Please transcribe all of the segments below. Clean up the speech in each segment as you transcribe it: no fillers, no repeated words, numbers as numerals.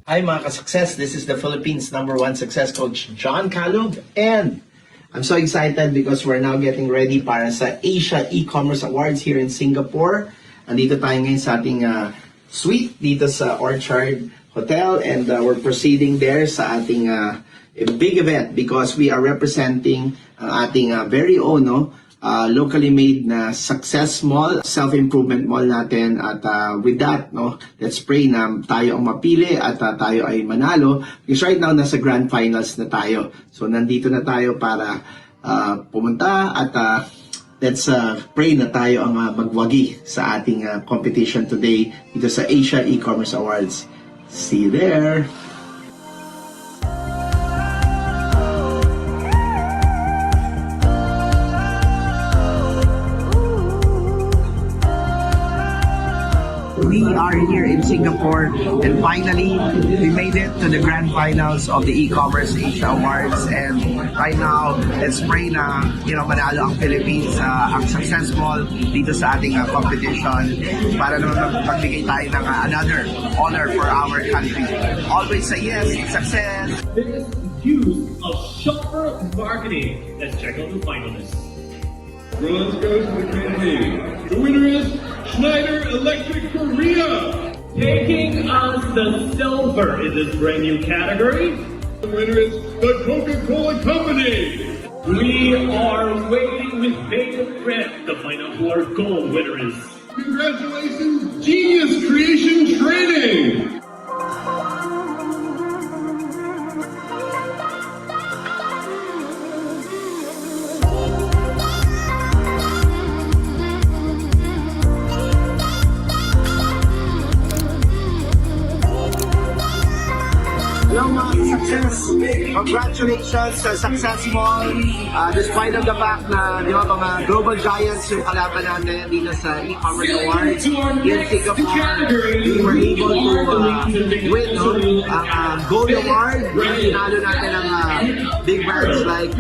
Hi mga ka-success, this is the Philippines #1 success coach, John Calub, and I'm so excited because we're now getting ready para sa Asia E-Commerce Awards here in Singapore. Andito tayo ngayon sa ating suite dito sa Orchard Hotel, and we're proceeding there sa ating big event because we are representing ang ating very own locally made na success mall, self-improvement mall natin. At with that, let's pray na tayo ang mapili at tayo ay manalo. Because right now, nasa grand finals na tayo. So, nandito na tayo para pumunta at let's pray na tayo ang magwagi sa ating competition today dito sa Asia E-Commerce Awards. See you there! We are here in Singapore, and finally we made it to the grand finals of the E-Commerce Asia Awards. And right now, let's pray na manalo ang Philippines, ang successful dito sa ating competition para naman magbigay tayo ng another honor for our country. Always say yes, success! This use of shopper marketing. Let's check out the finalists. Bronze goes to the community. The winner is Schneider Electric Korea. Taking us the silver in this brand new category. The winner is the Coca-Cola Company. We are waiting with bated breath to find out who our gold winner is. Congratulations, Genius Creation Training. Hello mga success! Congratulations sa successful despite of the fact na mga global giants yung kalaban natin dito sa E-Commerce Awards in Singapore. We were able to win ang Gold Award. Tinalo natin ang big brands like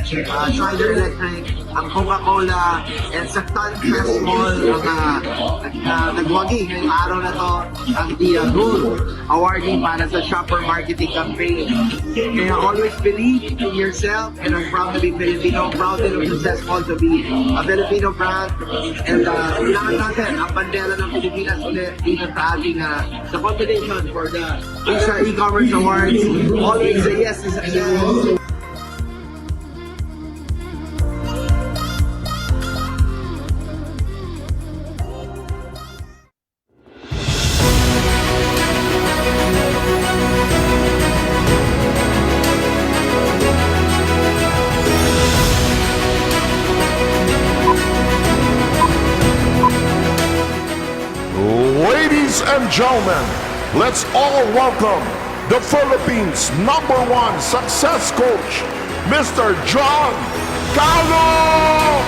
Schneider Electric, ang Coca-Cola, and sa Tan Festival ang nagwagi ngayong araw na to ang Gold Awarding para sa shopper marketing campaign. Kaya always believe in yourself, and I'm proud to be Filipino, proud and successful to be a Filipino brand. And kailangan natin ang bandera ng Pilipinas ulit dito sa ating sa competition for the Asia E-Commerce Awards. Always say yes to success. Ladies and gentlemen, let's all welcome the Philippines #1 success coach, Mr. John Calub!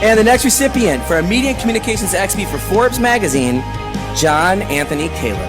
And the next recipient for a Media and Communications XP for Forbes magazine, John Anthony Calub.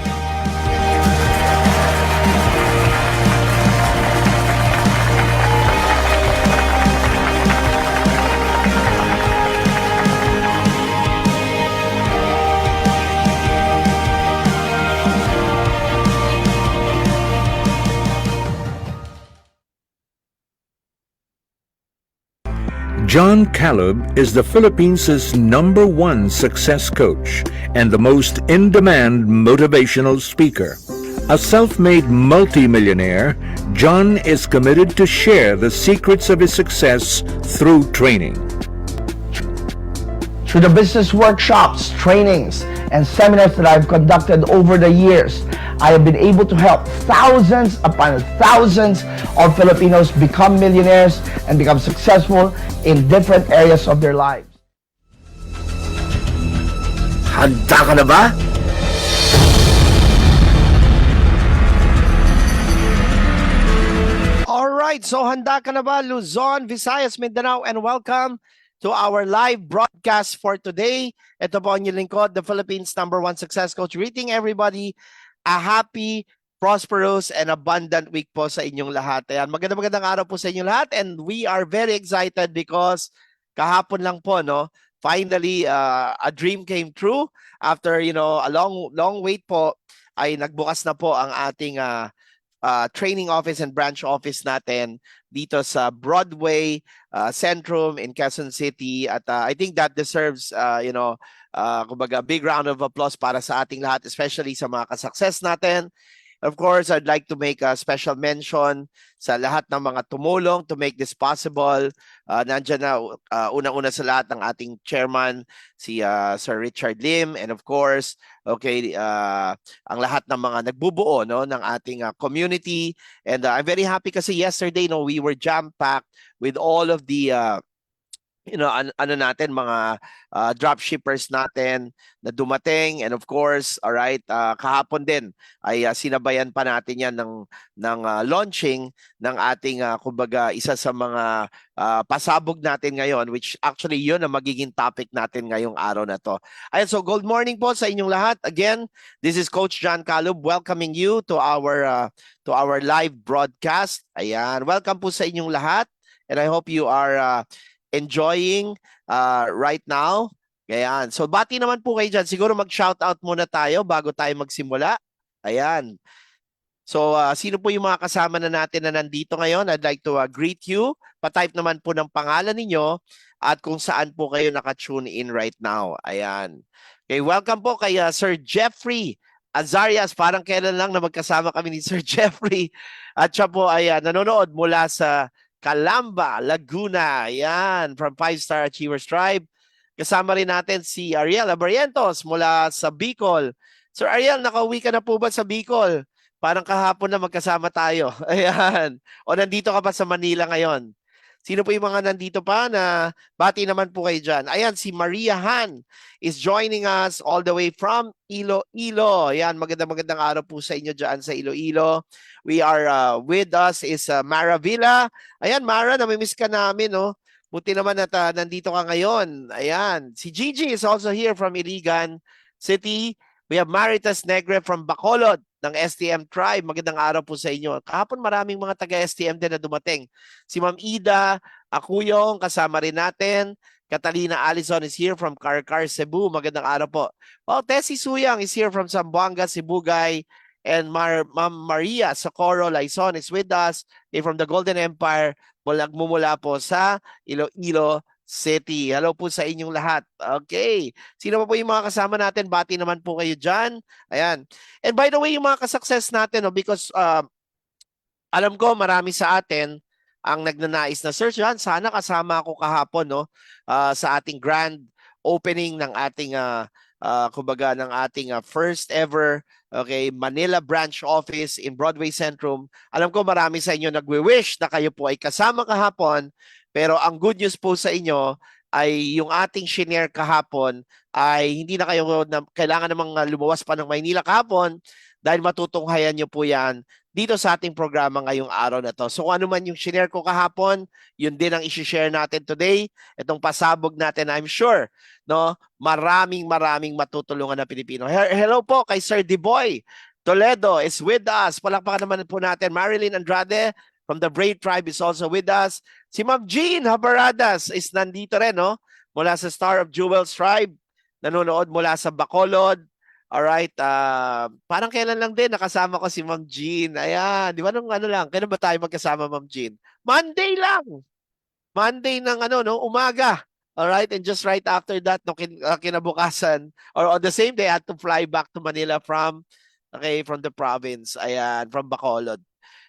John Caleb is the Philippines' #1 success coach and the most in-demand motivational speaker. A self-made multimillionaire, John is committed to share the secrets of his success through training. Through the business workshops, trainings, and seminars that I've conducted over the years, I have been able to help thousands upon thousands of Filipinos become millionaires and become successful in different areas of their lives. Handa ka na ba? Alright, so handa ka na ba, Luzon, Visayas, Mindanao, and welcome to our live broadcast for today. Ito po ang inyong lingkod, the Philippines' #1 success coach, greeting everybody a happy, prosperous, and abundant week po sa inyong lahat. Ayan, magandang araw po sa inyong lahat, and we are very excited because kahapon lang po, no, finally, a dream came true after, a long wait po, ay nagbukas na po ang ating training office and branch office natin dito sa Broadway Centrum in Quezon City, at I think that deserves kumbaga big round of applause para sa ating lahat, especially sa mga ka-success natin. Of course, I'd like to make a special mention sa lahat ng mga tumulong to make this possible. Nandiyan na unang-una sa lahat ng ating chairman, si Sir Richard Lim, and of course, ang lahat ng mga nagbubuo, no, ng ating community. And I'm very happy kasi yesterday, no, we were jam-packed with all of the mga dropshippers natin na dumating, and of course, all right, kahapon din ay sinabayan pa natin yan ng launching ng ating kumbaga isa sa mga pasabog natin ngayon, which actually yun ang magiging topic natin ngayong araw na to. Ayan, so good morning po sa inyong lahat. Again, this is Coach John Caleb welcoming you to our live broadcast. Ayan, welcome po sa inyong lahat, and I hope you are enjoying right now. Ayan. So, bati naman po kayo dyan. Siguro mag-shoutout muna tayo bago tayo magsimula. Ayan. So, sino po yung mga kasama na natin na nandito ngayon? I'd like to greet you. Pa-type naman po ng pangalan ninyo at kung saan po kayo naka-tune in right now. Ayan. Okay, welcome po kay Sir Jeffrey Azarias. Parang kailan lang na magkasama kami ni Sir Jeffrey. At siya po ay nanonood mula sa Calamba, Laguna. Yan, from 5-Star Achievers Tribe. Kasama rin natin si Ariel Abarrientos mula sa Bicol. Sir Ariel, nakauwi ka na po ba sa Bicol? Parang kahapon na magkasama tayo. Ayan. O nandito ka pa sa Manila ngayon? Sino po yung mga nandito pa na bati naman po kayo dyan? Ayan, si Maria Han is joining us all the way from Iloilo. Ayan, magandang araw po sa inyo dyan sa Iloilo. We are with us is Mara Villa. Ayan, Mara, namimiss ka namin, no? Buti naman at nandito ka ngayon. Ayan, si Gigi is also here from Iligan City. We have Maritas Negre from Bacolod ng STM Tribe. Magandang araw po sa inyo. Kahapon maraming mga taga-STM din na dumating. Si Ma'am Ida Akuyong, kasama rin natin. Catalina Allison is here from Carcar, Cebu. Magandang araw po. Well, Tessie Suyang is here from Zamboanga, Sibugay. And Ma'am Maria Socorro Laison is with us from the Golden Empire. Mula po sa Iloilo City. Hello po sa inyong lahat. Okay. Sino pa po yung mga kasama natin? Bati naman po kayo dyan. Ayan. And by the way, yung mga ka-success natin, no, because alam ko marami sa atin ang nagnanais na search yan. Sana kasama ako kahapon, no, sa ating grand opening ng ating kumbaga ng ating first ever Manila branch office in Broadway Centrum. Alam ko marami sa inyo nagwi-wish na kayo po ay kasama kahapon. Pero ang good news po sa inyo ay yung ating shinare kahapon ay hindi na kayo kailangan namang lumuwas pa ng Maynila kahapon dahil matutunghayan nyo po yan dito sa ating programa ngayong araw na to. So kung ano man yung shinare ko kahapon, yun din ang isi-share natin today. Itong pasabog natin, I'm sure, no, maraming matutulungan na Pilipino. Hello po kay Sir Deboy Toledo is with us. Palakpakan naman po natin. Marilyn Andrade from the Brave Tribe is also with us. Si Ma'am Jean Habaradas is nandito rin, no? Mula sa Star of Jewels Tribe. Nanonood mula sa Bacolod. Alright. Parang kailan lang din nakasama ko si Ma'am Jean. Ayan. Di ba nung ano lang? Kailan ba tayo magkasama, Ma'am Jean? Monday lang. Monday ng umaga. All right, and just right after that, no, kinabukasan, or on the same day, I had to fly back to Manila from the province, ayan, from Bacolod.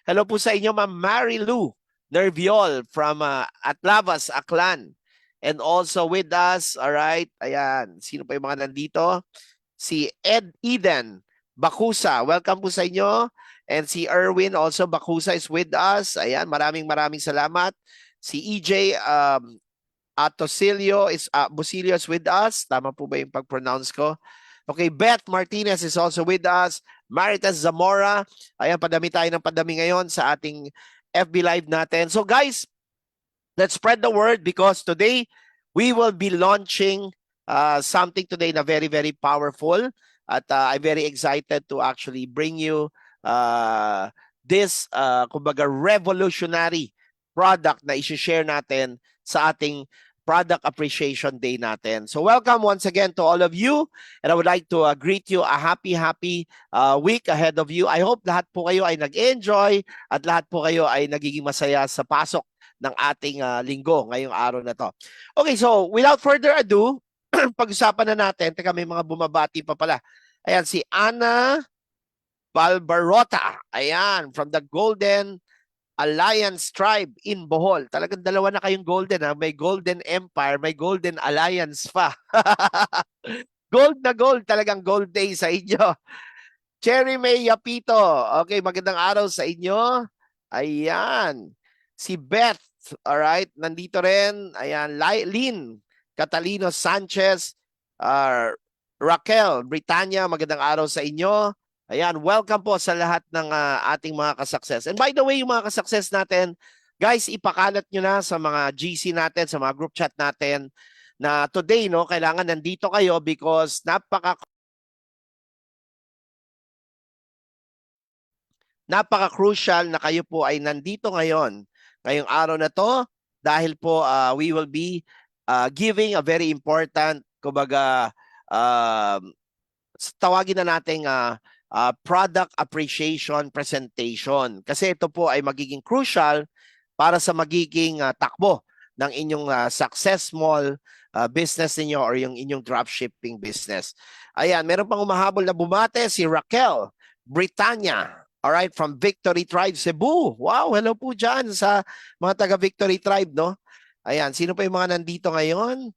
Hello po sa inyo, Ma'am Mary Lou Nerviol from Atlavas, Aklan. And also with us, all right, ayan, sino pa yung mga nandito? Si Eden Bakusa, welcome po sa inyo. And si Erwin also Bakusa is with us. Ayan, maraming salamat. Si EJ Atosilio is Busilio is with us. Tama po ba yung pag-pronounce ko? Okay, Beth Martinez is also with us. Maritas Zamora. Ayan, padami tayo ng padami ngayon sa ating FB Live natin. So guys, let's spread the word because today we will be launching something today na very, very powerful. At I'm very excited to actually bring you this kumbaga revolutionary product na i-share natin sa ating Product Appreciation Day natin. So welcome once again to all of you, and I would like to greet you a happy week ahead of you. I hope lahat po kayo ay nag-enjoy at lahat po kayo ay nagiging masaya sa pasok ng ating linggo ngayong araw na to. Okay, so without further ado, pag-usapan na natin. Teka, may mga bumabati pa pala. Ayan, si Ana Balbarota. Ayan, from the Golden Alliance Tribe in Bohol. Talagang dalawa na kayong golden. Ha? May Golden Empire, may Golden Alliance pa. Gold na gold. Talagang gold day sa inyo. Cherry May Yapito. Okay, magandang araw sa inyo. Ayan. Si Beth. Alright, nandito rin. Ayan, Lynn Catalino Sanchez. Raquel Britannia, magandang araw sa inyo. Ayan, welcome po sa lahat ng ating mga kasukses. And by the way, yung mga kasukses natin, guys, ipakalat nyo na sa mga GC natin, sa mga group chat natin na today, no, kailangan nandito kayo because napaka-crucial na kayo po ay nandito ngayong araw na to dahil po we will be giving a very important, kumbaga, tawagin na nating product appreciation presentation. Kasi ito po ay magiging crucial para sa magiging takbo ng inyong successful business ninyo or yung inyong dropshipping business. Ayan, meron pang umahabol na bumate, si Raquel Britannia. Alright, from Victory Tribe, Cebu. Wow, hello po dyan sa mga taga Victory Tribe, no? Ayan, sino pa yung mga nandito ngayon?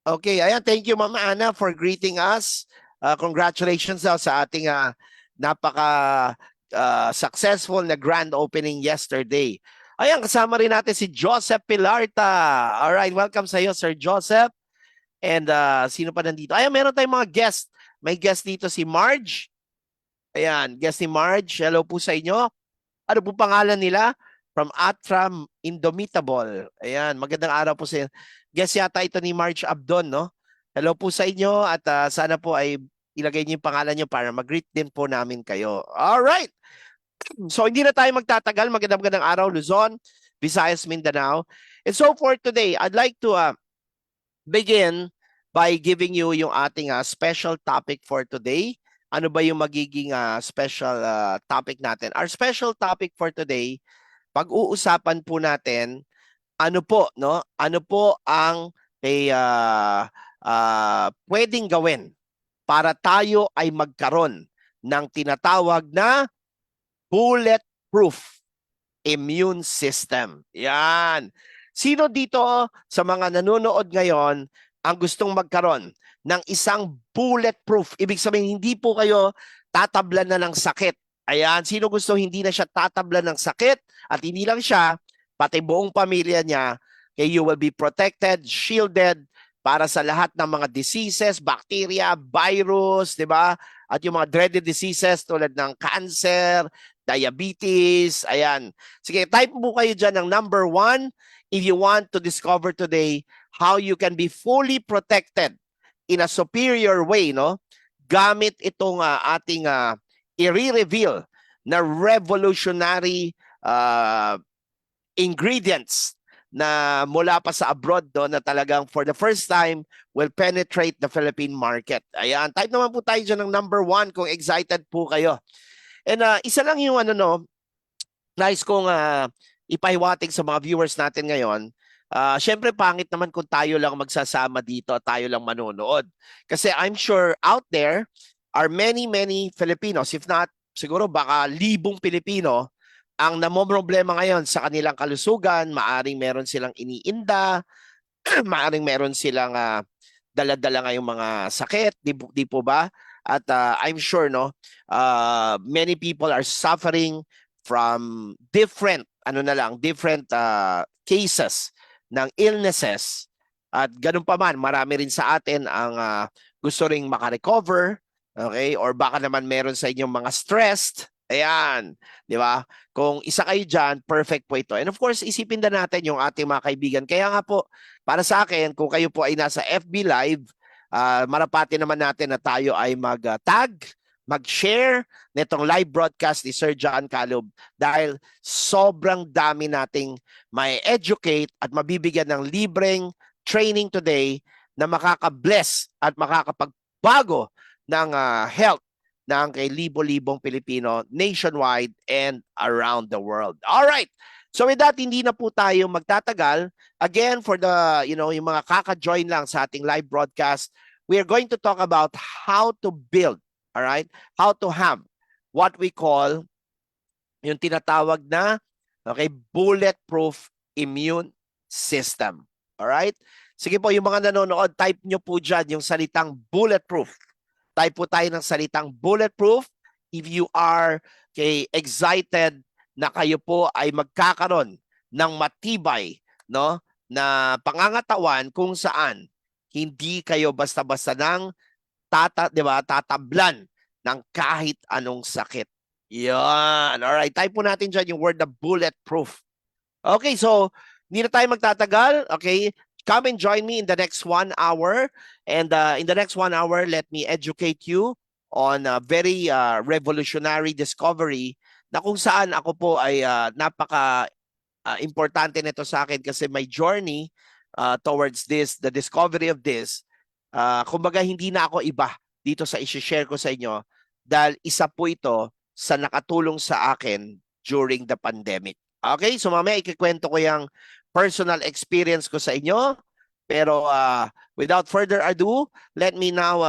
Okay, ayan, thank you Mama Ana for greeting us. Congratulations daw sa ating napaka-successful na grand opening yesterday. Ayan, kasama rin natin si Joseph Pilarta. Alright, welcome sa iyo, Sir Joseph. And sino pa nandito? Ayan, meron tayong mga guest. May guest dito si Marge. Ayan, guest ni Marge. Hello po sa inyo. Ano po pangalan nila? From Atram Indomitable. Ayan, magandang araw po sa inyo. Guest yata ito ni Marge Abdon, no? Hello po sa inyo at sana po ay ilagay niyo yung pangalan niyo para mag-greet din po namin kayo. Alright! So hindi na tayo magtatagal. Magandang araw, Luzon, Visayas, Mindanao. And so for today, I'd like to begin by giving you yung ating special topic for today. Ano ba yung magiging special topic natin? Our special topic for today, pag-uusapan po natin, ano po, no? Ano po ang pwedeng gawin para tayo ay magkaroon ng tinatawag na bulletproof immune system. Yan. Sino dito sa mga nanonood ngayon ang gustong magkaroon ng isang bulletproof? Ibig sabihin, hindi po kayo tatablan na ng sakit. Ayan. Sino gusto hindi na siya tatablan ng sakit? At hindi lang siya, pati buong pamilya niya, you will be protected, shielded, para sa lahat ng mga diseases, bacteria, virus, di ba? At yung mga dreaded diseases tulad ng cancer, diabetes, ayan. Sige, type po kayo dyan ng number 1 if you want to discover today how you can be fully protected in a superior way, no? Gamit itong ating i-reveal na revolutionary ingredients na mula pa sa abroad do na talagang for the first time will penetrate the Philippine market. Ayan, type naman po tayo dyan ng number 1 kung excited po kayo. And isa lang yung nice kong ipahiwatig sa mga viewers natin ngayon. Syempre, pangit naman kung tayo lang magsasama dito at tayo lang manonood. Kasi I'm sure out there are many, many Filipinos, if not, siguro baka libong Pilipino, ang namomroblema ngayon sa kanilang kalusugan. Maaring meron silang iniinda, maaring meron silang dala-dala ngayong mga sakit, di po ba? At I'm sure no, many people are suffering from different different cases ng illnesses. At ganun pa man, marami rin sa atin ang gusto ring makarecover, okay? Or baka naman meron sa inyong mga stressed. Ayan, di ba? Kung isa kayo dyan, perfect po ito. And of course, isipin na natin yung ating mga kaibigan. Kaya nga po, para sa akin, kung kayo po ay nasa FB Live, marapati naman natin na tayo ay mag-tag, mag-share nitong live broadcast ni Sir John Calub dahil sobrang dami nating may educate at mabibigyan ng libreng training today na makaka-bless at makakapagbago ng health ng kay libo-libong Pilipino nationwide and around the world. All right. So with that, hindi na po tayo magtatagal. Again, for the, yung mga kaka-join lang sa ating live broadcast, we are going to talk about how to build, all right? How to have what we call yung tinatawag na, okay, bulletproof immune system. All right? Sige po, yung mga nanonood, type nyo po dyan yung salitang bulletproof. Type po tayo ng salitang bulletproof if you are excited na kayo po ay magkakaroon ng matibay, no, na pangangatawan kung saan hindi kayo basta-basta nang tatablan ng kahit anong sakit. Yan. Alright, type po natin dyan yung word na bulletproof. Okay, so hindi na tayo magtatagal. Okay, come and join me in the next 1 hour. And in the next 1 hour, let me educate you on a very revolutionary discovery na kung saan ako po ay napaka-importante nito sa akin kasi my journey towards this, the discovery of this, kumbaga hindi na ako iba dito sa isi-share ko sa inyo dahil isa po ito sa nakatulong sa akin during the pandemic. Okay, so mamaya ikikwento ko yung personal experience ko sa inyo. Pero without further ado, let me now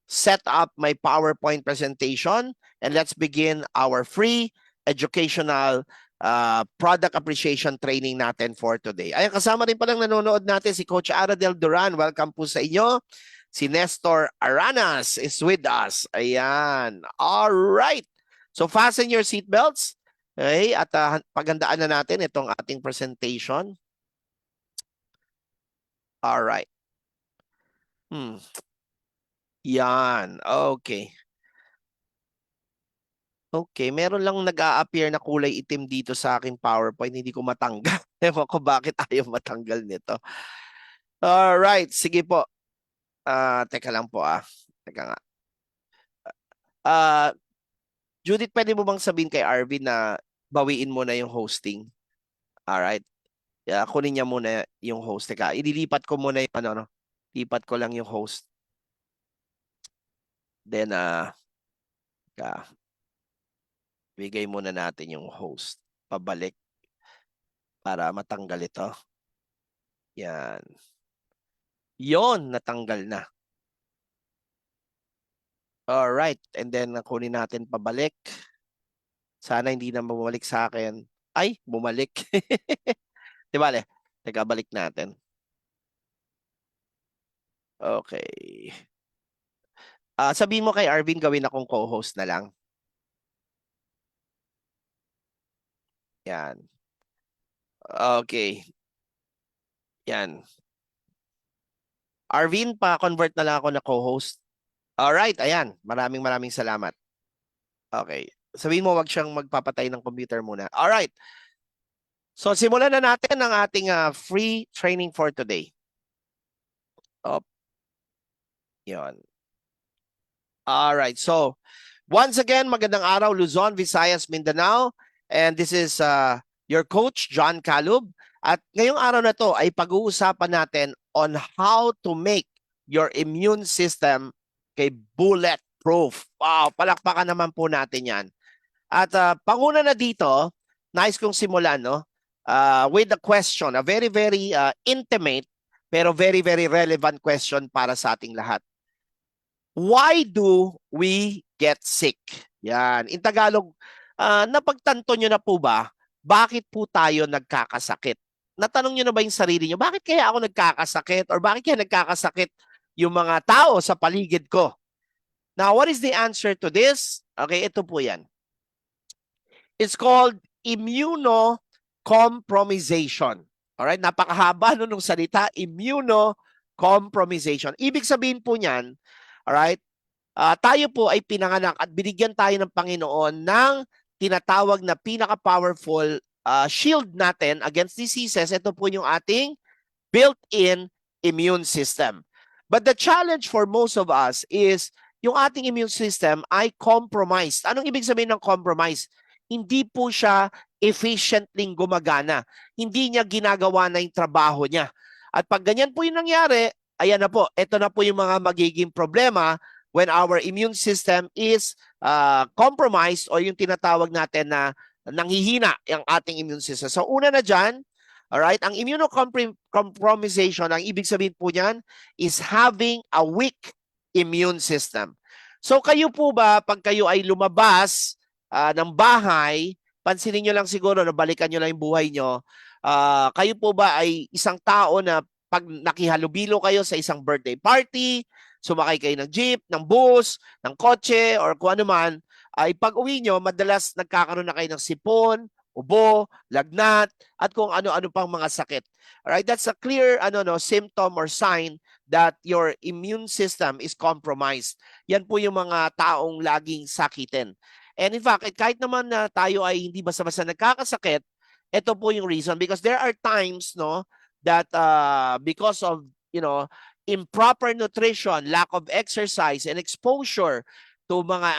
set up my PowerPoint presentation and let's begin our free educational product appreciation training natin for today. Ayan, kasama rin palang nanonood natin si Coach Aradel Duran. Welcome po sa inyo. Si Nestor Aranas is with us. Ayan. All right. So fasten your seatbelts. Okay, at paghandaan na natin itong ating presentation. All right. Yan. Okay. Okay, meron lang nag-a-appear na kulay itim dito sa aking PowerPoint. Hindi ko matanggal. Ewan ko bakit ayaw matanggal nito. All right, sige po. Teka lang po Teka nga. Judith, pwede mo bang sabihin kay Arvin na bawiin mo na yung hosting? All right. Kunin niya muna yung host. Teka, ililipat ko muna yung lipat ko lang yung host. Then, bigay muna natin yung host. Pabalik para matanggal ito. Yan. Yon, natanggal na. All right. And then, kunin natin pabalik. Sana hindi na bumalik sa akin. Ay, bumalik. Diba, teka, balik natin. Okay. Sabihin mo kay Arvin, gawin akong co-host na lang. Yan. Okay. Yan. Arvin, pa-convert na lang ako na co-host. Alright, ayan. Maraming salamat. Okay. Sabihin mo, wag siyang magpapatay ng computer muna. Alright. So, simulan na natin ang ating free training for today. Yan. Alright. So, once again, magandang araw, Luzon, Visayas, Mindanao. And this is your coach, John Calub. At ngayong araw na to ay pag-uusapan natin on how to make your immune system bulletproof. Wow, palakpakan naman po natin yan. At panguna na dito, nais kong simulan, no? with a question, a very, very intimate, pero very, very relevant question para sa ating lahat. Why do we get sick? Yan. In Tagalog, napagtanto nyo na po ba, bakit po tayo nagkakasakit? Natanong nyo na ba yung sarili nyo, bakit kaya ako nagkakasakit? Or bakit kaya nagkakasakit yung mga tao sa paligid ko? Now, what is the answer to this? Okay, ito po yan. It's called immunocompromisation. Alright, napakahaba nung salita, immunocompromisation. Ibig sabihin po niyan, alright, tayo po ay pinanganak at binigyan tayo ng Panginoon ng tinatawag na pinaka-powerful shield natin against diseases. Ito po yung ating built-in immune system. But the challenge for most of us is yung ating immune system ay compromised. Anong ibig sabihin ng compromise? Hindi po siya efficiently gumagana. Hindi niya ginagawa na yung trabaho niya. At pag ganyan po yung nangyari, ayan na po, ito na po yung mga magiging problema when our immune system is compromised o yung tinatawag natin na nanghihina yung ating immune system. So una na dyan, alright, ang immunocompromisation, ang ibig sabihin po niyan is having a weak immune system. So kayo po ba, pag kayo ay lumabas ng bahay, pansinin nyo lang siguro, balikan nyo lang yung buhay nyo, kayo po ba ay isang tao na pag nakihalubilo kayo sa isang birthday party, sumakay kayo ng jeep, ng bus, ng kotse, or kung ano man, ay pag uwi nyo, madalas nagkakaroon na kayo ng sipon, ubo, lagnat, at kung ano-ano pang mga sakit. Alright, that's a clear symptom or sign that your immune system is compromised. Yan po yung mga taong laging sakitin. And in fact, kahit naman na tayo ay hindi basta-basta nagkakasakit, ito po yung reason. Because there are times that because of improper nutrition, lack of exercise, and exposure to mga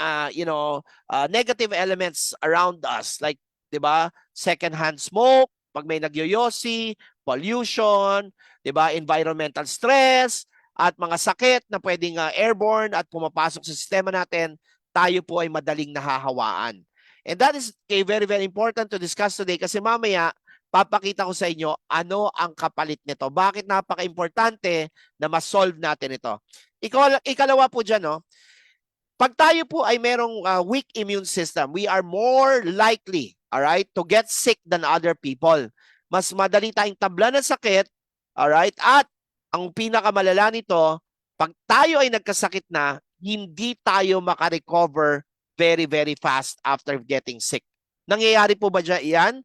negative elements around us, like, diba, secondhand smoke, pag may nagyoyosi, pollution, diba, environmental stress, at mga sakit na pwedeng airborne at pumapasok sa sistema natin, tayo po ay madaling nahahawaan. And that is very, very important to discuss today kasi mamaya, papakita ko sa inyo ano ang kapalit nito. Bakit napaka-importante na ma-solve natin ito. Ikalawa po dyan, pag tayo po ay merong weak immune system, we are more likely, alright, to get sick than other people. Mas madali tayong tabla ng sakit, alright, at ang pinakamalala nito, pag tayo ay nagkasakit na, hindi tayo makarecover very, very fast after getting sick. Nangyayari po ba dyan yan?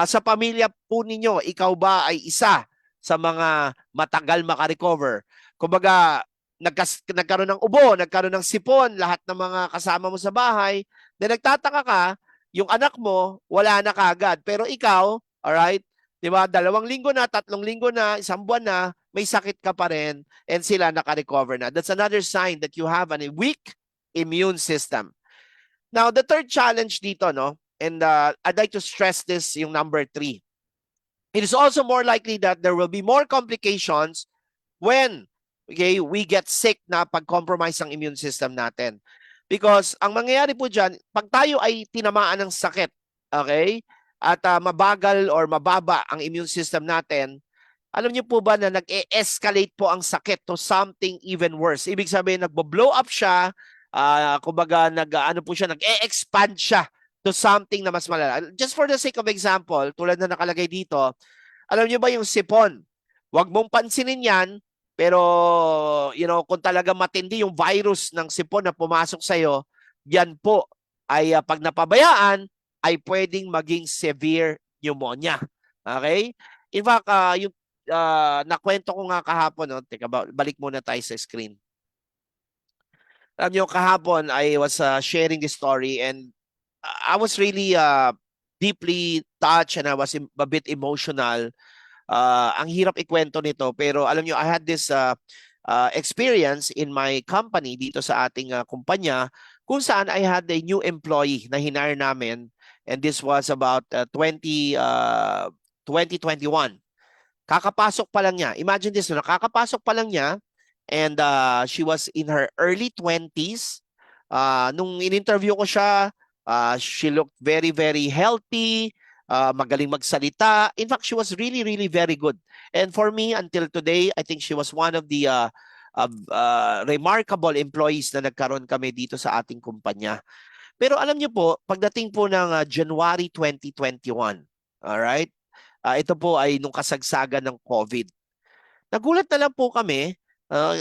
Sa pamilya po ninyo, ikaw ba ay isa sa mga matagal makarecover? Kumbaga, nagkaroon ng ubo, nagkaroon ng sipon, lahat ng mga kasama mo sa bahay, na nagtataka ka, yung anak mo, wala na kagad. Pero ikaw, alright, di ba, 2 linggo na, 3 linggo na, 1 buwan na, may sakit ka pa rin, and sila nakarecover na. That's another sign that you have a weak immune system. Now, the third challenge dito, and I'd like to stress this, yung number 3. It is also more likely that there will be more complications when we get sick na pag-compromise ang immune system natin. Because ang mangyayari po dyan, pag tayo ay tinamaan ng sakit, okay, at mabagal or mababa ang immune system natin, alam niyo po ba na nag-e-escalate po ang sakit to something even worse? Ibig sabihin, nagbo-blow up siya, kumbaga nag-e-expand siya to something na mas malala. Just for the sake of example, tulad na nakalagay dito, alam niyo ba yung sipon? Huwag mong pansinin yan, pero kung talaga matindi yung virus ng sipon na pumasok sa'yo, yan po ay pag napabayaan, ay pwedeng maging severe pneumonia. Okay? In fact, yung nakwento ko nga kahapon, teka, balik muna tayo sa screen. Alam niyo, kahapon, I was sharing this story and I was really deeply touched and I was a bit emotional. Ang hirap ikwento nito, pero alam niyo, I had this experience in my company dito sa ating kumpanya kung saan I had a new employee na hinire namin, and this was about 2021. Kakapasok pa lang niya. Imagine this, nakakapasok pa lang niya, and she was in her early 20s. Nung in-interview ko siya, she looked very, very healthy. magaling magsalita. In fact, she was really, really very good. And for me, until today, I think she was one of the remarkable employees na nagkaroon kami dito sa ating kumpanya. Pero alam niyo po, pagdating po ng January 2021, alright, ito po ay nung kasagsagan ng COVID. Nagulat na lang po kami,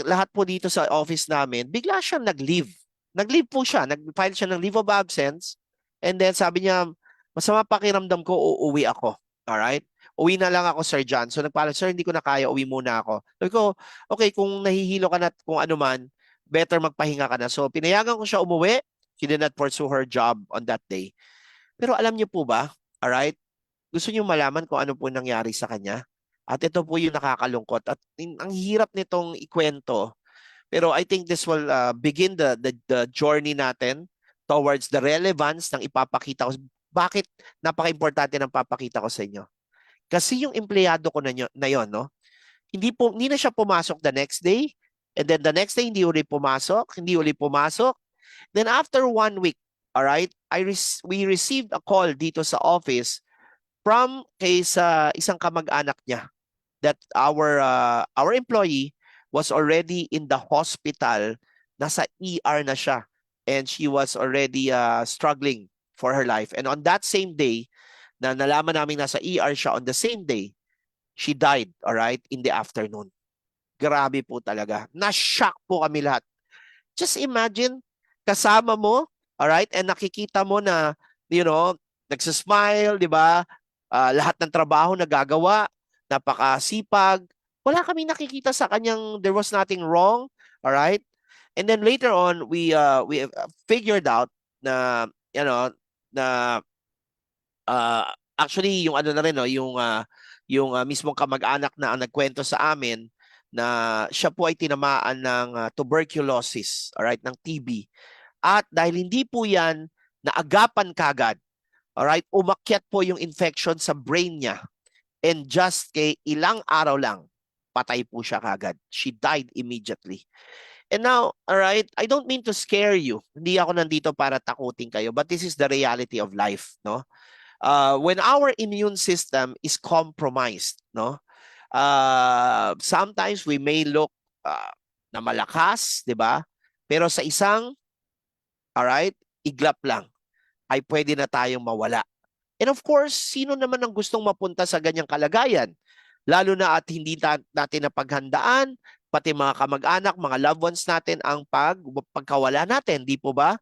lahat po dito sa office namin, bigla siyang nag-leave. Nag-leave po siya, nag-file siya ng leave of absence, and then sabi niya, masama pakiramdam ko, uuwi ako. Alright? Uwi na lang ako, Sir John. So nagpala, Sir, hindi ko na kaya, uwi muna ako. Sabi ko, okay, kung nahihilo ka na kung ano man, better magpahinga ka na. So pinayagan ko siya umuwi. She did not pursue her job on that day. Pero alam niyo po ba, alright, gusto niyo malaman kung ano po nangyari sa kanya? At ito po yung nakakalungkot. At ang hirap nitong ikwento. Pero I think this will begin the journey natin towards the relevance ng ipapakita ko. Bakit napaka-importante ng papakita ko sa inyo? Kasi yung empleyado ko na yon, no? Hindi na siya pumasok the next day. And then the next day, hindi uli pumasok. Then after 1 week, all right, we received a call dito sa office from sa isang kamag-anak niya that our employee was already in the hospital, nasa ER na siya, and she was already struggling for her life. And on that same day, na nalaman namin nasa ER siya, on the same day, she died, all right, in the afternoon. Grabe po talaga. Na-shock po kami lahat. Just imagine, kasama mo, all right, and nakikita mo na, you know, nagsismile, di ba? Lahat ng trabaho nagagawa, napakasipag. Wala kami nakikita sa kanyang, there was nothing wrong, all right? And then later on, we figured out na, you know, na actually yung ano na rin, no, yung mismong kamag-anak na ang nagkwento sa amin na siya po ay tinamaan ng tuberculosis, all right, ng TB. At dahil hindi po yan naagapan kagad, all right, umakyat po yung infection sa brain niya. And just ilang araw lang, patay po siya kagad. She died immediately. And now, all right, I don't mean to scare you. Hindi ako nandito para takutin kayo, but this is the reality of life, no? When our immune system is compromised, no? Sometimes we may look na malakas, 'di ba? Pero sa isang, all right, iglap lang ay pwede na tayong mawala. And of course, sino naman ang gustong mapunta sa ganyang kalagayan? Lalo na at hindi natin napaghandaan, pati mga kamag-anak, mga loved ones natin ang pagkawala natin, di po ba?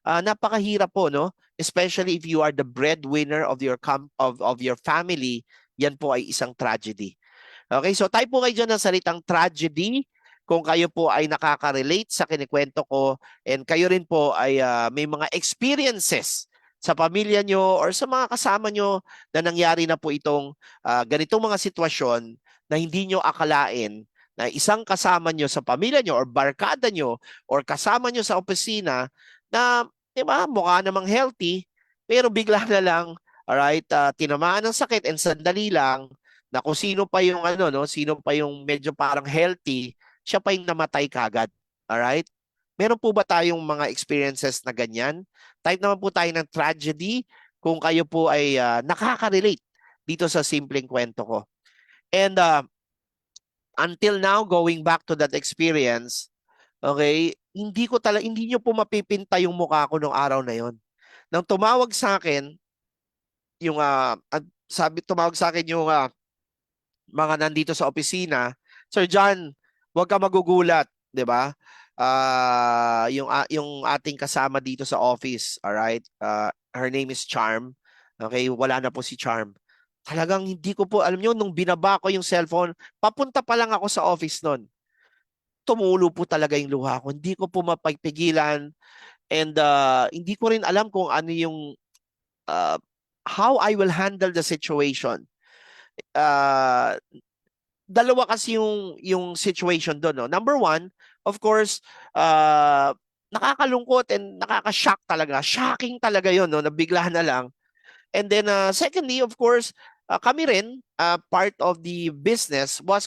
Napakahirap po, no? Especially if you are the breadwinner of your family, yan po ay isang tragedy. Okay, so tayo po kayo dyan ng salitang tragedy. Kung kayo po ay nakaka-relate sa kinikwento ko and kayo rin po ay may mga experiences sa pamilya nyo or sa mga kasama nyo na nangyari na po itong ganitong mga sitwasyon na hindi nyo akalain na isang kasama nyo sa pamilya nyo or barkada nyo or kasama nyo sa opisina na, di ba, mukha namang healthy, pero bigla na lang, alright, tinamaan ng sakit and sandali lang na kung sino pa yung sino pa yung medyo parang healthy, siya pa yung namatay kagad. Alright? Meron po ba tayong mga experiences na ganyan? Type naman po tayo ng tragedy kung kayo po ay nakaka-relate dito sa simpleng kwento ko. And until now, going back to that experience, okay, hindi nyo po mapipinta yung mukha ko nung araw na yon. Nang tumawag sa akin, tumawag sa akin yung mga nandito sa opisina, Sir John, huwag ka magugulat, 'di ba? Yung ating kasama dito sa office, all right? Her name is Charm. Okay, wala na po si Charm. Talagang hindi ko po, alam niyo, nung binaba ko yung cellphone, papunta pa lang ako sa office noon. Tumulo po talaga yung luha ko. Hindi ko po mapagpigilan and hindi ko rin alam kung ano yung how I will handle the situation. Dalawa kasi yung situation doon, no? Number one, of course, nakakalungkot and nakaka-shock talaga. Shocking talaga yon, no? Nabigla na lang. And then secondly, of course, kami rin, part of the business was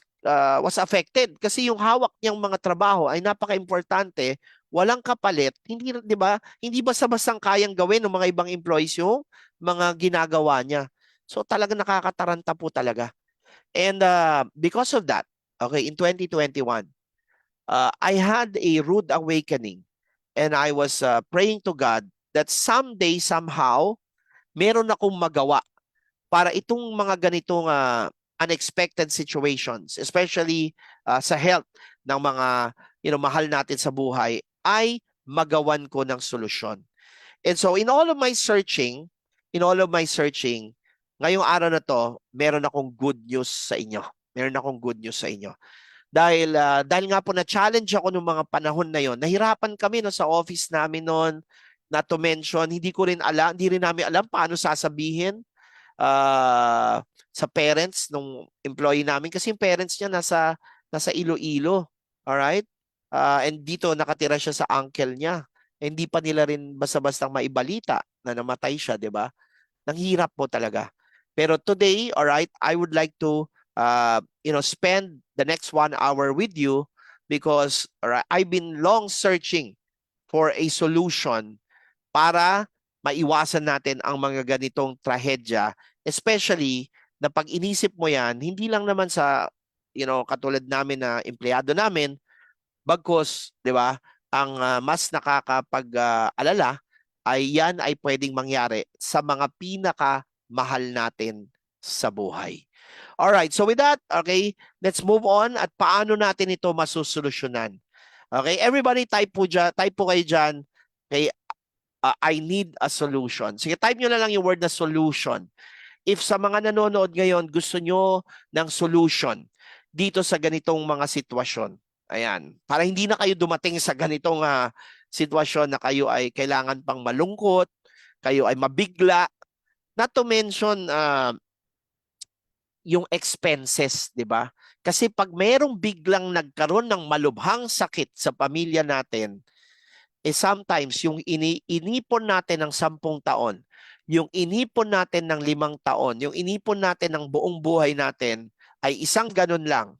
affected kasi yung hawak niyang mga trabaho ay napaka-importante, walang kapalit. Hindi, 'di ba? Hindi basta-bastang kayang gawin ng mga ibang employees yung mga ginagawa niya. So talagang nakakataranta po talaga. And because of that, okay, in 2021, I had a rude awakening and I was praying to God that someday, somehow, meron akong magawa para itong mga ganitong unexpected situations, especially sa health ng mga mahal natin sa buhay, ay magawan ko ng solusyon. And so in all of my searching, ngayong araw na to, meron akong good news sa inyo. Meron akong good news sa inyo. Dahil nga po na-challenge ako nung mga panahon na yon. Nahirapan kami no, sa office namin noon, not to mention, hindi rin namin alam paano sasabihin sa parents nung employee namin kasi yung parents niya nasa Iloilo. All right? And dito nakatira siya sa uncle niya. Hindi pa nila rin basta-basta maibalita na namatay siya, 'di ba? Nanghirap po talaga. Pero today, all right, I would like to spend the next 1 hour with you because I've been long searching for a solution para maiwasan natin ang mga ganitong trahedya, especially na pag inisip mo yan, hindi lang naman sa katulad namin na empleyado namin, bagkus, 'di ba? Ang mas nakakapag-alala ay yan ay pwedeng mangyari sa mga pinakamahal natin sa buhay. All right, so with that, okay, let's move on at paano natin ito masusolusyonan. Okay, everybody type po kayo dyan. Okay, I need a solution. Sige, type nyo na lang yung word na solution. If sa mga nanonood ngayon, gusto nyo ng solution dito sa ganitong mga sitwasyon. Ayan, para hindi na kayo dumating sa ganitong sitwasyon na kayo ay kailangan pang malungkot, kayo ay mabigla, not to mention yung expenses, 'di ba? Kasi pag merong biglang nagkaroon ng malubhang sakit sa pamilya natin, sometimes yung inipon natin ng 10 taon, yung inipon natin ng 5 taon, yung inipon natin ng buong buhay natin ay isang ganun lang,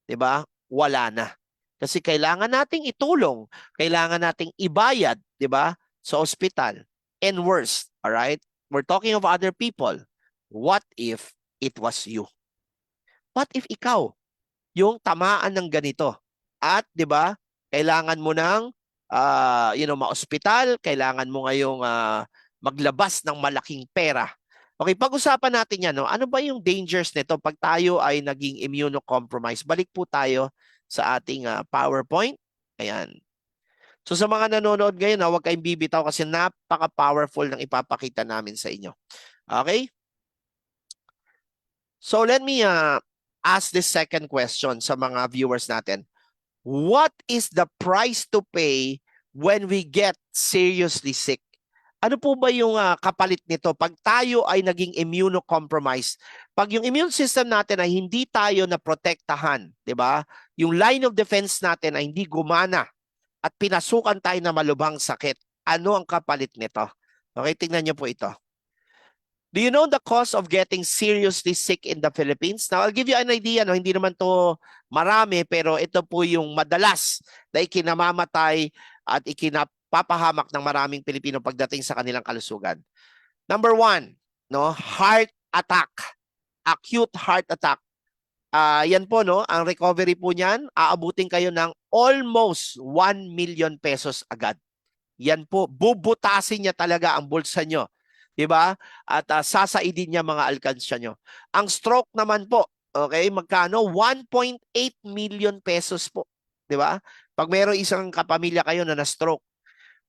'di ba? Wala na. Kasi kailangan nating itulong, kailangan nating ibayad, 'di ba? Sa ospital. And worse, all right? We're talking of other people. What if it was you? What if ikaw yung tamaan ng ganito? At 'di ba? Kailangan mo ng ma-ospital, kailangan mo ngayong maglabas ng malaking pera. Okay, pag-usapan natin 'yan, no? Ano ba yung dangers nito pag tayo ay naging immunocompromised? Balik po tayo sa ating PowerPoint. Ayan. So sa mga nanonood ngayon, huwag kayong bibitaw kasi napaka-powerful ng ipapakita namin sa inyo. Okay? So let me ask this second question sa mga viewers natin. What is the price to pay when we get seriously sick? Ano po ba yung kapalit nito pag tayo ay naging immunocompromised? Pag yung immune system natin ay hindi tayo na protektahan, 'di ba? Yung line of defense natin ay hindi gumana at pinasukan tayo na malubhang sakit. Ano ang kapalit nito? Okay, tingnan niyo po ito. Do you know the cause of getting seriously sick in the Philippines? Now, I'll give you an idea. No? Hindi naman to marami, pero ito po yung madalas na ikinamamatay at ikinapapahamak ng maraming Pilipino pagdating sa kanilang kalusugan. Number 1, no, heart attack. Acute heart attack. Yan po, no, ang recovery po niyan, aabutin kayo ng almost 1 million pesos agad. Yan po, bubutasin niya talaga ang bulsa nyo. Diba? At sasaidin niya mga alkansya nyo. Ang stroke naman po, okay, magkano? 1.8 million pesos po. Diba? Pag mayroong isang kapamilya kayo na na-stroke.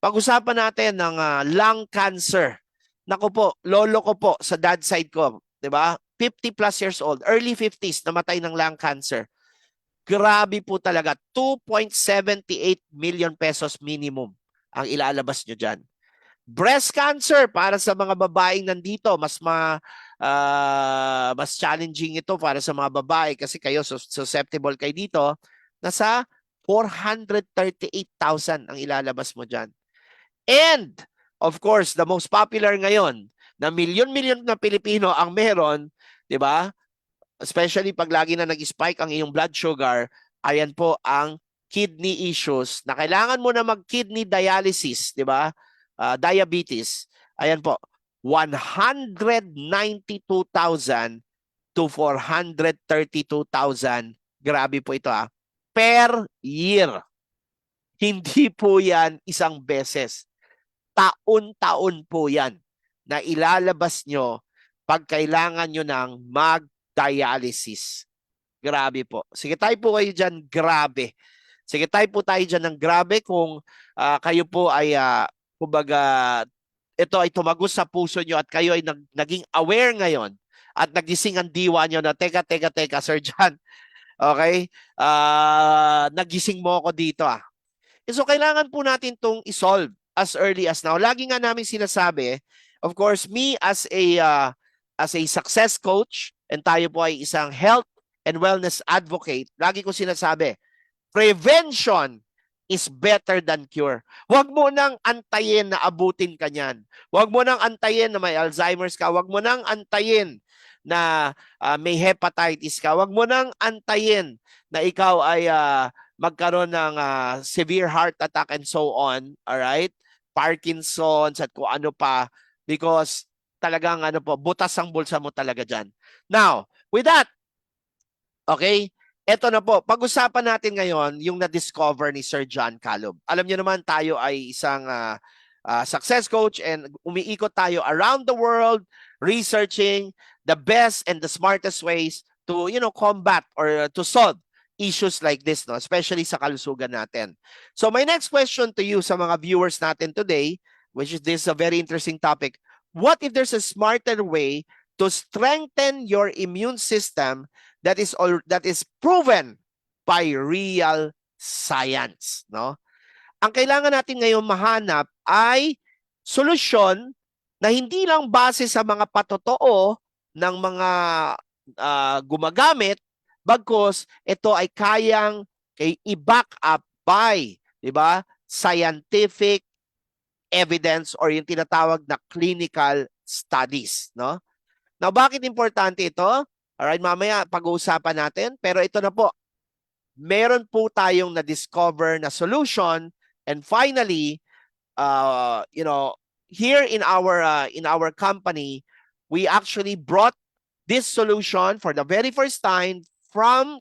Pag-usapan natin ng lung cancer. Naku po, lolo ko po sa dad side ko. Diba? 50 plus years old, early 50s, namatay ng lung cancer. Grabe po talaga. 2.78 million pesos minimum ang ilalabas nyo dyan. Breast cancer para sa mga babaeng nandito, mas challenging ito para sa mga babae kasi kayo susceptible kayo dito. Nasa 438,000 ang ilalabas mo dyan. And, of course, the most popular ngayon na milyon-milyon na Pilipino ang meron, di ba? Especially pag lagi na nag-spike ang iyong blood sugar, ayan po ang kidney issues na kailangan mo na mag-kidney dialysis, di ba? Diabetes. Ayan po. 192,000 to 432,000. Grabe po ito per year. Hindi po yan isang beses. Taon-taon po yan na ilalabas nyo pag kailangan nyo ng mag-dialysis. Grabe po. Sige tayo po kayo dyan, grabe. Sige tayo po tayo dyan ng grabe kung kayo po ay, kumbaga, ito ay tumagos sa puso nyo at kayo ay naging aware ngayon at nagising ang diwa nyo na, teka, Sir John, okay? Nagising mo ako dito So, kailangan po natin itong isolve as early as now. Lagi nga namin sinasabi, of course, me as a success coach, and tayo po ay isang health and wellness advocate, lagi ko sinasabi, prevention is better than cure. Huwag mo nang antayin na abutin ka niyan. Huwag mo nang antayin na may Alzheimer's ka. Huwag mo nang antayin na may hepatitis ka. Huwag mo nang antayin na ikaw ay magkaroon ng severe heart attack and so on. Alright? Parkinson's at kung ano pa. Because talagang butas ang bulsa mo talaga dyan. Now, with that, okay, eto na po. Pag-usapan natin ngayon yung na-discover ni Sir John Calub. Alam niyo naman tayo ay isang success coach and umiikot tayo around the world researching the best and the smartest ways to, combat or to solve issues like this, no? Especially sa kalusugan natin. So my next question to you sa mga viewers natin today, which is this a very interesting topic, what if there's a smarter way to strengthen your immune system that is proven by real science, no? Ang kailangan natin ngayon mahanap ay solusyon na hindi lang base sa mga patotoo ng mga gumagamit, bagkus ito ay kayang i-back up by, di ba, scientific evidence or yung tinatawag na clinical studies, no? Now, bakit importante ito? Alright, mamaya pag-uusapan natin, pero ito na po. Meron po tayong na-discover na solution, and finally, here in our company, we actually brought this solution for the very first time from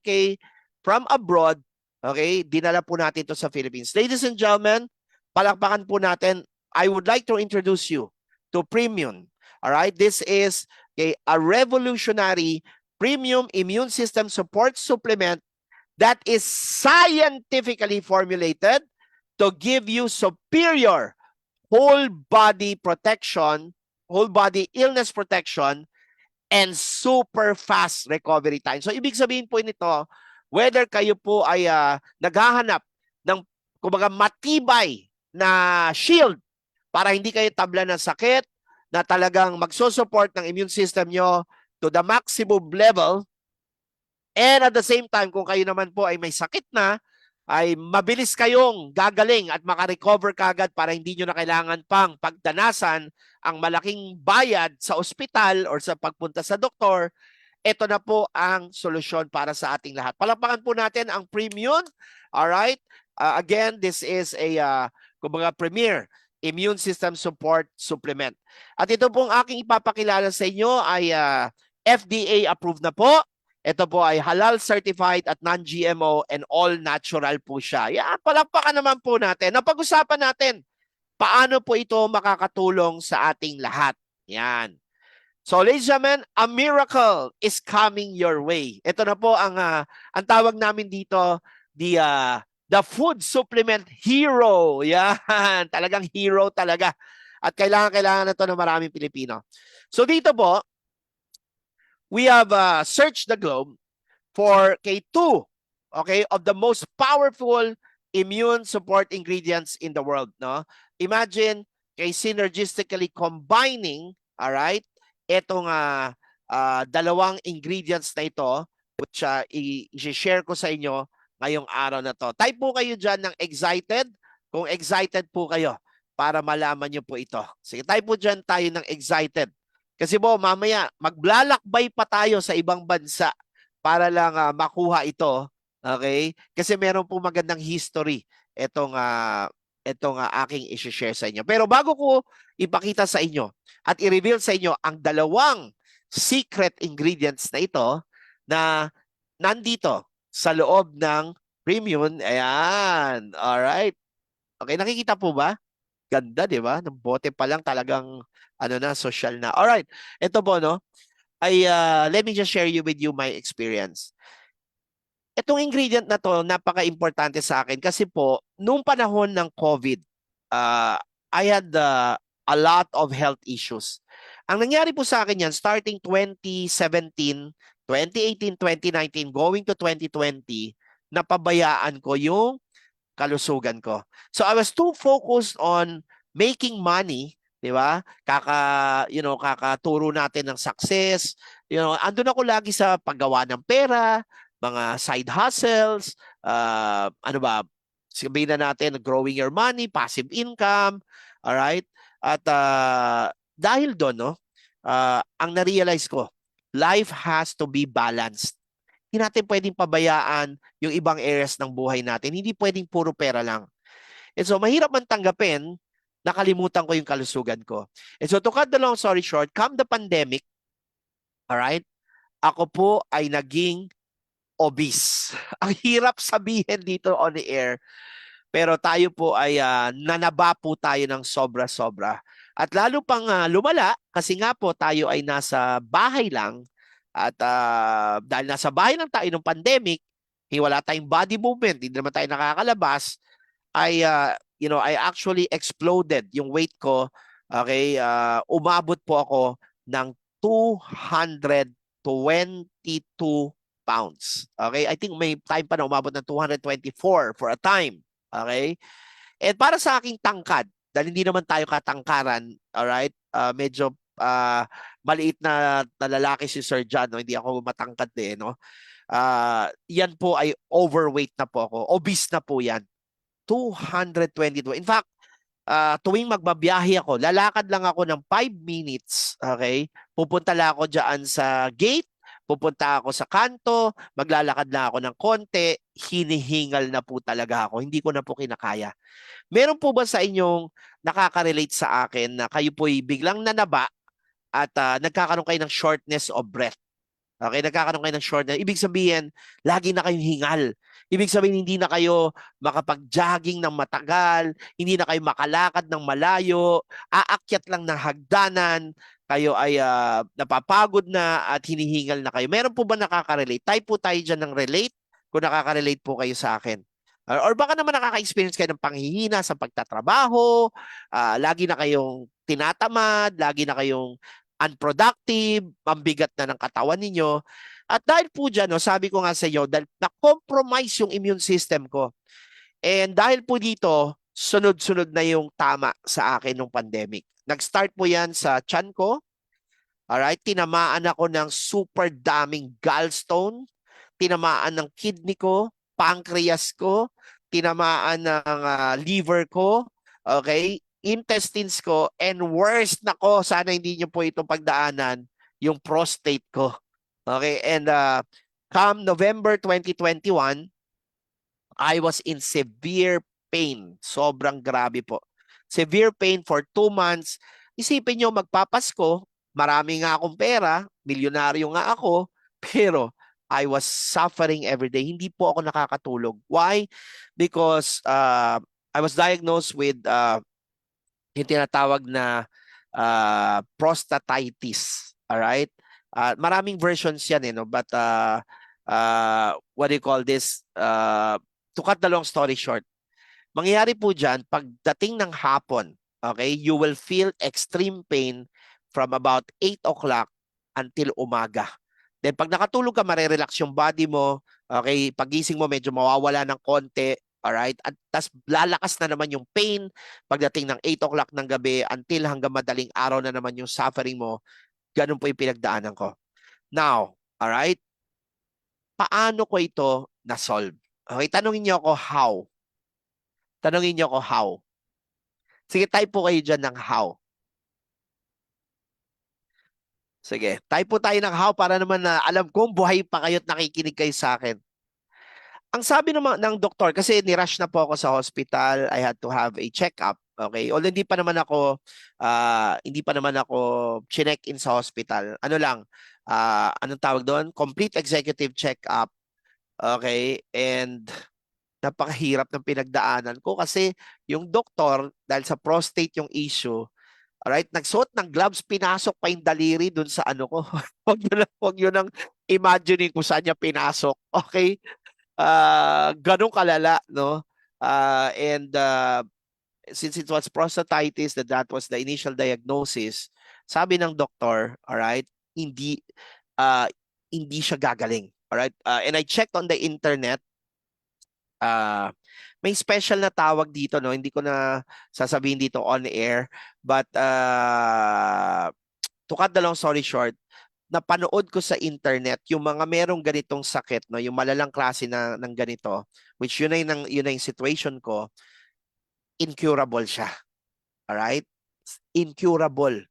abroad. Okay, dinala po natin ito sa Philippines. Ladies and gentlemen, palakpakan po natin. I would like to introduce you to Premium. All right, this is a revolutionary premium immune system support supplement that is scientifically formulated to give you superior whole body protection, whole body illness protection, and super fast recovery time. So, ibig sabihin po nito, whether kayo po ay naghahanap ng kumbaga matibay na shield para hindi kayo tabla ng sakit, na talagang magsusupport ng immune system nyo to the maximum level, and at the same time, kung kayo naman po ay may sakit na, ay mabilis kayong gagaling at makarecover kagad para hindi nyo na kailangan pang pagdanasan ang malaking bayad sa ospital or sa pagpunta sa doktor, ito na po ang solusyon para sa ating lahat. Palakpakan po natin ang Premium. Alright? Again, this is a kumbaga premier immune system support supplement. At ito pong aking ipapakilala sa inyo ay FDA approved na po. Ito po ay halal certified at non-GMO and all natural po siya. Yan, palakpakan naman po natin. Napag-usapan natin paano po ito makakatulong sa ating lahat. Yan. So ladies and gentlemen, a miracle is coming your way. Ito na po ang tawag namin dito, the food supplement hero. Yan, talagang hero talaga. At kailangan na ito ng maraming Pilipino. So dito po, we have searched the globe for two, okay, of the most powerful immune support ingredients in the world, no? Imagine synergistically combining, all right, etong dalawang ingredients na ito, which i-share ko sa inyo ngayong araw na to. Type po kayo dyan ng excited, kung excited po kayo, para malaman nyo po ito. Sige, type po dyan tayo ng excited. Kasi po, mamaya, maglalakbay pa tayo sa ibang bansa para lang makuha ito. Okay? Kasi meron po magandang history itong aking isi-share sa inyo. Pero bago ko ipakita sa inyo at i-reveal sa inyo ang dalawang secret ingredients na ito na nandito sa loob ng Premium. Ayan. Alright. Okay, nakikita po ba? Ganda, di ba? Ng bote pa lang talagang ano na, social na. Alright. Ito po, no? Let me just share with you my experience. Itong ingredient na to, napaka-importante sa akin kasi po, nung panahon ng COVID, I had a lot of health issues. Ang nangyari po sa akin yan, starting 2017, 2018, 2019, going to 2020, napabayaan ko yung kalusugan ko. So I was too focused on making money, di ba? Kakaturo natin ng success. Andun ako lagi sa paggawa ng pera, mga side hustles, sabihin na natin, growing your money, passive income, all right? At dahil doon, no, ang na-realize ko, life has to be balanced. Hindi natin pwedeng pabayaan yung ibang areas ng buhay natin. Hindi pwedeng puro pera lang. And so, mahirap man tanggapin, nakalimutan ko yung kalusugan ko. And so, to cut the long story short, come the pandemic, all right, ako po ay naging obese. Ang hirap sabihin dito on the air, pero tayo po ay nanaba po tayo ng sobra-sobra. At lalo pang lumala kasi nga po tayo ay nasa bahay lang at dahil nasa bahay lang tayo ng pandemic, wala tayong body movement, hindi naman tayo nakakalabas, I actually exploded yung weight ko. Okay, umabot po ako ng 222 pounds. Okay? I think may time pa na umabot ng 224 for a time. Okay? And para sa aking tangkad, dahil hindi naman tayo katangkaran, alright? Medyo maliit na lalaki si Sir John, no? Hindi ako matangkad no? Yan po ay overweight na po ako. Obese na po yan. 222. In fact, tuwing magbabiyahe ako, lalakad lang ako ng 5 minutes, okay? Pupunta lang ako dyan sa gate, pupunta ako sa kanto, maglalakad na ako ng konti, hinihingal na po talaga ako. Hindi ko na po kinakaya. Meron po ba sa inyong nakaka-relate sa akin na kayo po'y biglang nanaba at nagkakaroon kayo ng shortness of breath? Okay, nagkakaroon kayo ng shortness. Ibig sabihin, lagi na kayong hingal. Ibig sabihin, hindi na kayo makapag-jogging ng matagal, hindi na kayo makalakad ng malayo, aakyat lang ng hagdanan, kayo ay napapagod na at hinihingal na kayo. Meron po ba nakaka-relate? Type po tayo dyan ng relate kung nakaka-relate po kayo sa akin. Or baka naman nakaka-experience kayo ng panghihina sa pagtatrabaho, lagi na kayong tinatamad, lagi na kayong unproductive, mambigat na ng katawan ninyo. At dahil po dyan, no, sabi ko nga sa inyo, dahil na-compromise yung immune system ko. And dahil po dito, sunod-sunod na yung tama sa akin nung pandemic. Nag-start po yan sa tiyan ko. Alright, tinamaan ako ng super daming gallstone, tinamaan ng kidney ko, pancreas ko, tinamaan ng liver ko, okay, intestines ko, and worst nako, sana hindi nyo po itong pagdaanan, yung prostate ko. Okay, and come November 2021, I was in severe pain. Sobrang grabe po. Severe pain for 2 months. Isipin nyo, magpapasko, marami nga akong pera, milyonaryo nga ako, pero I was suffering every day. Hindi po ako nakakatulog. Why? Because I was diagnosed with yung tinatawag na prostatitis. Alright? Maraming versions yan, no? But what do you call this? To cut the long story short, mangyayari po dyan, pagdating ng hapon, okay, you will feel extreme pain from about 8 o'clock until umaga. Then pag nakatulog ka, marirelax yung body mo, okay, pagising mo medyo mawawala ng konti, alright, at tas lalakas na naman yung pain pagdating ng 8 o'clock ng gabi until hanggang madaling araw na naman yung suffering mo. Ganun po yung pinagdaanan ko. Now, alright, paano ko ito na-solve? Okay, tanungin niyo ako how. Tanungin niyo ako how. Sige, type po kayo dyan ng how. Sige, type po tayo ng how para naman na alam kong buhay pa kayo at nakikinig kayo sa akin. Ang sabi naman ng doktor, kasi nirush na po ako sa hospital, I had to have a check-up. Okay? Although hindi pa naman ako chinek in sa hospital. Ano lang, anong tawag doon? Complete executive check-up. Okay? And napakahirap ng pinagdaanan ko kasi yung doktor, dahil sa prostate yung issue, alright, nagsuot ng gloves, pinasok pa yung daliri dun sa ano ko. Wag nyo nang imagining kung saan niya pinasok. Okay? Ganun kalala, no? And since it was prostatitis, that was the initial diagnosis, sabi ng doktor, alright, uh, hindi siya gagaling. Alright? And I checked on the internet, may special na tawag dito, no? Hindi ko na sasabihin dito on air, but to cut the long story short, napanood ko sa internet yung mga merong ganitong sakit, no, yung malalang klase ng ganito, which yun na yung situation ko, incurable siya. All right? Incurable.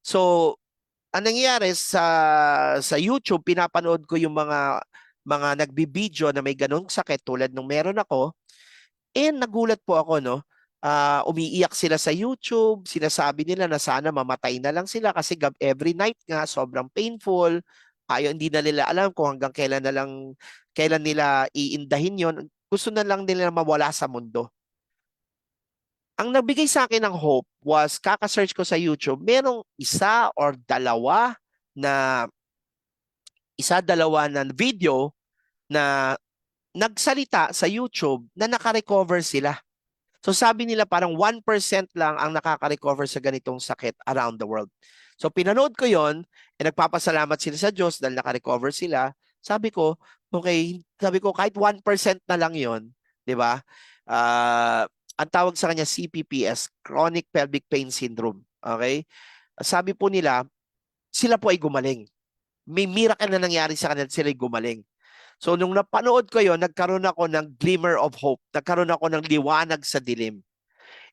So, ang nangyayari sa YouTube, pinapanood ko yung mga nagbibideo na may ganong sakit tulad nung meron ako, and nagulat po ako, no? Umiiyak sila sa YouTube, sinasabi nila na sana mamatay na lang sila kasi every night nga sobrang painful. Hindi na nila alam kung hanggang kailan nila iindahin yon. Gusto na lang nila mawala sa mundo. Ang nagbigay sa akin ng hope was, kaka-search ko sa YouTube, merong isa dalawa na video na nagsalita sa YouTube na naka-recover sila. So sabi nila parang 1% lang ang nakaka-recover sa ganitong sakit around the world. So pinanood ko yon, nagpapasalamat sila sa Diyos dahil naka-recover sila. Sabi ko kahit 1% na lang yon, di ba? Ang tawag sa kanya CPPS, Chronic Pelvic Pain Syndrome. Okay? Sabi po nila, sila po ay gumaling. May miracle na nangyari sa kanila, sila ay gumaling. So nung napanood ko yon, nagkaroon ako ng glimmer of hope. Nagkaroon ako ng liwanag sa dilim.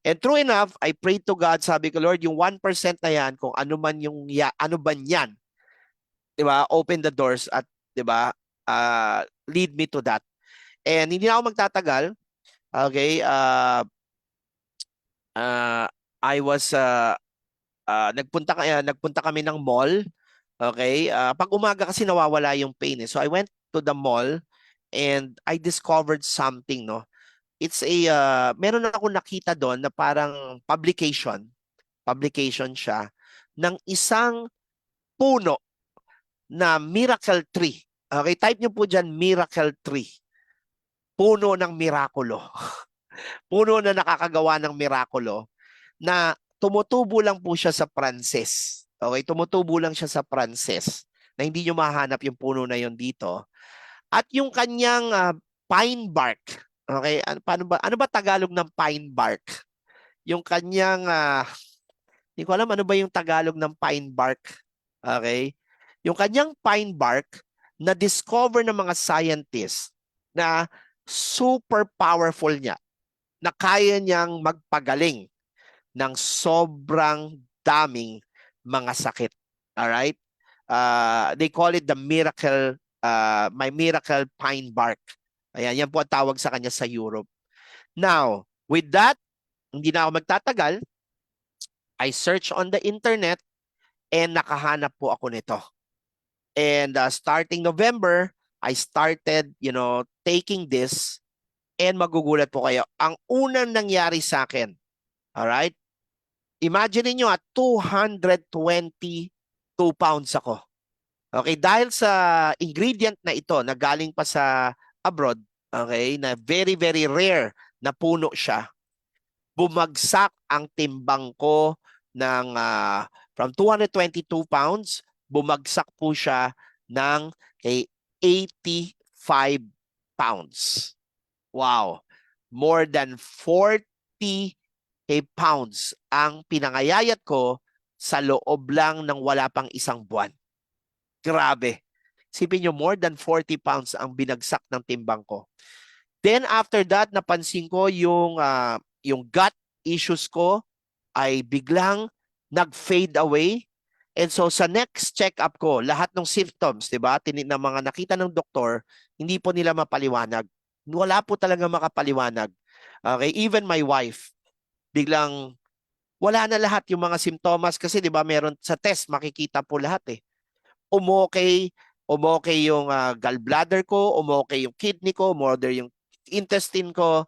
And true enough, I prayed to God, sabi ko, Lord, yung 1% na yan, kung ano man ano ba yan, di ba? Open the doors at, di ba, lead me to that. And hindi na ako magtatagal. Okay? Nagpunta kami ng mall. Okay? Pag umaga kasi nawawala yung pain. So I went to the mall and I discovered something, no? It's meron ako nakita doon na parang publication siya ng isang puno na miracle tree. Okay, type niyo po diyan, miracle tree. Puno ng mirakulo. Puno na nakakagawa ng mirakulo, na tumutubo lang po siya sa Pranses. Okay, tumutubo lang siya sa Pranses, na hindi nyo mahanap yung puno na yon dito. At yung kanyang pine bark, okay, ano ba Tagalog ng pine bark? Yung kanyang, hindi ko alam ano ba yung Tagalog ng pine bark. Okay? Yung kanyang pine bark, na-discover ng mga scientists na super powerful niya, na kaya niyang magpagaling ng sobrang daming mga sakit. Alright? They call it the miracle, my miracle pine bark. Ayan, yan po ang tawag sa kanya sa Europe. Now, with that, hindi na ako magtatagal. I search on the internet and nakahanap po ako nito. And starting November, I started, taking this, and magugulat po kayo. Ang unang nangyari sa akin, alright? Imagine niyo at 222 pounds ako. Okay, dahil sa ingredient na ito na galing pa sa abroad, okay, na very, very rare na puno siya, bumagsak ang timbang ko ng from 222 pounds, bumagsak po siya ng 85 pounds. Wow. More than 40 pounds ang pinangayayat ko sa loob lang ng wala pang isang buwan. Grabe. Sipin nyo, more than 40 pounds ang binagsak ng timbang ko. Then after that, napansin ko yung gut issues ko ay biglang nag-fade away. And so sa next check-up ko, lahat ng symptoms, diba, na mga nakita ng doktor, hindi po nila mapaliwanag. Wala po talaga makapaliwanag. Okay, even my wife, biglang wala na lahat yung mga simptomas kasi 'di ba meron sa test makikita po lahat eh. Umokay, umokay yung gallbladder ko, umokay yung kidney ko, umorder yung intestine ko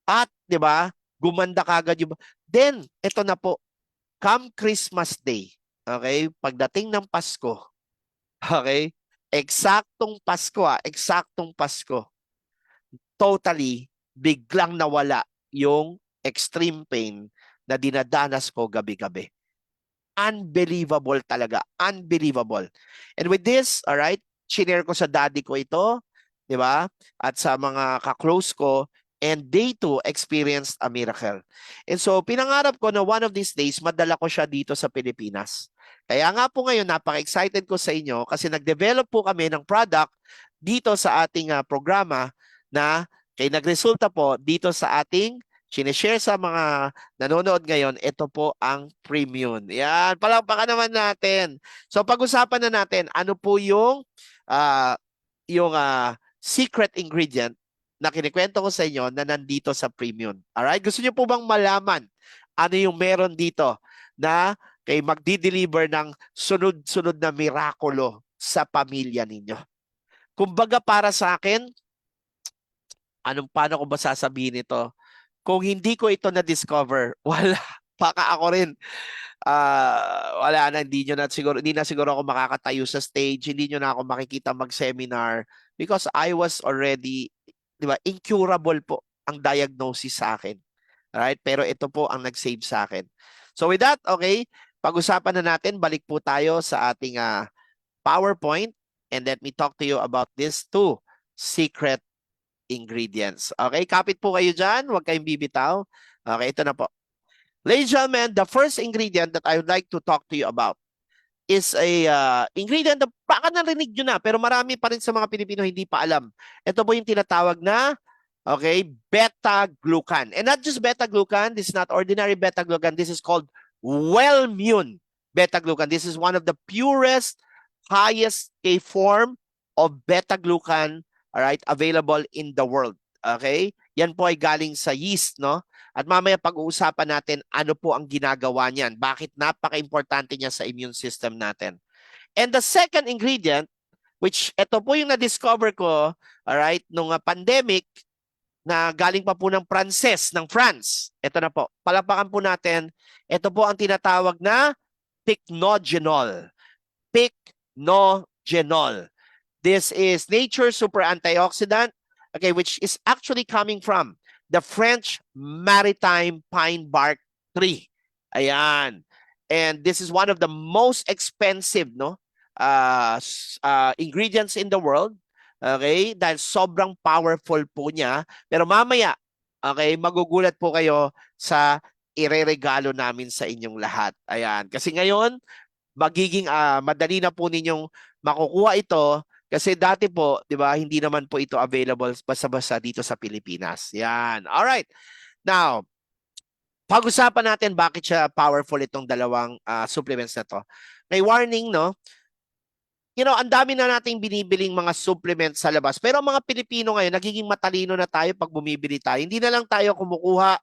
at 'di ba gumanda kagad yung then ito na po come Christmas Day. Okay? Pagdating ng Pasko, okay? Eksaktong Pasko eksaktong Pasko. Totally biglang nawala yung extreme pain na dinadanas ko gabi-gabi. Unbelievable talaga. Unbelievable. And with this, all right, shinare ko sa daddy ko ito, di ba? At sa mga ka-close ko, and they too experienced a miracle. And so, pinangarap ko na one of these days, madala ko siya dito sa Pilipinas. Kaya nga po ngayon, napaka-excited ko sa inyo kasi nag-develop po kami ng product dito sa ating programa na kay nagresulta po dito sa ating sinishare sa mga nanonood ngayon, ito po ang premium. Yan, palakpakan naman natin. So pag-usapan na natin, ano po yung secret ingredient na kinikwento ko sa inyo na nandito sa premium. Alright? Gusto niyo po bang malaman ano yung meron dito na kay magdi-deliver ng sunod-sunod na mirakulo sa pamilya ninyo? Kumbaga para sa akin, paano ko ba sasabihin ito? Kung hindi ko ito na-discover, wala. Baka ako rin. Wala na, hindi na siguro ako makakatayo sa stage, hindi nyo na ako makikita mag-seminar because I was already, di ba, incurable po ang diagnosis sa akin. Alright? Pero ito po ang nag-save sa akin. So with that, okay, pag-usapan na natin, balik po tayo sa ating PowerPoint and let me talk to you about these two secret ingredients. Okay, kapit po kayo dyan. Huwag kayong bibitaw. Okay, ito na po. Ladies and gentlemen, the first ingredient that I would like to talk to you about is a ingredient na baka narinig nyo na, pero marami pa rin sa mga Pilipino hindi pa alam. Ito po yung tinatawag na, okay, beta-glucan. And not just beta-glucan, this is not ordinary beta-glucan. This is called Wellmune beta-glucan. This is one of the purest, highest form of beta-glucan, alright, available in the world. Okay? Yan po ay galing sa yeast, no? At mamaya pag-uusapan natin ano po ang ginagawa niyan. Bakit napaka-importante niya sa immune system natin. And the second ingredient, which ito po yung na-discover ko, alright, nung pandemic, na galing pa po ng ng France. Ito na po. Palapakan po natin. Ito po ang tinatawag na pycnogenol. Pycnogenol. This is nature's super antioxidant, okay, which is actually coming from the French maritime pine bark tree. Ayan. And this is one of the most expensive ingredients in the world. Okay? Dahil sobrang powerful po niya. Pero mamaya, okay, magugulat po kayo sa ireregalo namin sa inyong lahat. Ayan. Kasi ngayon, magiging madali na po ninyong makukuha ito. Kasi dati po, 'di ba, hindi naman po ito available basta-basta dito sa Pilipinas. Yan. All right. Now, pag-usapan natin bakit siya powerful itong dalawang supplements na to. May warning, no? You know, ang dami na nating binibiling mga supplements sa labas. Pero ang mga Pilipino ngayon, nagiging matalino na tayo pag bumibili tayo. Hindi na lang tayo kumukuha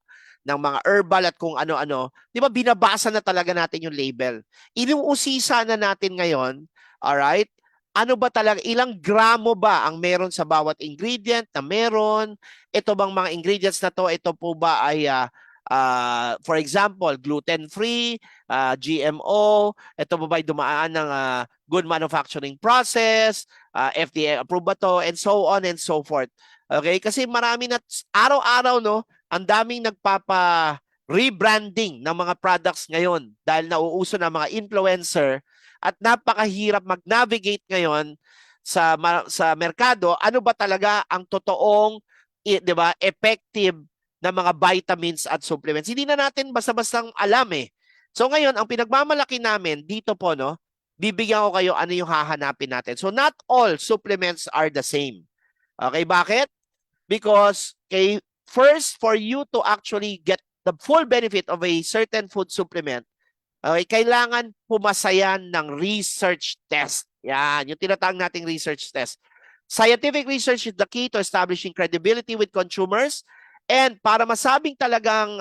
ng mga herbal at kung ano-ano. 'Di ba, binabasa na talaga natin yung label. Inuusisa na natin ngayon, all right? Ano ba talaga, ilang gramo ba ang meron sa bawat ingredient na meron? Ito bang mga ingredients na to, ito po ba ay, for example, gluten-free, GMO, ito ba ay dumaan ng good manufacturing process, FDA approved ba to, and so on and so forth. Okay, kasi marami na, araw-araw, no, ang daming nagpapa-rebranding ng mga products ngayon dahil nauuso na mga influencer. At napakahirap mag-navigate ngayon sa merkado. Ano ba talaga ang totoong, 'di ba, effective na mga vitamins at supplements? Hindi na natin basta-bastang alam eh. So ngayon, ang pinagmamalaki namin dito po, no, bibigyan ko kayo ano yung hahanapin natin. So not all supplements are the same. Okay, bakit? Because first, for you to actually get the full benefit of a certain food supplement, okay, kailangan pumasa yan ng research test. Yan, yung tinatawag nating research test. Scientific research is the key to establishing credibility with consumers And para masabing talagang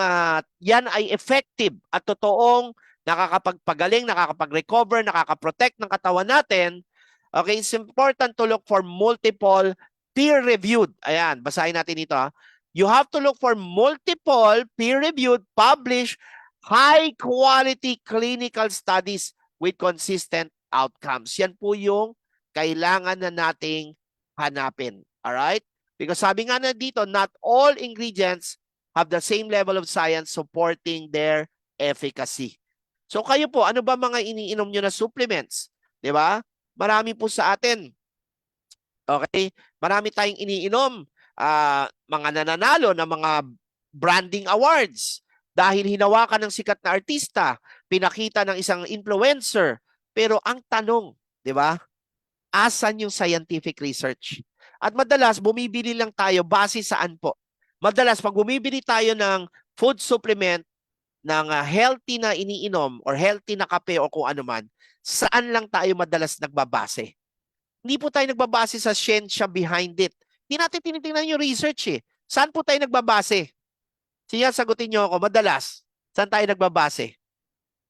yan ay effective at totoong nakakapagpagaling, nakakapag-recover, nakakaprotect ng katawan natin, okay, it's important to look for multiple peer-reviewed. Ayan, basahin natin ito. You have to look for multiple peer-reviewed, published, high-quality clinical studies with consistent outcomes. Yan po yung kailangan na nating hanapin. Alright? Because sabi nga na dito, not all ingredients have the same level of science supporting their efficacy. So kayo po, ano ba mga iniinom nyo na supplements? Di ba? Marami po sa atin. Okay? Marami tayong iniinom. Mga nananalo ng mga branding awards dahil hinawakan ng sikat na artista, pinakita ng isang influencer. Pero ang tanong, di ba? Asan yung scientific research? At madalas, bumibili lang tayo base saan po? Madalas, pag bumibili tayo ng food supplement, ng healthy na iniinom or healthy na kape o kung ano man, saan lang tayo madalas nagbabase? Hindi po tayo nagbabase sa siyensya behind it. Hindi natin tinitingnan yung research eh. Saan po tayo nagbabase? Siya, sagutin nyo ako, madalas, saan tayo nagbabase?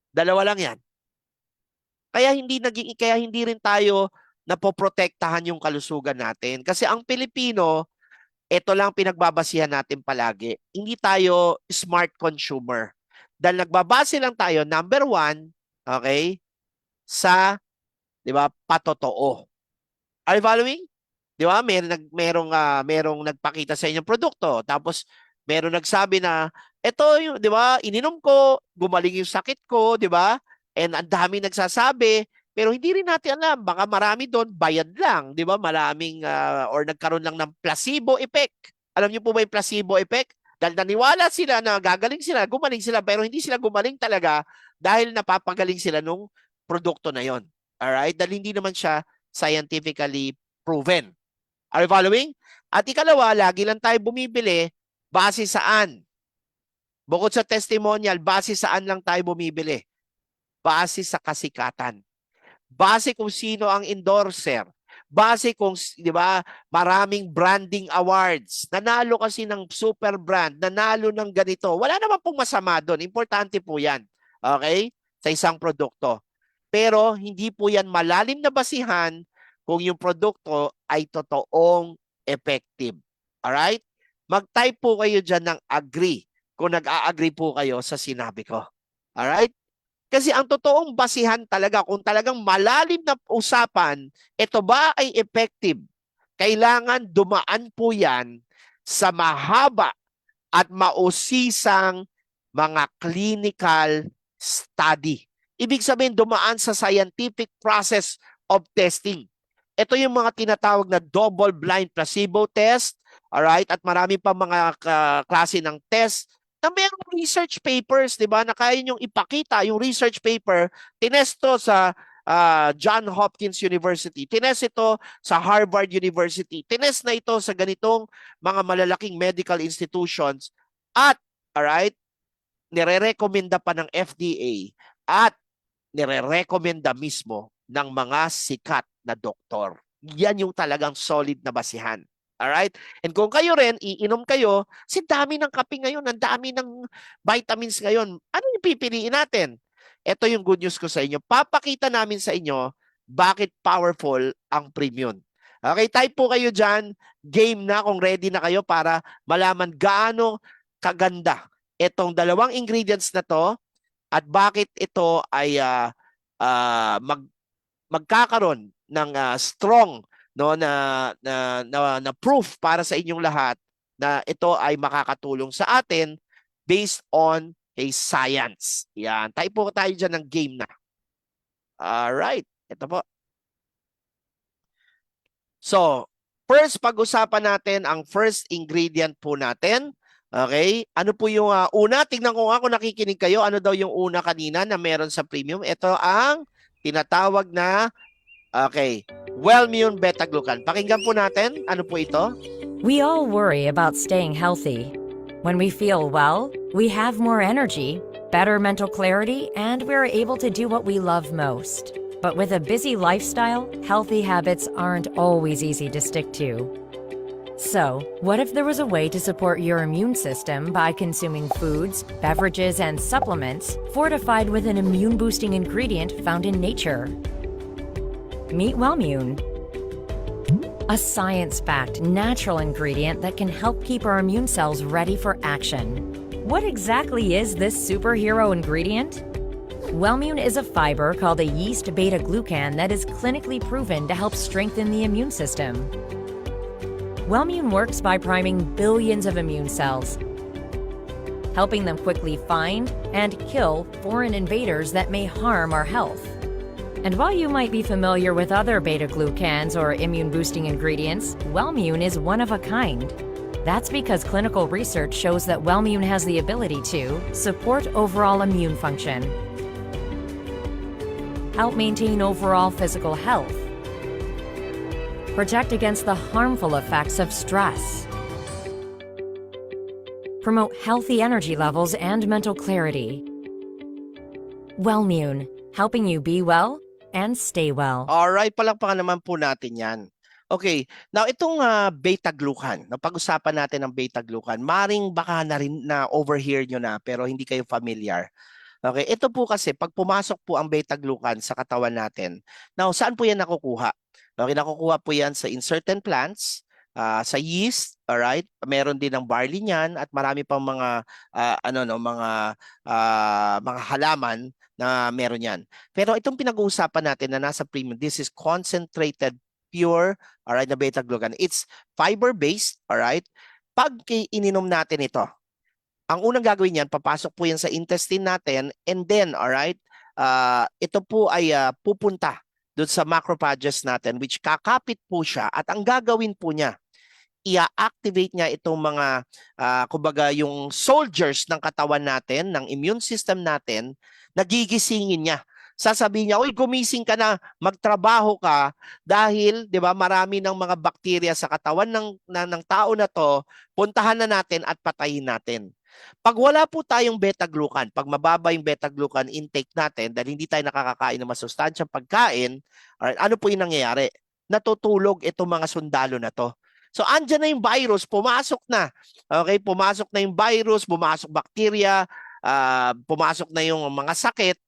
Dalawa lang yan. Kaya hindi rin tayo napoprotektahan yung kalusugan natin. Kasi ang Pilipino, ito lang pinagbabasihan natin palagi. Hindi tayo smart consumer. Dahil nagbabase lang tayo, number one, okay, sa, di ba, patotoo. Are you following? Di ba? Merong nagpakita sa inyong produkto. Tapos, merong nagsabi na, ito yung, di ba, ininom ko, gumaling yung sakit ko, di ba? And ang dami nagsasabi, pero hindi rin natin alam, baka marami doon, bayad lang, di ba? Maraming, or nagkaroon lang ng placebo effect. Alam niyo po ba yung placebo effect? Dahil naniwala sila na gagaling sila, gumaling sila, pero hindi sila gumaling talaga dahil napapagaling sila nung produkto na yon. Alright? Dahil hindi naman siya scientifically proven. Are you following? At ikalawa, lagi lang tayo bumibili, base saan? Bukod sa testimonial, base saan lang tayo bumibili? Base sa kasikatan. Base kung sino ang endorser. Base kung, di ba, maraming branding awards. Nanalo kasi ng super brand, nanalo ng ganito. Wala naman pong masama doon. Importante po yan. Okay? Sa isang produkto. Pero hindi po yan malalim na basihan kung yung produkto ay totoong effective. Alright? Mag-type po kayo dyan ng agree kung nag-a-agree po kayo sa sinabi ko. Alright? Kasi ang totoong basihan talaga, kung talagang malalim na usapan, ito ba ay effective? Kailangan dumaan po yan sa mahaba at mausisang mga clinical study. Ibig sabihin, dumaan sa scientific process of testing. Ito yung mga tinatawag na double-blind placebo test, alright? At marami pa mga klase ng test na mayroong research papers, di ba, na kaya niyong ipakita yung research paper, tinesto sa Johns Hopkins University, tinest ito sa Harvard University, tinest na ito sa ganitong mga malalaking medical institutions at, alright, nire-recommenda pa ng FDA at nire-recommenda mismo ng mga sikat na doktor. Yan yung talagang solid na basihan. Alright? And kung kayo rin, iinom kayo, kasi dami ng kape ngayon, ang dami ng vitamins ngayon. Ano yung pipiliin natin? Ito yung good news ko sa inyo. Papakita namin sa inyo bakit powerful ang premium. Okay, type po kayo dyan. Game na kung ready na kayo para malaman gaano kaganda itong dalawang ingredients na to at bakit ito ay magkakaroon ng strong na proof para sa inyong lahat na ito ay makakatulong sa atin based on a science. Yan. Type po tayo dyan ng game na. Alright. Ito po. So, first pag-usapan natin ang first ingredient po natin. Okay? Ano po yung una? Tingnan ko nga kung nakikinig kayo. Ano daw yung una kanina na meron sa premium? Ito ang tinatawag na Wellmune Beta-Glucan. Pakinggan po natin. Ano po ito? We all worry about staying healthy. When we feel well, we have more energy, better mental clarity, and we're able to do what we love most. But with a busy lifestyle, healthy habits aren't always easy to stick to. So, what if there was a way to support your immune system by consuming foods, beverages, and supplements fortified with an immune-boosting ingredient found in nature? Meet Wellmune, a science-backed, natural ingredient that can help keep our immune cells ready for action. What exactly is this superhero ingredient? Wellmune is a fiber called a yeast beta-glucan that is clinically proven to help strengthen the immune system. Wellmune works by priming billions of immune cells, helping them quickly find and kill foreign invaders that may harm our health. And while you might be familiar with other beta-glucans or immune-boosting ingredients, Wellmune is one of a kind. That's because clinical research shows that Wellmune has the ability to support overall immune function, help maintain overall physical health, protect against the harmful effects of stress, promote healthy energy levels and mental clarity. Wellmune, helping you be well and stay well. Alright, palakpakan naman po natin yan. Okay, now itong beta-glucan, napag-usapan natin ang beta-glucan, maring baka na rin na overhear nyo na pero hindi kayo familiar. Okay, ito po kasi pag pumasok po ang beta-glucan sa katawan natin, now saan po yan nakukuha? Okay, nakukuha po yan sa in certain plants, sa yeast, alright? Meron din ng barley niyan at marami pang mga mga halaman na meron yan. Pero itong pinag-uusapan natin na nasa premium, this is concentrated pure, alright, na beta-glucan. It's fiber-based, alright? Pag ininom natin ito, ang unang gagawin yan, papasok po yan sa intestine natin and then, alright, ito po ay pupunta doon sa macrophages natin which kakapit po siya at ang gagawin po niya, i-activate niya itong mga, kumbaga yung soldiers ng katawan natin, ng immune system natin, nagigisingin niya. Sasabihin niya, uy, gumising ka na, magtrabaho ka dahil, di ba, marami ng mga bakterya sa katawan ng tao na to, puntahan na natin at patayin natin. Pag wala po tayong beta-glucan, pag mababa yung beta-glucan intake natin dahil hindi tayo nakakakain ng masustansyang pagkain, alright, ano po yung nangyayari? Natutulog itong mga sundalo na to. So, andyan na yung virus, pumasok na. Okay, pumasok na yung virus, pumasok bakterya, pumasok na yung mga sakit.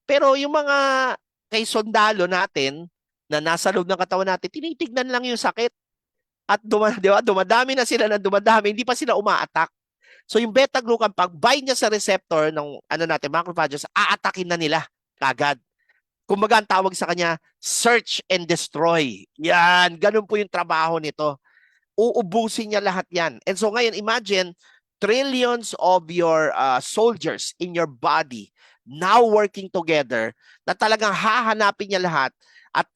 Pero yung mga kay sundalo natin na nasa loob ng katawan natin, tinitignan lang yung sakit. At dumadami na sila ng dumadami, hindi pa sila uma-attack. So yung beta-glucan, pag bind niya sa receptor ng macrophages, aatakin na nila kagad. Kumbaga ang tawag sa kanya, search and destroy. Yan, ganun po yung trabaho nito. Uubusin niya lahat yan. And so ngayon, imagine, trillions of your soldiers in your body now working together na talagang hahanapin niya lahat at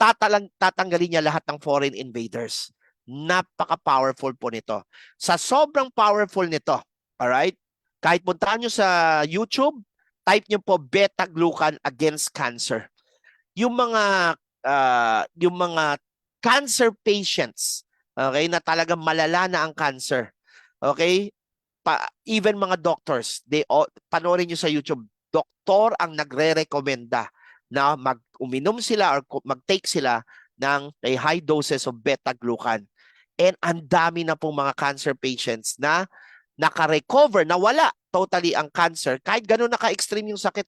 tatanggalin niya lahat ng foreign invaders. Napaka-powerful po nito. Sa sobrang powerful nito, alright, kahit puntahan nyo sa YouTube, type nyo po beta-glucan against cancer. Yung mga cancer patients, okay, na talagang malala na ang cancer, okay, even mga doctors, panoorin nyo sa YouTube, doktor ang nagre-recommenda na uminom sila or mag-take sila ng high doses of beta-glucan. And ang dami na pong mga cancer patients na naka-recover, nawala totally ang cancer, kahit gano'n naka-extreme yung sakit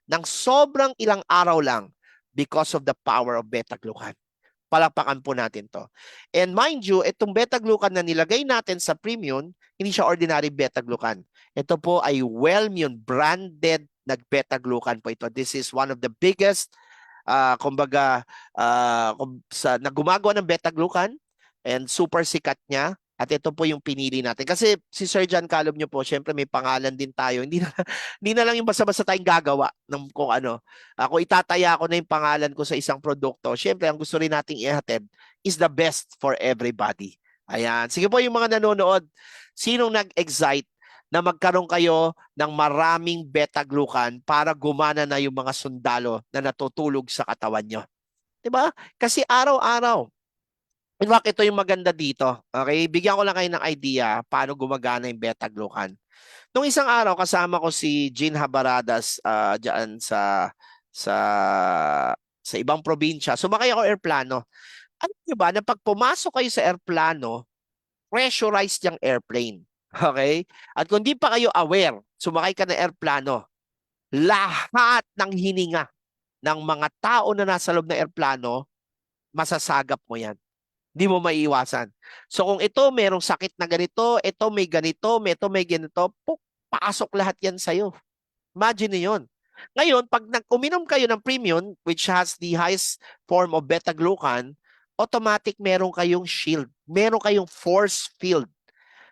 ng sobrang ilang araw lang because of the power of beta-glucan. Palakpakan po natin to. And mind you, itong beta-glucan na nilagay natin sa premium, hindi siya ordinary beta-glucan. Ito po ay Wellmune branded na beta-glucan po ito. This is one of the biggest, na gumagawa ng beta-glucan and super sikat niya. At ito po yung pinili natin. Kasi si Sir John Calum nyo po, syempre may pangalan din tayo. Hindi na lang yung basta-basta tayong gagawa ng kung ano. Kung itataya ko na yung pangalan ko sa isang produkto, syempre ang gusto rin nating ihatid is the best for everybody. Ayan. Sige po yung mga nanonood, sinong nag-excite na magkaroon kayo ng maraming beta-glucan para gumana na yung mga sundalo na natutulog sa katawan nyo? Diba? Kasi araw-araw, in fact, ito yung maganda dito. Okay? Bigyan ko lang kayo ng idea paano gumagana yung beta-glucan. Nung isang araw, kasama ko si Jean Habaradas dyan sa ibang probinsya. Sumakay ako airplano. Ano nyo ba, na pag pumasok kayo sa airplano, pressurized yung airplane. Okay? At kung di pa kayo aware, sumakay ka ng airplano, lahat ng hininga ng mga tao na nasa loob ng airplano, masasagap mo yan. Hindi mo maiiwasan. So kung ito merong sakit na ganito, ito may ganito, may ganito, pasok lahat yan sa'yo. Imagine niyo yun. Ngayon, pag uminom kayo ng premium, which has the highest form of beta-glucan, automatic meron kayong shield. Meron kayong force field.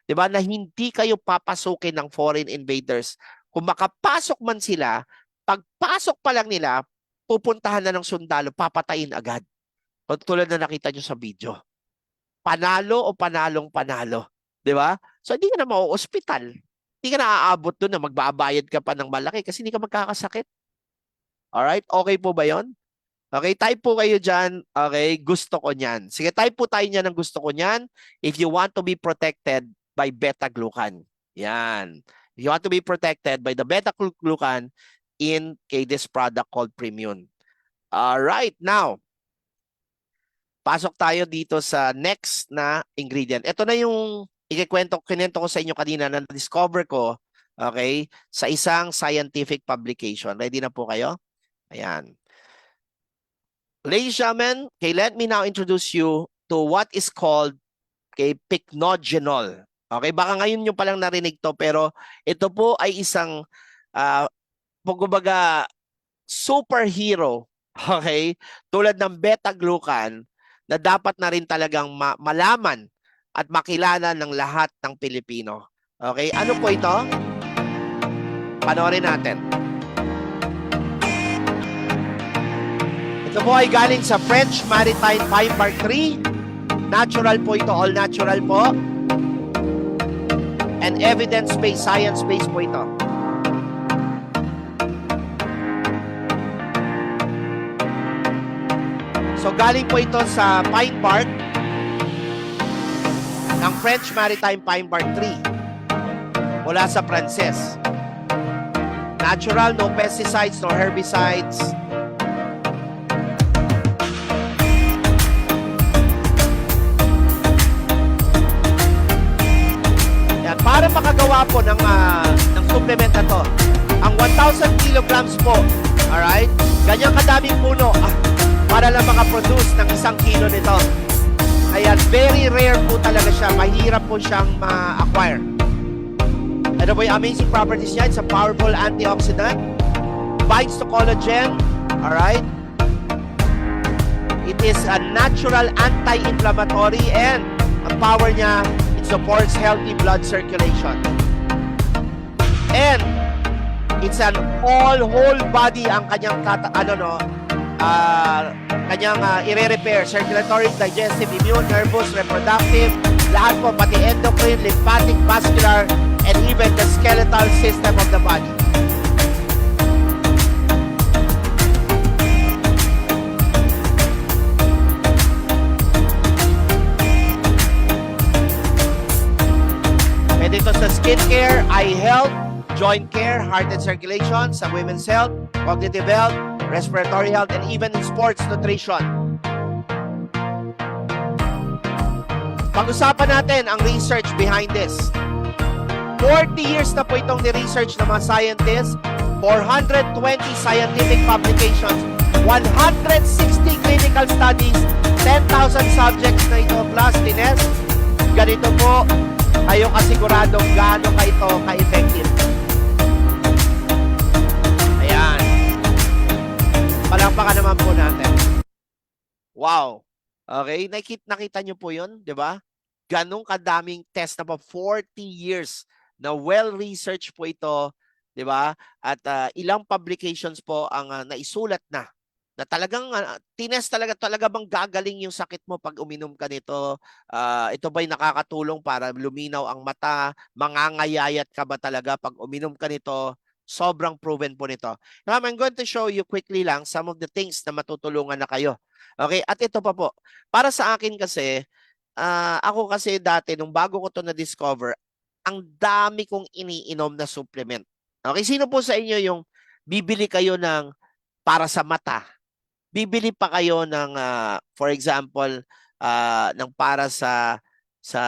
Diba? Na hindi kayo papasukin ng foreign invaders. Kung makapasok man sila, pagpasok pa lang nila, pupuntahan na ng sundalo, papatayin agad. Tulad na nakita nyo sa video. Panalo o panalong panalo. Di ba? So hindi ka na mau-hospital. Hindi ka na aabot doon na magbabayad ka pa ng malaki kasi hindi ka magkakasakit. Alright? Okay po ba yon? Okay, type po kayo dyan. Okay, gusto ko niyan. Sige, type po tayo niyan ng gusto ko niyan if you want to be protected by beta-glucan. Yan. If you want to be protected by the beta-glucan in this product called Premium. Alright, now, pasok tayo dito sa next na ingredient. Ito na yung kinento ko sa inyo kanina na discover ko, okay, sa isang scientific publication. Ready na po kayo? Ayan. Ladies and gentlemen, okay, let me now introduce you to what is called pycnogenol. Okay, baka ngayon nyo palang narinig to, pero ito po ay isang kumbaga superhero, okay, tulad ng beta-glucan na dapat na rin talagang malaman at makilala ng lahat ng Pilipino. Okay, ano po ito? Panoorin natin. Ito po ay galing sa French Maritime Pine Bark 3. Natural po ito, all natural po. And evidence-based, science-based po ito. So galing po ito sa pine bark ng French Maritime Pine Bark 3 mula sa Pranses. Natural, no pesticides, no herbicides. Yan, para makagawa po ng supplement na to, ang 1,000 kilograms po, alright, ganyang kadaming puno, para lang makaproduce ng 1 kilo nito. Ayan, very rare po talaga siya. Mahirap po siyang ma-acquire. Ano po yung amazing properties niya? It's a powerful antioxidant. Binds to collagen. Alright? It is a natural anti-inflammatory and ang power niya, it supports healthy blood circulation. And it's an all-whole body ang kanyang kanyang i-repair, circulatory, digestive, immune, nervous, reproductive, lahat po, pati endocrine, lymphatic, vascular, and even the skeletal system of the body. Pwede ito sa skin care, eye health, joint care, heart and circulation, sa women's health, cognitive health, respiratory health, and even in sports nutrition. Pag-usapan natin ang research behind this. 40 years na po itong ni-research ng mga scientists, 420 scientific publications, 160 clinical studies, 10,000 subjects na ito plus tinest. Ganito po, kayo kasiguradong gaano ka ito ka-effective. Palakpakan naman po natin. Wow. Okay, nakita nyo po yun, di ba? Ganong kadaming test na po, 40 years na well-researched po ito, di ba? At ilang publications po ang naisulat na talagang tinest talaga bang gagaling yung sakit mo pag uminom ka nito? Ito ba'y nakakatulong para luminaw ang mata? Mangangayayat ka ba talaga pag uminom ka nito? Sobrang proven po nito. Now, I'm going to show you quickly lang some of the things na matutulungan na kayo. Okay? At ito pa po. Para sa akin kasi, ako kasi dati, nung bago ko ito na-discover, ang dami kong iniinom na supplement. Okay? Sino po sa inyo yung bibili kayo ng para sa mata? Bibili pa kayo ng, for example, ng para sa sa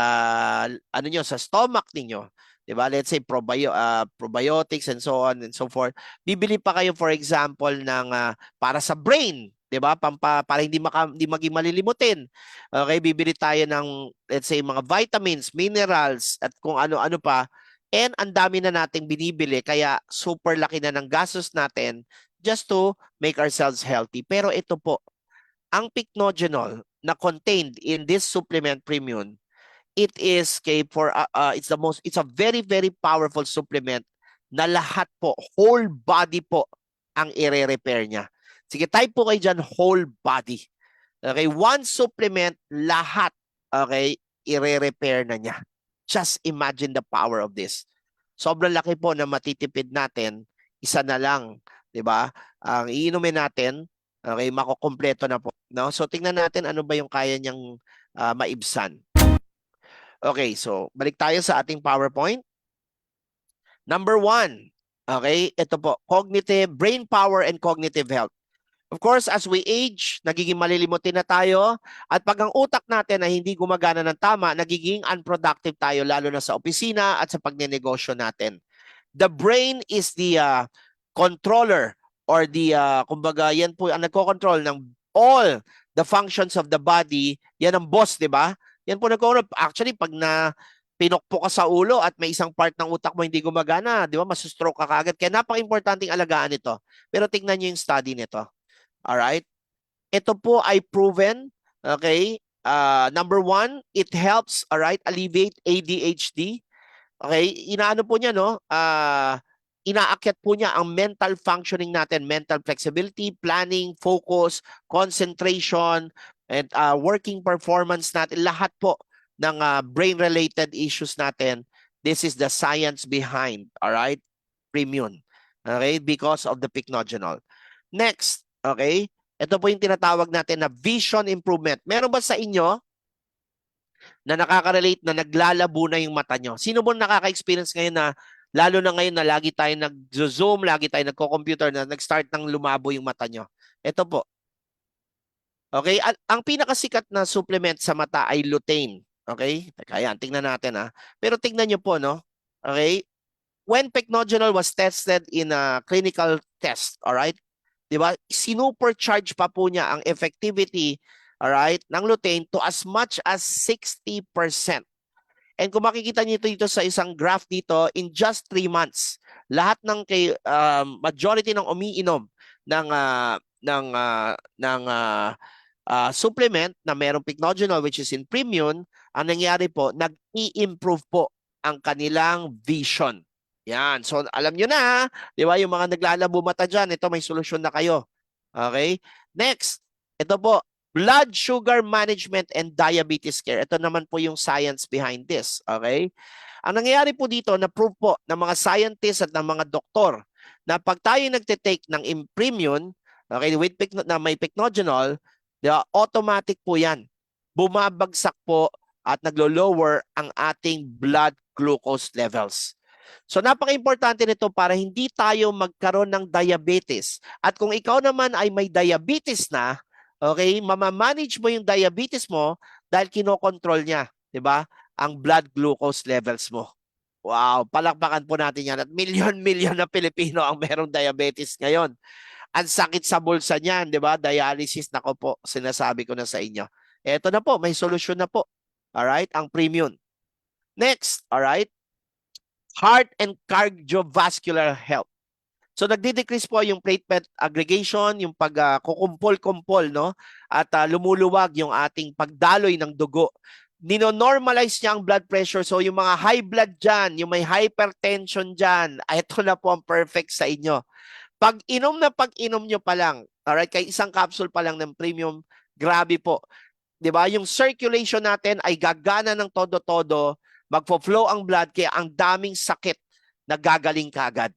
ano nyo, sa stomach ninyo. 'Di ba? Let's say probiotics and so on and so forth. Bibili pa kayo for example ng para sa brain, 'di ba? Para hindi maging malilimutin. Okay, bibili tayo ng let's say mga vitamins, minerals at kung ano-ano pa. And ang dami na nating binibili kaya super laki na ng gastos natin just to make ourselves healthy. Pero ito po, ang pycnogenol na contained in this supplement premium, it's a very very powerful supplement na lahat po, whole body po ang ire-repair niya. Sige, type po kayo dyan, whole body. Okay, one supplement, lahat, okay, ire-repair na niya. Just imagine the power of this. Sobrang laki po na matitipid natin, isa na lang, 'di ba? Ang iinumin natin, okay, makukumpleto na po, no? So tingnan natin ano ba yung kaya niyang maibsan. Okay, so balik tayo sa ating PowerPoint. Number 1, okay, ito po, brain power and cognitive health. Of course, as we age, nagiging malilimutin na tayo at pag ang utak natin ay hindi gumagana ng tama, nagiging unproductive tayo lalo na sa opisina at sa pagnenegosyo natin. The brain is the controller or kumbaga yan po ang nagko-control ng all the functions of the body. Yan ang boss, di ba? Yan po nagko-control. Actually, pag pinokpo ka sa ulo at may isang part ng utak mo hindi gumagana, di ba? Masustroke ka kagad. Kaya napaka-importanting alagaan ito. Pero tingnan nyo yung study nito. Alright? Ito po ay proven, okay? Number 1, it helps, alright, alleviate ADHD. Okay? Inaano po niya, no? Inaakyat po niya ang mental functioning natin, mental flexibility, planning, focus, concentration, and working performance natin. Lahat po ng brain-related issues natin. This is the science behind, alright? Premium. Okay? Because of the pycnogenol. Next, okay? Ito po yung tinatawag natin na vision improvement. Meron ba sa inyo na nakaka-relate na naglalabo na yung mata nyo? Sino mo nakaka-experience ngayon na lalo na ngayon na lagi tayo nag-zoom, lagi tayo nagko-computer na nag-start ng lumabo yung mata nyo? Ito po. Okay? Ang pinakasikat na supplement sa mata ay lutein. Okay? Kaya tingnan natin ha. Pero tingnan nyo po, no? Okay? When pycnogenol was tested in a clinical test, alright? Diba? Sinupercharge pa po niya ang effectivity, alright, ng lutein to as much as 60%. And kung makikita niyo dito sa isang graph dito, in just 3 months, lahat ng majority ng umiinom ng supplement na merong pycnogenol which is in premium, ang nangyari po, nag-i-improve po ang kanilang vision. Yan. So, alam nyo na, di ba, yung mga naglalabo mata dyan, ito may solusyon na kayo. Okay? Next, ito po, blood sugar management and diabetes care. Ito naman po yung science behind this. Okay? Ang nangyayari po dito, na-prove po ng mga scientists at ng mga doktor na pag tayo nagtitake ng Imprimion, okay, na may pycnogenol, automatic po yan. Bumabagsak po at naglo-lower ang ating blood glucose levels. So napaka-importante nito para hindi tayo magkaroon ng diabetes. At kung ikaw naman ay may diabetes na, okay, mamamanage mo yung diabetes mo dahil kinokontrol niya, 'di ba? Ang blood glucose levels mo. Wow, palakpakan po natin yan. At milyon-milyon na Pilipino ang merong diabetes ngayon. Ang sakit sa bulsa niyan, 'di ba? Dialysis, nako po, sinasabi ko na sa inyo. Ito na po, may solusyon na po. Alright, ang premium. Next, alright, heart and cardiovascular health. So nagdi-decrease po yung platelet aggregation, yung pagkukumpol-kumpol, no? At lumuluwag yung ating pagdaloy ng dugo. Nino-normalize niya ang blood pressure. So yung mga high blood dyan, yung may hypertension dyan, ito na po ang perfect sa inyo. Pag-inom nyo pa lang, alright, kay isang capsule pa lang ng premium, grabe po. 'Di ba? Yung circulation natin ay gagana ng todo-todo, magfo-flow ang blood, kaya ang daming sakit na gagaling kagad.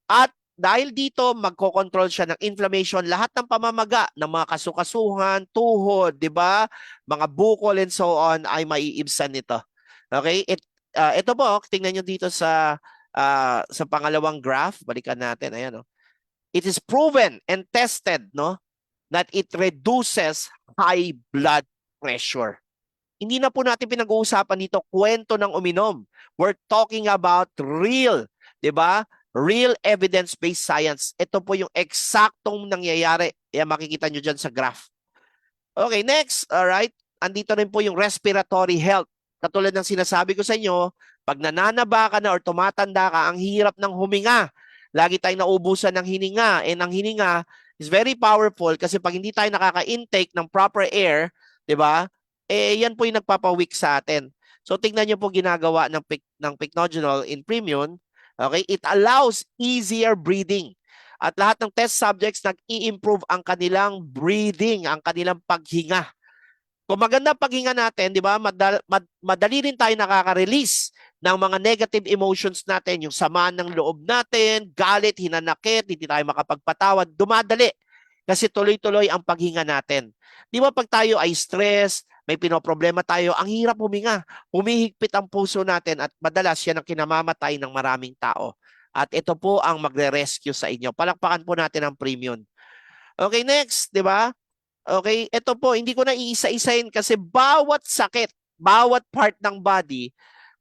At dahil dito, magkocontrol siya ng inflammation, lahat ng pamamaga ng mga kasukasuhan, tuhod, di ba? Mga bukol and so on ay maiibsan nito. Okay? Ito po, tingnan nyo dito sa pangalawang graph. Balikan natin. Ayan, no? It is proven and tested, no, that it reduces high blood pressure. Hindi na po natin pinag-uusapan dito kwento ng uminom. We're talking about real, 'di ba? Real evidence-based science. Ito po yung eksaktong nangyayari. Yan makikita nyo dyan sa graph. Okay, next. Alright. Andito rin po yung respiratory health. Katulad ng sinasabi ko sa inyo, pag nananaba ka na or tumatanda ka, ang hirap ng huminga. Lagi tayong naubusan ng hininga. And ang hininga is very powerful kasi pag hindi tayo nakaka-intake ng proper air, di ba? Yan po yung nagpapawik sa atin. So tingnan nyo po ginagawa ng Pycnogenol in Premium. Okay, it allows easier breathing. At lahat ng test subjects nag-i-improve ang kanilang breathing, ang kanilang paghinga. Kung maganda paghinga natin, di ba, madali rin tayo nakaka-release ng mga negative emotions natin, yung sama ng loob natin, galit, hinanakit, hindi tayo makapagpatawad, dumadali. Kasi tuloy-tuloy ang paghinga natin. Di ba pag tayo ay stress, may pinoproblema tayo, ang hirap huminga. Humihigpit ang puso natin at madalas yan ang kinamamatay ng maraming tao. At ito po ang magre-rescue sa inyo. Palakpakan po natin ang Premium. Okay, next, di ba? Okay, ito po, hindi ko na iisa-isahin kasi bawat sakit, bawat part ng body,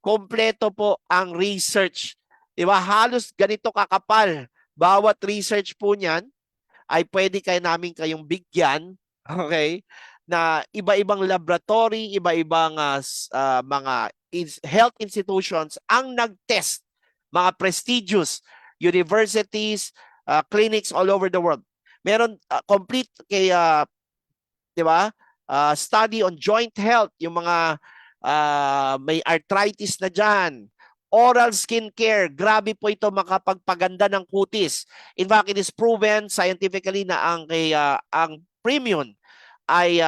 kompleto po ang research. Di ba? Halos ganito kakapal. Bawat research po niyan ay pwede namin kayong bigyan, okay, na iba-ibang laboratory, iba-ibang mga health institutions ang nag-test, mga prestigious universities, clinics all over the world. Meron complete kay, di ba? Study on joint health, yung mga may arthritis na dyan. Oral skin care, grabe po ito makapagpaganda ng kutis. In fact, it is proven scientifically na ang Premium ay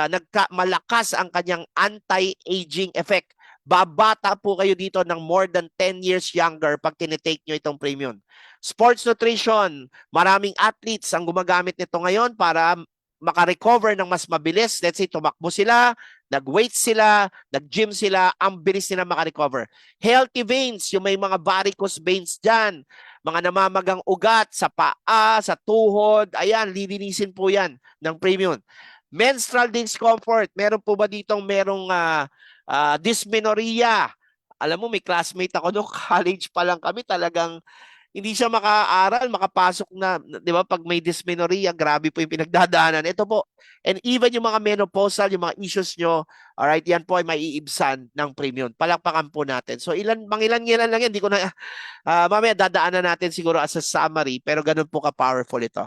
malakas ang kanyang anti-aging effect. Babata po kayo dito ng more than 10 years younger pag tinitake nyo itong Premium. Sports nutrition, maraming athletes ang gumagamit nito ngayon para makarecover ng mas mabilis. Let's say, tumakbo sila, nag-weight sila, nag-gym sila, ang bilis nila makarecover. Healthy veins, yung may mga varicose veins dyan, mga namamagang ugat sa paa, sa tuhod, ayan, lilinisin po yan ng Premium. Menstrual discomfort, meron po ba ditong merong dysmenorrhea? Alam mo, may classmate ako no, college pa lang kami, talagang hindi siya makaaral, makapasok na, di ba, pag may dysmenorrhea, grabe po yung pinagdadaanan. Ito po, and even yung mga menopausal, yung mga issues nyo, alright, yan po ay maiibsan ng Premium. Palakpakan po natin. So, mangilan-ngilan lang yan, hindi ko na, mamaya dadaanan natin siguro as a summary, pero ganun po ka-powerful ito.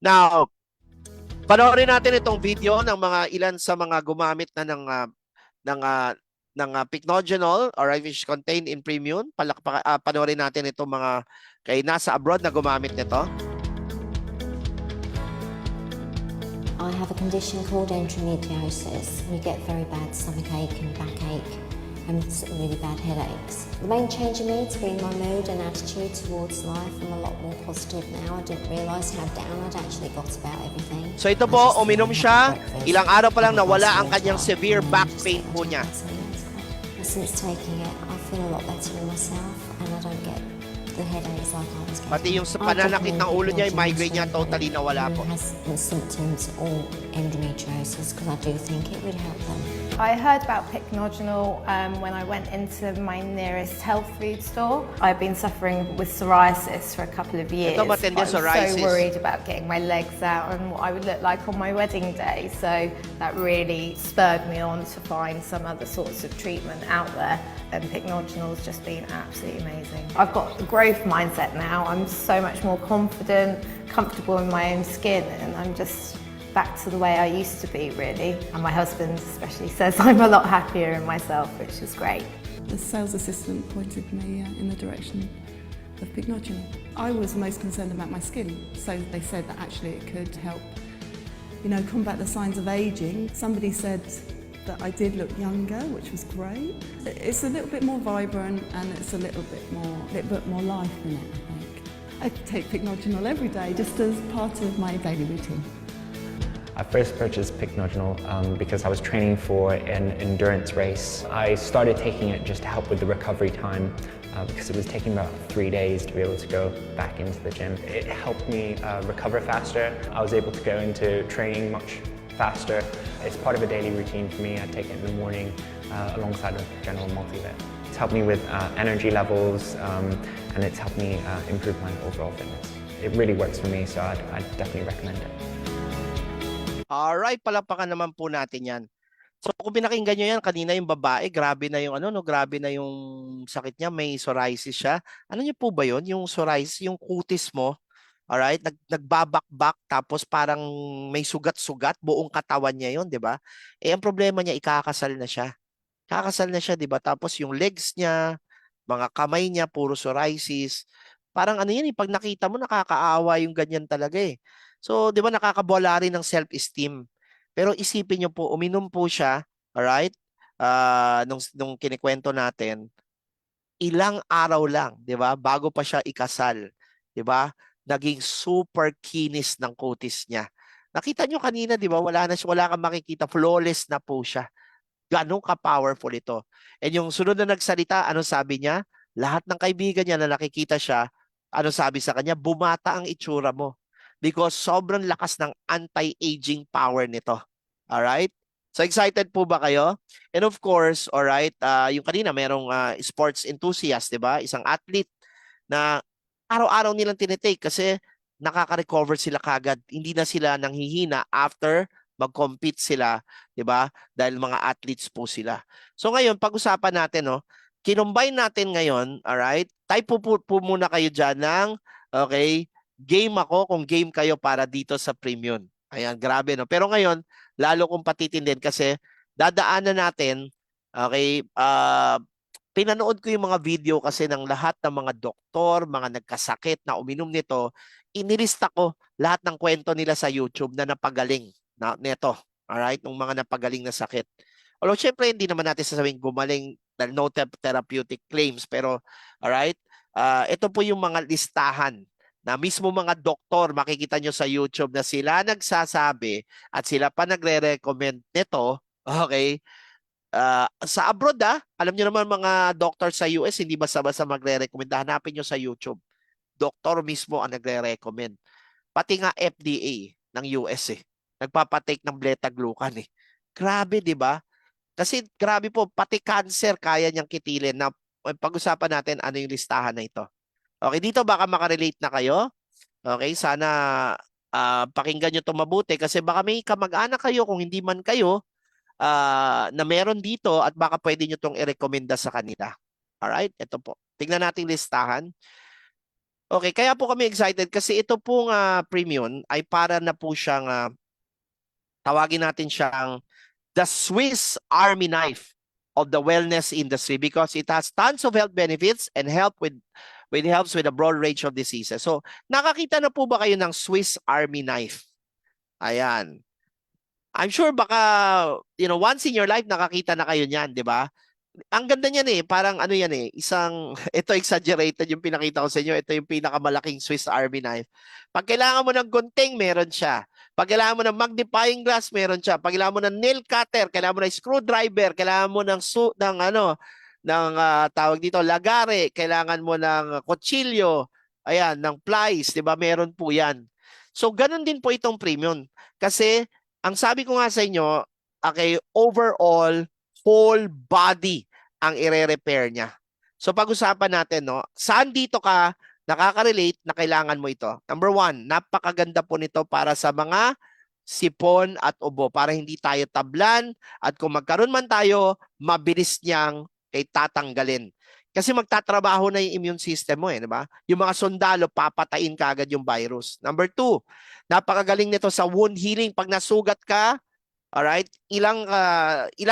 Now, panoorin natin itong video ng mga ilan sa mga gumamit na ng Pycnogenol, alright, which is contained in Premium. Panoorin natin itong mga kay nasa abroad na gumamit nito. I have a condition called endometriosis. You get very bad stomachache and backache and really bad headaches. The main change in me has been my mood and attitude towards life. I'm a lot more positive now. I didn't realise how down I'd actually got about everything. So ito po, uminom siya. Ilang araw pa lang nawala ang kanyang severe back pain po niya. Since taking it, I feel a lot better in myself and I don't get the headaches like I was getting. Pati yung sa pananakit ng ulo niya, yung migraine niya, totally nawala po. Has symptoms or endometriosis because I do think it would help them. I heard about Pycnogenol when I went into my nearest health food store. I've been suffering with psoriasis for a couple of years. Ito matindi, I was psoriasis. so worried about getting my legs out and what I would look like on my wedding day. So that really spurred me on to find some other sorts of treatment out there. And Pycnogenol's just been absolutely amazing. I've got a growth mindset now. I'm so much more confident, comfortable in my own skin, and I'm just back to the way I used to be, really. And my husband especially says I'm a lot happier in myself, which is great. The sales assistant pointed me in the direction of Pycnogenol. I was most concerned about my skin, so they said that actually it could help, combat the signs of aging. Somebody said that I did look younger, which was great. It's a little bit more vibrant and it's a little bit more life in it, I think. I take Pycnogenol every day just as part of my daily routine. I first purchased Pycnogenol because I was training for an endurance race. I started taking it just to help with the recovery time because it was taking about 3 days to be able to go back into the gym. It helped me recover faster. I was able to go into training much faster. It's part of a daily routine for me. I take it in the morning alongside with General Multivit. It's helped me with energy levels, and it's helped me improve my overall fitness. It really works for me, so I'd definitely recommend it. Alright, palakpakan naman po natin yan. So kung pinakinggan nyo yan, kanina yung babae, grabe na yung grabe na yung sakit niya, may psoriasis siya. Ano niyo po ba yun? Yung psoriasis, yung kutis mo, alright, nagbabakbak, tapos parang may sugat-sugat, buong katawan niya yun, di ba? Eh, ang problema niya, ikakasal na siya. Kakasal na siya, di ba? Tapos yung legs niya, mga kamay niya, puro psoriasis. Parang ano yan, pag nakita mo, nakakaawa yung ganyan talaga eh. So, di ba, nakakabola rin ng self-esteem. Pero isipin niyo po, uminom po siya, alright? Nung kinikwento natin, ilang araw lang, di ba? Bago pa siya ikasal, di ba? Naging super kinis ng kutis niya. Nakita niyo kanina, di ba? Wala kang makikita, flawless na po siya. Ganun ka-powerful ito. And yung sunod na nagsalita, ano sabi niya? Lahat ng kaibigan niya na nakikita siya, ano sabi sa kanya? Bumata ang itsura mo. Because sobrang lakas ng anti-aging power nito. Alright? So excited po ba kayo? And of course, alright, yung kanina merong sports enthusiast, di ba? Isang athlete na araw-araw nilang tinitake kasi nakaka-recover sila kagad. Hindi na sila nanghihina after mag-compete sila, di ba? Dahil mga athletes po sila. So ngayon, pag-usapan natin, no? Kinumbine natin ngayon, alright? Type po muna kayo dyan ng, okay, game ako kung game kayo para dito sa premium. Ayan, grabe, no? Pero ngayon, lalo kong patitindin kasi dadaanan natin, okay, pinanood ko yung mga video kasi ng lahat ng mga doktor, mga nagkasakit na uminom nito, inilista ko lahat ng kwento nila sa YouTube na napagaling neto. Alright? Ng mga napagaling na sakit. Although, syempre, hindi naman natin sasabihin gumaling dahil no therapeutic claims. Pero, alright? Ito po yung mga listahan na mismo mga doktor, makikita nyo sa YouTube na sila nagsasabi at sila pa nagre-recommend nito, okay? Sa abroad, alam nyo naman mga doctor sa US, hindi basta-basta magre-recommend. Hanapin nyo sa YouTube. Doktor mismo ang nagre-recommend. Pati nga FDA ng US nagpapatake ng beta-glucan Grabe, di ba? Kasi grabe po, pati cancer kaya niyang kitilin na pag-usapan natin ano yung listahan na ito. Okay, dito baka makarelate na kayo. Okay, sana pakinggan nyo ito mabuti kasi baka may kamag-anak kayo kung hindi man kayo na meron dito at baka pwede nyo itong i-recommenda sa kanila. Alright, ito po. Tingnan natin listahan. Okay, kaya po kami excited kasi ito pong premium ay para na po siyang tawagin natin siyang the Swiss Army knife of the wellness industry because it has tons of health benefits and helps with a broad range of diseases. So, nakakita na po ba kayo ng Swiss Army knife? Ayan. I'm sure baka, once in your life nakakita na kayo niyan, di ba? Ang ganda niyan parang ano yan ito exaggerated yung pinakita ko sa inyo, ito yung pinakamalaking Swiss Army knife. Pag kailangan mo ng gunting, meron siya. Pag kailangan mo ng magnifying glass, meron siya. Pag kailangan mo ng nail cutter, kailangan mo ng screwdriver, kailangan mo ng tawag dito, lagare, kailangan mo ng kutsilyo, ayan, ng plies, di ba? Meron po yan. So, ganun din po itong premium. Kasi, ang sabi ko nga sa inyo, okay, overall, whole body ang ire-repair niya. So, pag-usapan natin, saan dito ka nakaka-relate na kailangan mo ito? Number one, napakaganda po nito para sa mga sipon at ubo, para hindi tayo tablan at kung magkaroon man tayo, mabilis niyang tatanggalin. Kasi magtatrabaho na yung immune system mo di ba? Yung mga sundalo, papatayin ka agad yung virus. Number two, napakagaling nito sa wound healing. Pag nasugat ka, alright, ilang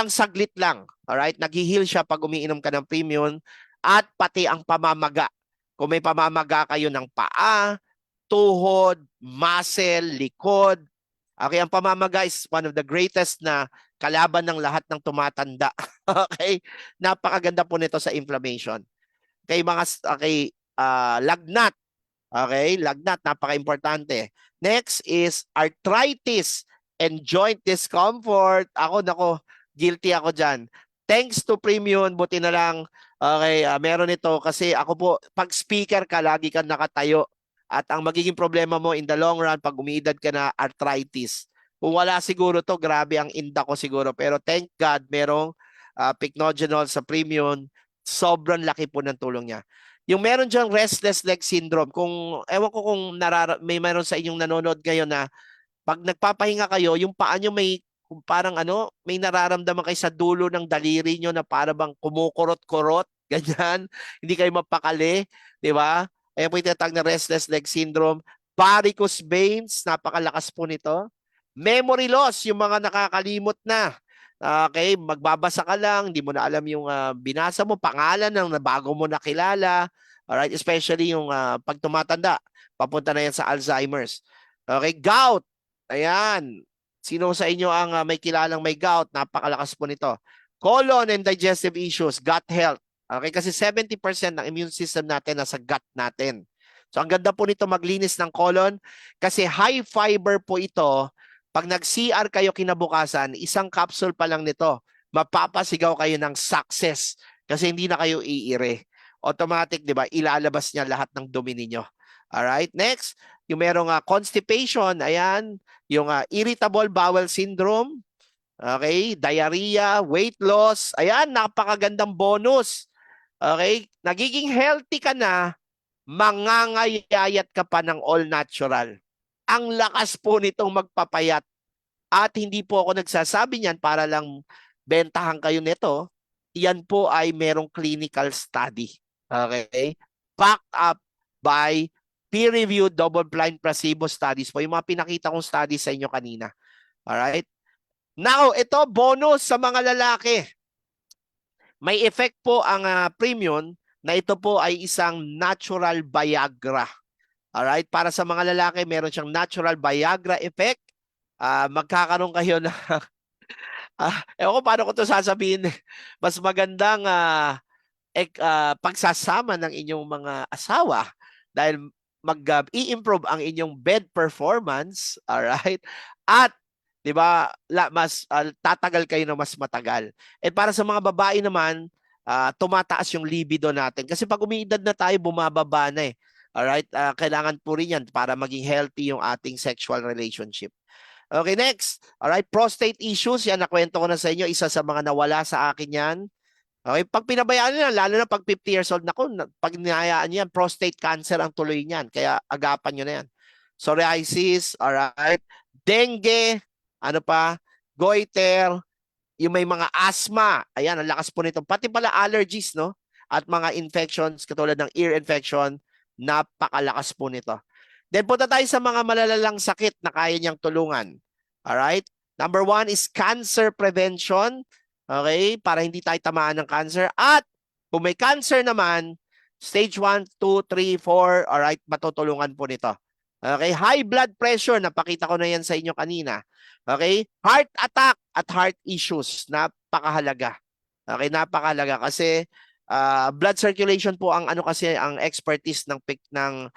saglit lang, alright, nag-heal siya pag umiinom ka ng premium at pati ang pamamaga. Kung may pamamaga kayo ng paa, tuhod, muscle, likod, okay, ang pamamaga is one of the greatest na kalaban ng lahat ng tumatanda. Okay? Napakaganda po nito sa inflammation. Okay, lagnat. Okay, lagnat, napaka-importante. Next is arthritis and joint discomfort. Nako, guilty ako dyan. Thanks to premium, buti na lang, okay, meron ito kasi ako po, pag speaker ka, lagi kang nakatayo. At ang magiging problema mo in the long run, pag umiidad ka na, arthritis. Kung wala siguro to, grabe ang inda ko siguro. Pero thank God, merong Pycnogenol sa premium, sobrang laki po ng tulong niya. Yung meron diyang restless leg syndrome, kung ewan ko kung may meron sa inyong nanonood ngayon na pag nagpapahinga kayo, yung paa nyo may kung parang may nararamdaman kayo sa dulo ng daliri nyo na para bang kumukurot-kurot, ganyan, hindi kayo mapakali, di ba? Ayan po yung tinatawag na restless leg syndrome. Varicose veins, napakalakas po nito. Memory loss, yung mga nakakalimot na. Okay, magbabasa ka lang, hindi mo na alam yung binasa mo, pangalan ng bago mo nakilala. Alright, especially yung pag tumatanda, papunta na yan sa Alzheimer's. Okay, gout. Ayan. Sino sa inyo ang may kilalang may gout? Napakalakas po nito. Colon and digestive issues, gut health. Okay, kasi 70% ng immune system natin nasa gut natin. So ang ganda po nito maglinis ng colon kasi high fiber po ito. Pag nag-CR kayo kinabukasan, isang capsule pa lang nito, mapapasigaw kayo ng success kasi hindi na kayo iire. Automatic, di ba? Ilalabas niya lahat ng dumi ninyo. Alright, next, yung merong constipation, ayan, yung irritable bowel syndrome, okay, diarrhea, weight loss, ayan, napakagandang bonus. Okay, nagiging healthy ka na, mangangayayat ka pa ng all natural. Ang lakas po nitong magpapayat. At hindi po ako nagsasabi niyan para lang bentahan kayo nito. Yan po ay merong clinical study. Okay? Backed up by peer-reviewed double-blind placebo studies po. Yung mga pinakita kong studies sa inyo kanina. Alright? Now, ito bonus sa mga lalaki. May effect po ang premium na ito po ay isang natural Viagra. Alright? Para sa mga lalaki, meron siyang natural Viagra effect. Magkakaroon kayo na ewan ko paano ko ito sasabihin. Mas magandang pagsasama ng inyong mga asawa dahil mag-i-improve ang inyong bed performance, alright? At 'di ba, mas tatagal kayo na mas matagal. At para sa mga babae naman, tumataas yung libido natin kasi pag umiidad na tayo bumababa na eh. Alright? Kailangan po rin yan para maging healthy yung ating sexual relationship. Okay, next. Alright, prostate issues, yan nakwento ko na sa inyo, isa sa mga nawala sa akin yan. Okay, pag pinabayaan nyo lalo na pag 50 years old na ko, pag ninayaan nyo yan, prostate cancer ang tuloy niyan. Kaya agapan nyo na yan. Psoriasis, alright. Dengue, ano pa, goiter, yung may mga asthma. Ayan, ang lakas po nito. Pati pala allergies, no? At mga infections, katulad ng ear infection, napakalakas po nito. Then punta tayo sa mga malalalang sakit na kaya niyang tulungan. Alright? Number 1 is cancer prevention. Okay, para hindi tayo tamaan ng cancer. At kung may cancer naman, stage 1, 2, 3, 4, alright, matutulungan po nito. Okay, high blood pressure, napakita ko na yan sa inyo kanina. Okay, heart attack at heart issues, napakahalaga. Okay, napakahalaga kasi blood circulation po ang kasi ang expertise ng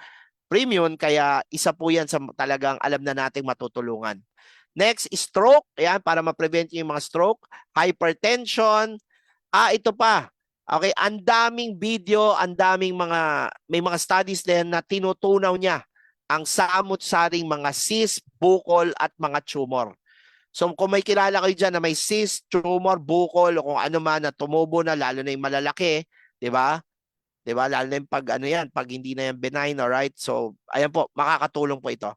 premium, kaya isa po yan sa talagang alam na nating matutulungan. Next, stroke. Ayan, para ma-prevent yung mga stroke. Hypertension. Ito pa. Okay, ang daming video, ang daming may mga studies din na tinutunaw niya ang samot-saring mga cyst, bukol, at mga tumor. So kung may kilala kayo dyan na may cyst, tumor, bukol, o kung ano man na tumubo na, lalo na yung malalaki, di ba? Di ba? Lalo na yung pag hindi na yan benign, alright? So, ayan po, makakatulong po ito.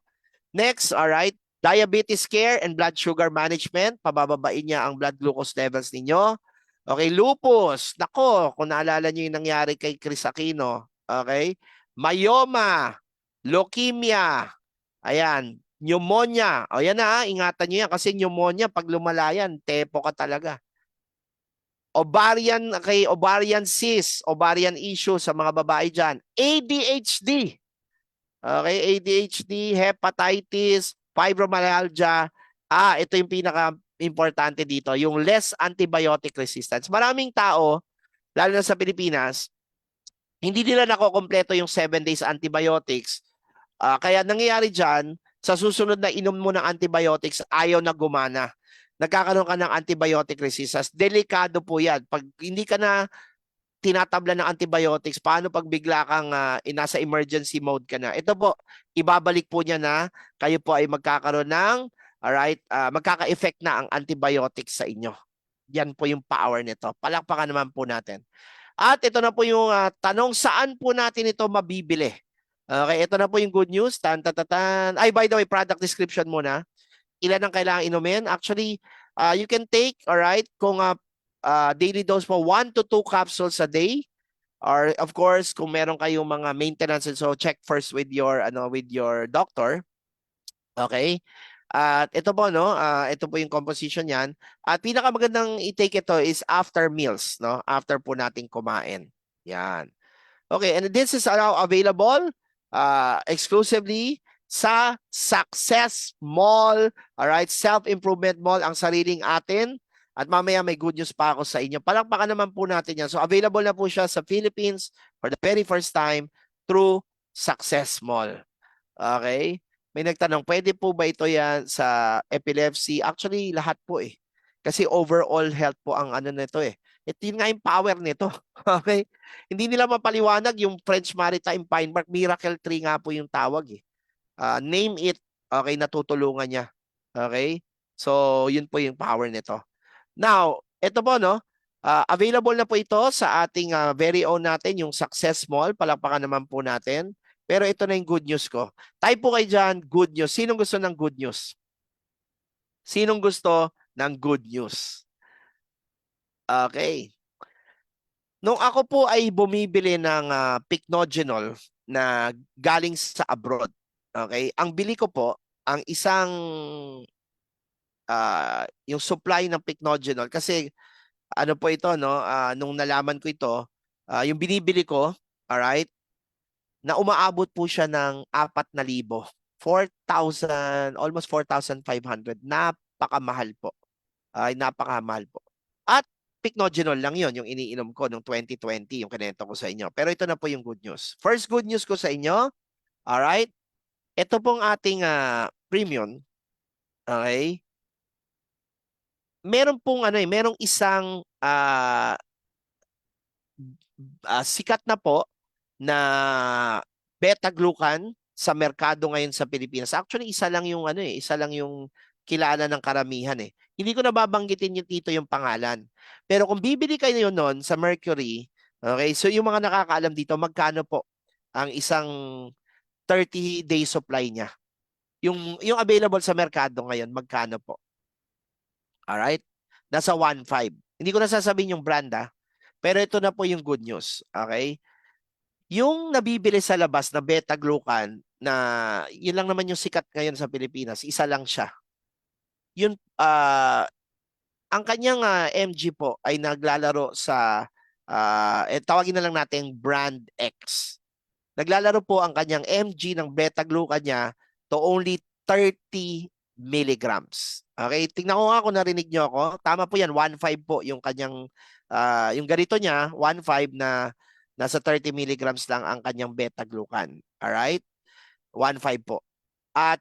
Next, alright, diabetes care and blood sugar management. Pabababain niya ang blood glucose levels ninyo. Okay, lupus. Nako, kung naalala niyo yung nangyari kay Chris Aquino. Okay, myoma, leukemia, ayan, pneumonia. O yan na, ingatan niyo yan kasi pneumonia, pag lumalayan, tepo ka talaga. Ovarian cyst, ovarian issue sa mga babae dyan. ADHD. Okay, ADHD, hepatitis, fibromyalgia. Ito yung pinaka-importante dito, yung less antibiotic resistance. Maraming tao, lalo na sa Pilipinas, hindi nila nakokompleto yung 7 days antibiotics. Kaya nangyayari dyan, sa susunod na inom mo ng antibiotics, ayaw na gumana. Nagkakaroon ka ng antibiotic resistance. Delikado po yan. Pag hindi ka na tinatabla ng antibiotics, paano pag bigla kang nasa emergency mode ka na? Ito po, ibabalik po niya na kayo po ay magkakaroon ng, alright, magkaka-effect na ang antibiotics sa inyo. Yan po yung power nito. Palakpakan naman po natin. At ito na po yung tanong, saan po natin ito mabibili? Okay, ito na po yung good news. Tan. Ay, by the way, product description muna. Ilan ang kailangan inumin? Actually, you can take, alright, kung daily dose po, 1 to 2 capsules a day. Or of course, kung meron kayong mga maintenance, so check first with your doctor. Okay? At ito po, no? Ito po yung composition niyan. At pinakamagandang i-take ito is after meals, no? After po nating kumain. Yan. Okay, and this is now available exclusively sa Success Mall, alright? Self-improvement mall ang sariling atin. At mamaya may good news pa ako sa inyo. Palakpakan naman po natin yan. So available na po siya sa Philippines for the very first time through Success Mall. Okay? May nagtanong, pwede po ba ito yan sa epilepsy? Actually, lahat po eh. Kasi overall health po ang ano nito eh. Ito yun nga yung power nito. Okay? Hindi nila mapaliwanag yung French Maritime Pine Bark. Miracle Tree nga po yung tawag eh. Name it. Okay, natutulungan niya. Okay? So, yun po yung power nito. Now, ito po, no? Available na po ito sa ating very own natin, yung Success Mall. Palakpakan naman po natin. Pero ito na yung good news ko. Type po kayo dyan, good news. Sinong gusto ng good news? Sinong gusto ng good news? Okay. Nung ako po ay bumibili ng Pycnogenol na galing sa abroad, okay, ang bili ko po, ang isang yung supply ng Pycnogenol, kasi ano po ito, no? Nung nalaman ko ito, yung binibili ko, alright, na umaabot po siya ng 4,000. 4,000, almost 4,500. Napakamahal po. Ay, napakamahal po. At Pycnogenol lang yon yung iniinom ko noong 2020, yung kinento ko sa inyo. Pero ito na po yung good news. First good news ko sa inyo, alright, ito pong ating premium, okay, meron pong ano merong isang sikat na po na beta-glucan sa merkado ngayon sa Pilipinas. Actually, isa lang yung isa lang yung kilala ng karamihan eh. Hindi ko nababanggitin yung dito yung pangalan. Pero kung bibili kayo noon sa Mercury, okay, so yung mga nakakaalam dito, magkano po ang isang 30-day supply niya? Yung available sa merkado ngayon, magkano po? Alright? Nasa 1.5. Hindi ko na sasabihin yung brand pero ito na po yung good news. Okay? Yung nabibili sa labas na beta-glucan, na yun lang naman yung sikat ngayon sa Pilipinas, isa lang siya. Yun, ang kanyang MG po ay naglalaro sa, tawagin na lang natin brand X. Naglalaro po ang kanyang MG ng beta-glucan niya to only 30 milligrams. Okay, tingnan ko nga kung narinig nyo ako. Tama po yan, 1.5 po yung kanyang, yung ganito niya, 1.5 na nasa 30 milligrams lang ang kanyang beta-glucan. Alright? 1.5 po. At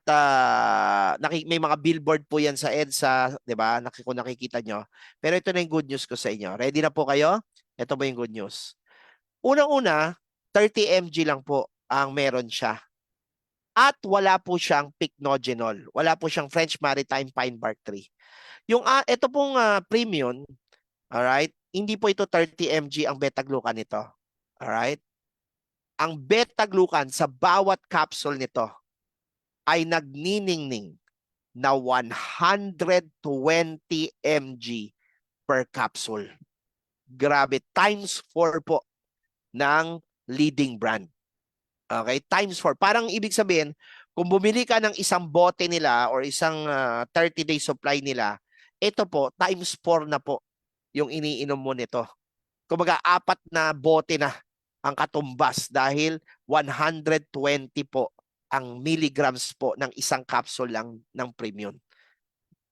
may mga billboard po yan sa EDSA, di ba? Kung nakikita nyo. Pero ito na yung good news ko sa inyo. Ready na po kayo? Ito po yung good news. Unang-una, 30 mg lang po ang meron siya. At wala po siyang Pycnogenol. Wala po siyang French Maritime Pine Bark Tree. Yung ito pong premium, alright, hindi po ito 30 mg ang beta-glucan nito. Alright? Ang beta-glucan sa bawat capsule nito ay nagniningning na 120 mg per capsule. Grabe, times 4 po ng leading brand. Okay, times 4. Parang ibig sabihin, kung bumili ka ng isang bote nila or isang 30-day supply nila, ito po, times 4 na po yung iniinom mo nito. Kumbaga, 4 na bote na ang katumbas dahil 120 po ang milligrams po ng isang capsule lang ng premium.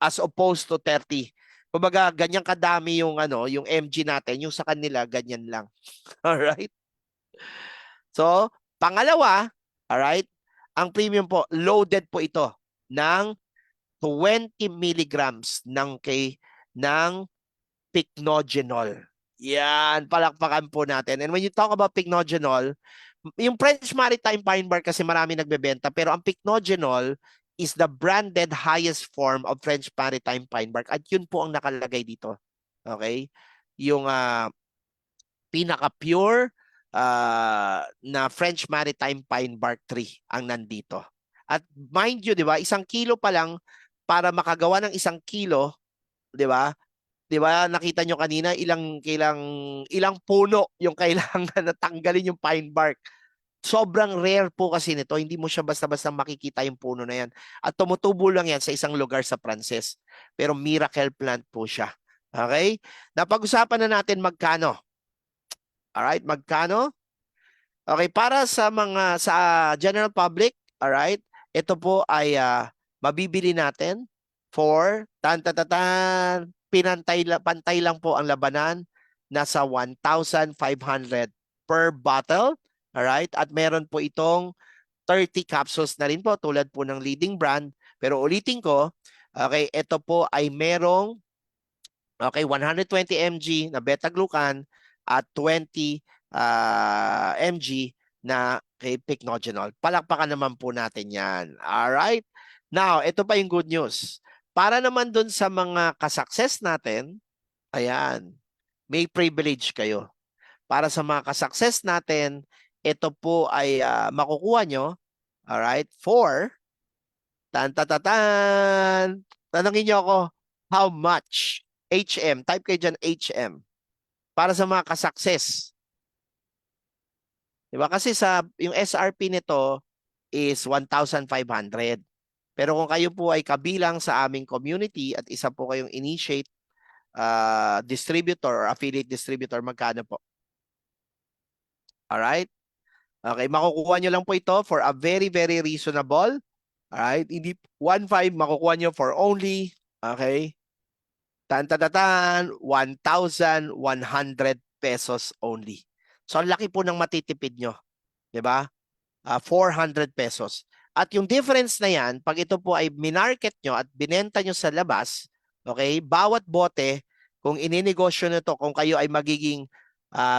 As opposed to 30. Kumbaga, ganyan kadami yung yung MG natin, yung sa kanila ganyan lang. All right? So, pangalawa, alright, ang premium po, loaded po ito ng 20 milligrams ng Pycnogenol. Yan, palakpakan po natin. And when you talk about Pycnogenol, yung French Maritime Pine Bark kasi marami nagbebenta, pero ang Pycnogenol is the branded highest form of French Maritime Pine Bark. At yun po ang nakalagay dito Okay? Yung pinaka-pure na French Maritime Pine Bark Tree ang nandito. At mind you, di ba, 1 kilo pa lang para makagawa ng 1 kilo, di ba? Di ba, nakita nyo kanina ilang puno yung kailangan na tanggalin yung pine bark. Sobrang rare po kasi nito, hindi mo siya basta-basta makikita yung puno na yan. At tumutubo lang yan sa isang lugar sa Pranses. Pero miracle plant po siya. Okay? Napag-usapan na natin magkano. Alright, magkano? Okay, para sa general public, alright, ito po ay mabibili natin for pantay lang po ang labanan, nasa 1,500 per bottle. Alright, at meron po itong 30 capsules na rin po tulad po ng leading brand. Pero ulitin ko, okay, ito po ay merong 120 mg na beta-glucan at 20 mg na kay Pycnogenol. Palakpakan naman po natin yan. Alright? Now, ito pa yung good news. Para naman dun sa mga kasukses natin, ayan, may privilege kayo. Para sa mga kasukses natin, ito po ay makukuha nyo, alright, for, tanongin nyo ako, how much? HM, type kayo dyan HM. Para sa mga kasukses. Diba? Kasi yung SRP nito is 1,500. Pero kung kayo po ay kabilang sa aming community at isa po kayong initiate distributor or affiliate distributor, magkano po? Alright? Okay, makukuha nyo lang po ito for a very, very reasonable. Alright? Hindi 1,500, makukuha nyo for only, okay, 1,100 pesos only. So, ang laki po ng matitipid nyo. Diba? 400 pesos. At yung difference na yan, pag ito po ay minarket nyo at binenta nyo sa labas, okay, bawat bote, kung ininegosyo nyo ito, kung kayo ay magiging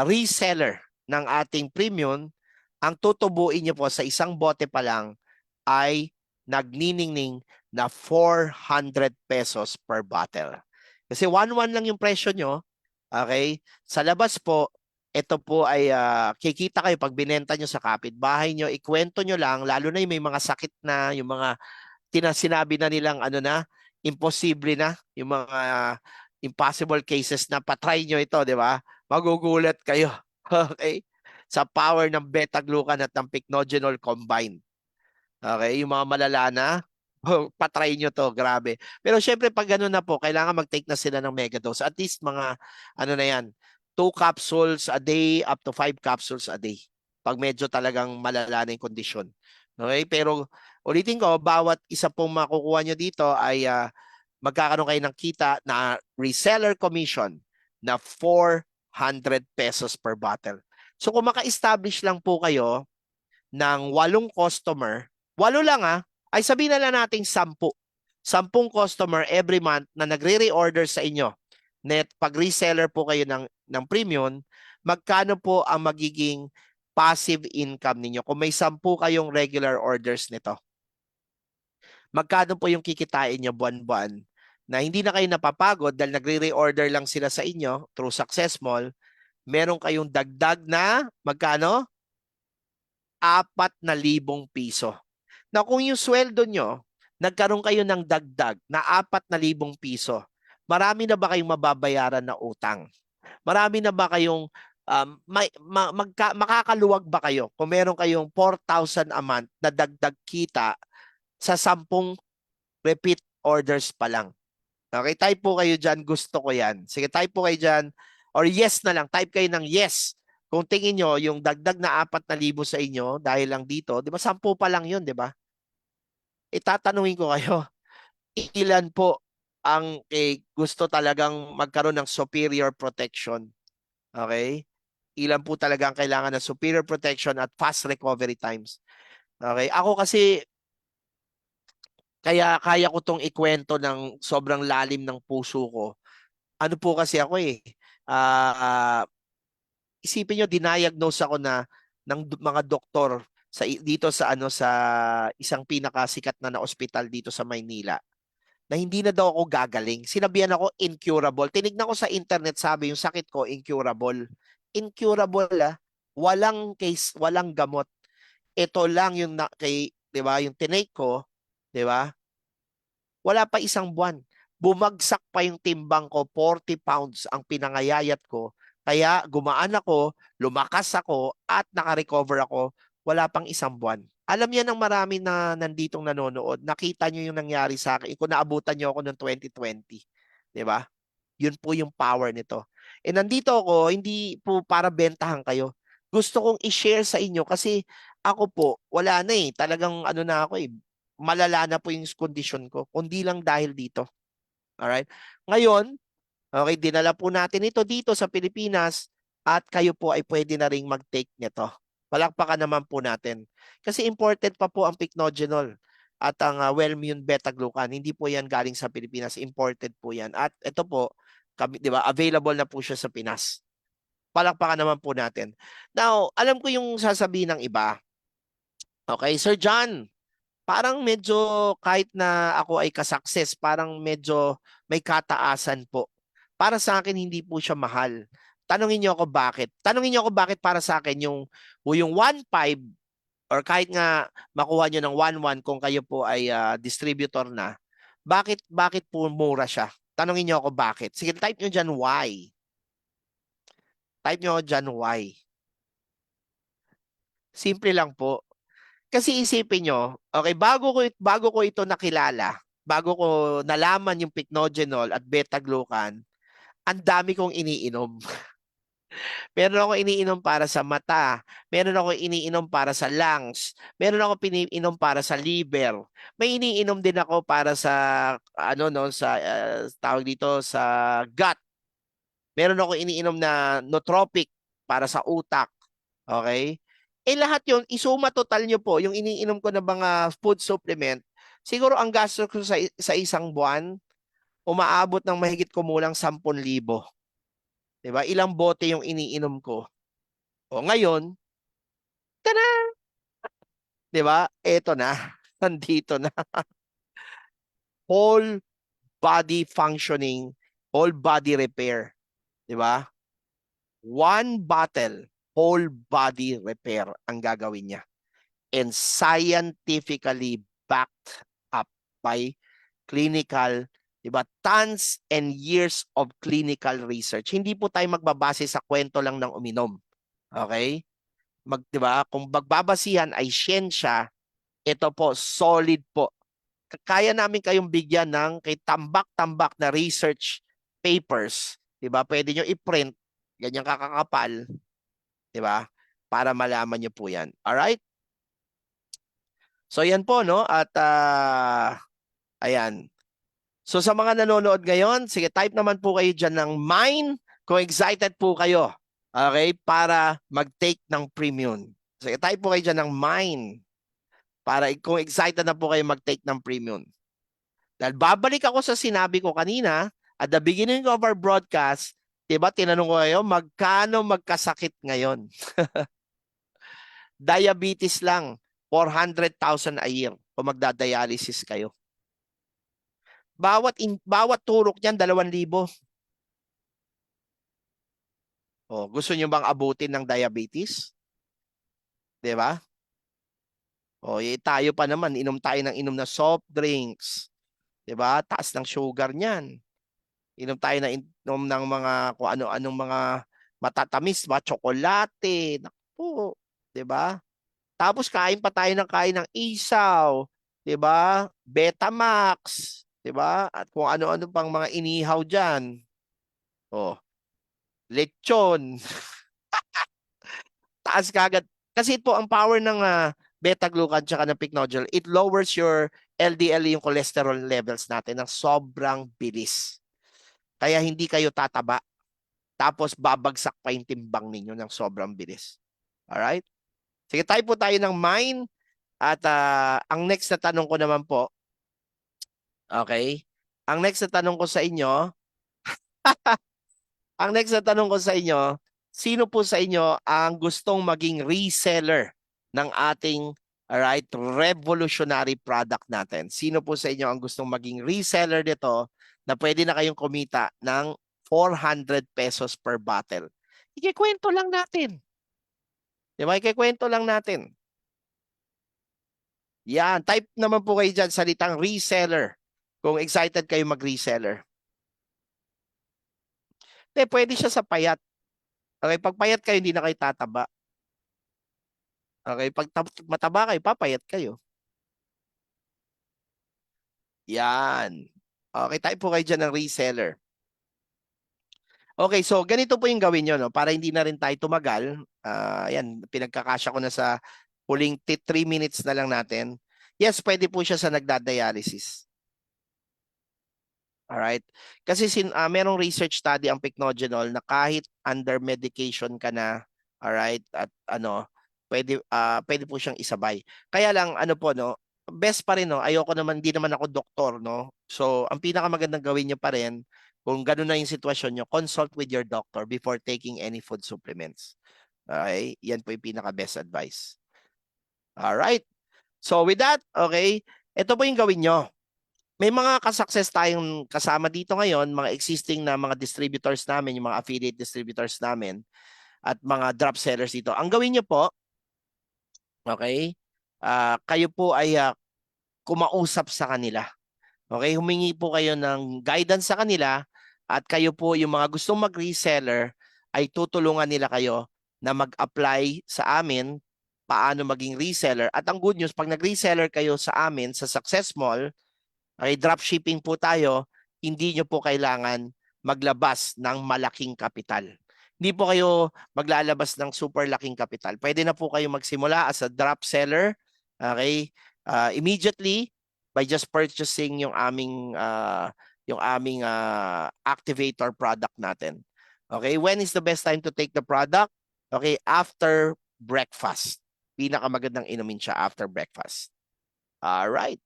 reseller ng ating premium, ang tutubuin nyo po sa isang bote pa lang ay nagniningning na 400 pesos per bottle. Kasi 1,1 lang yung presyo nyo. Okay? Sa labas po, ito po ay kikita kayo pag binenta nyo sa kapitbahay nyo, ikwento nyo lang, lalo na yung may mga sakit na, yung mga sinabi na nilang imposible na, yung mga impossible cases na patry nyo ito, di ba? Magugulat kayo. Okay? Sa power ng beta-glucan at ng Pycnogenol combined. Okay? Yung mga malala na, patry nyo to, grabe. Pero syempre pag gano'n na po, kailangan mag-take na sila ng megadose. At least mga, 2 capsules a day up to 5 capsules a day. Pag medyo talagang malala na yung kondisyon. Okay? Pero ulitin ko, bawat isa pong makukuha nyo dito ay magkakaroon kayo ng kita na reseller commission na 400 pesos per bottle. So kung maka-establish lang po kayo ng 8 customer, 8 lang ay sabihin na lang nating 10. 10 customer every month na nagre-reorder sa inyo. Net, pag reseller po kayo ng premium, magkano po ang magiging passive income ninyo? Kung may 10 kayong regular orders nito, magkano po yung kikitain nyo buwan-buwan na hindi na kayo napapagod dahil nagre-reorder lang sila sa inyo through Successmall, meron kayong dagdag na magkano? 4,000 piso. Na kung yung sweldo nyo, nagkaroon kayo ng dagdag na 4,000 piso, marami na ba kayong mababayaran na utang? Marami na ba kayong makakaluwag ba kayo kung meron kayong 4,000 a month na dagdag kita sa 10 repeat orders pa lang? Okay, type po kayo dyan, gusto ko yan. Sige, type po kayo dyan, or yes na lang, type kayo ng yes. Kung tingin nyo, yung dagdag na 4,000 sa inyo, dahil lang dito, di ba, 10 pa lang yun, di ba? Itatanungin ko kayo, ilan po ang gusto talagang magkaroon ng superior protection? Okay? Ilan po talaga ang kailangan ng superior protection at fast recovery times? Okay? Ako kasi, kaya ko tong ikwento ng sobrang lalim ng puso ko. Ano po kasi ako isipin nyo, diniagnose ako ng mga doktor dito sa isang pinakasikat na ospital dito sa Maynila. na hindi na daw ako gagaling. Sinabihan ako incurable. Tinignan ko sa internet, sabi yung sakit ko incurable. Incurable walang case, walang gamot. Ito lang yung 'di ba, yung tinake ko, 'di ba? Wala pa isang buwan. Bumagsak pa yung timbang ko, 40 pounds ang pinangayayat ko. Kaya gumaan ako, lumakas ako, at naka-recover ako. Wala pang isang buwan. Alam yan ng marami na nanditong nanonood. Nakita nyo yung nangyari sa akin. Kung naabutan nyo ako noong 2020. Di ba? Yun po yung power nito. E nandito ako, hindi po para bentahan kayo. Gusto kong i-share sa inyo kasi ako po, wala na eh. Talagang ano na ako eh. Malala na po yung kondisyon ko. Kundi lang dahil dito. Alright? Ngayon, okay, dinala po natin ito dito sa Pilipinas at kayo po ay pwede na ring mag-take nito. Palakpakan naman po natin. Kasi imported pa po ang Pycnogenol at ang Wellmune Beta-Glucan. Hindi po yan galing sa Pilipinas. Imported po yan. At ito po, di ba, available na po siya sa Pinas. Palakpakan naman po natin. Now, alam ko yung sasabihin ng iba. Okay, Sir John, parang medyo kahit na ako ay kasukses, parang medyo may kataasan po. Para sa akin, hindi po siya mahal. Tanungin niyo ako bakit. Tanungin niyo ako bakit para sa akin yung 1.5 or kahit nga makuha niyo ng 1.1 kung kayo po ay distributor na. Bakit po mura siya? Tanungin niyo ako bakit. Sige, type niyo diyan why. Type niyo diyan why. Simple lang po. Kasi isipin niyo, okay, bago ko ito nakilala, bago ko nalaman yung Pycnogenol at Beta-Glucan, ang dami kong iniinom. Meron ako iniinom para sa mata. Meron ako iniinom para sa lungs. Meron ako piniinom para sa liver. May iniinom din ako para sa tawag dito sa gut. Meron ako iniinom na nootropic para sa utak. Okay? Eh lahat 'yon, isuma total nyo po yung iniinom ko na mga food supplement. Siguro ang gastos ko sa isang buwan umaabot ng mahigit kumulang 10,000. Diba? Ilang bote yung iniinom ko. O ngayon, tada! Diba? Eto na. Nandito na. Whole body functioning, whole body repair. Diba? 1 bottle, whole body repair ang gagawin niya. And scientifically backed up by clinical, diba? Tons and years of clinical research. Hindi po tayo magbabase sa kwento lang ng uminom. Okay? Diba? Kung magbabasihan ay siyensya, ito po, solid po. Kaya namin kayong bigyan ng kay tambak-tambak na research papers. Diba? Pwede nyo i-print. Ganyan kakakapal. Diba? Para malaman nyo po yan. Alright? So yan po, no? At ayan. So sa mga nanonood ngayon, sige, type naman po kayo dyan ng mine kung excited po kayo, okay, para mag-take ng premium. Sige, type po kayo dyan ng mine para kung excited na po kayo mag-take ng premium. Dahil babalik ako sa sinabi ko kanina, at the beginning of our broadcast, diba, tinanong ko kayo, magkano magkasakit ngayon? Diabetes lang, 400,000 a year kung magdadialysis kayo. Bawat turok niyan 2,000. Oh, gusto niyo bang abutin ng diabetes? 'Di ba? Oh, tayo pa naman inom tayo ng inom na soft drinks. 'Di ba? Taas ng sugar niyan. Inom tayo na inom ng mga kung ano-anong mga matatamis, ba, tsokolate. Naku, 'di ba? Tapos kain pa tayo ng isaw, 'di ba? Betamax. Diba? At kung ano-ano pang mga inihaw dyan. Oh. Lechon. Taas kagad. Kasi po ang power ng beta-glucan tsaka ng Pycnogenol, it lowers your LDL, yung cholesterol levels natin ng sobrang bilis. Kaya hindi kayo tataba. Tapos babagsak pa yung timbang ninyo ng sobrang bilis. Alright? Sige, tayo po tayo ng mine. At ang next na tanong ko naman po, okay. Ang next na tanong ko sa inyo, sino po sa inyo ang gustong maging reseller ng ating Alright, revolutionary product natin. Sino po sa inyo ang gustong maging reseller nito na pwede na kayong kumita ng 400 pesos per bottle? Ikikwento lang natin. Di ba? Ikikwento lang natin. Yan, type naman po kayo dyan salitang reseller kung excited kayo mag-reseller. Pwede siya sa payat. Okay, pag payat kayo, hindi na kayo tataba. Okay, pag mataba kayo, papayat kayo. Yan. Okay, type po kayo dyan ng reseller. Okay, so ganito po yung gawin nyo, no? Para hindi na rin tayo tumagal. Yan, pinagkakasya ko na sa huling 3 minutes na lang natin. Yes, pwede po siya sa nagdadialysis. Alright? Kasi merong research study ang Pycnogenol na kahit under medication ka na, alright, at pwede po siyang isabay. Kaya lang, no, best pa rin, no, ayoko naman, hindi naman ako doktor, no. So, ang pinakamagandang gawin nyo pa rin, kung gano'n na yung sitwasyon nyo, consult with your doctor before taking any food supplements. Okay? Yan po yung pinaka-best advice. Alright? So, with that, okay, ito po yung gawin nyo. May mga kasukses tayong kasama dito ngayon, mga existing na mga distributors namin, yung mga affiliate distributors namin, at mga drop sellers dito. Ang gawin nyo po, okay, kayo po ay kumausap sa kanila. Okay, humingi po kayo ng guidance sa kanila at kayo po yung mga gustong mag-reseller ay tutulungan nila kayo na mag-apply sa amin paano maging reseller. At ang good news, pag nag-reseller kayo sa amin sa Success Mall, okay, dropshipping po tayo, hindi nyo po kailangan maglabas ng malaking kapital. Hindi po kayo maglalabas ng super laking kapital. Pwede na po kayo magsimula as a drop seller, okay, immediately by just purchasing yung aming activator product natin. Okay, when is the best time to take the product? Okay, after breakfast. Pinakamagandang inumin siya after breakfast. Alright.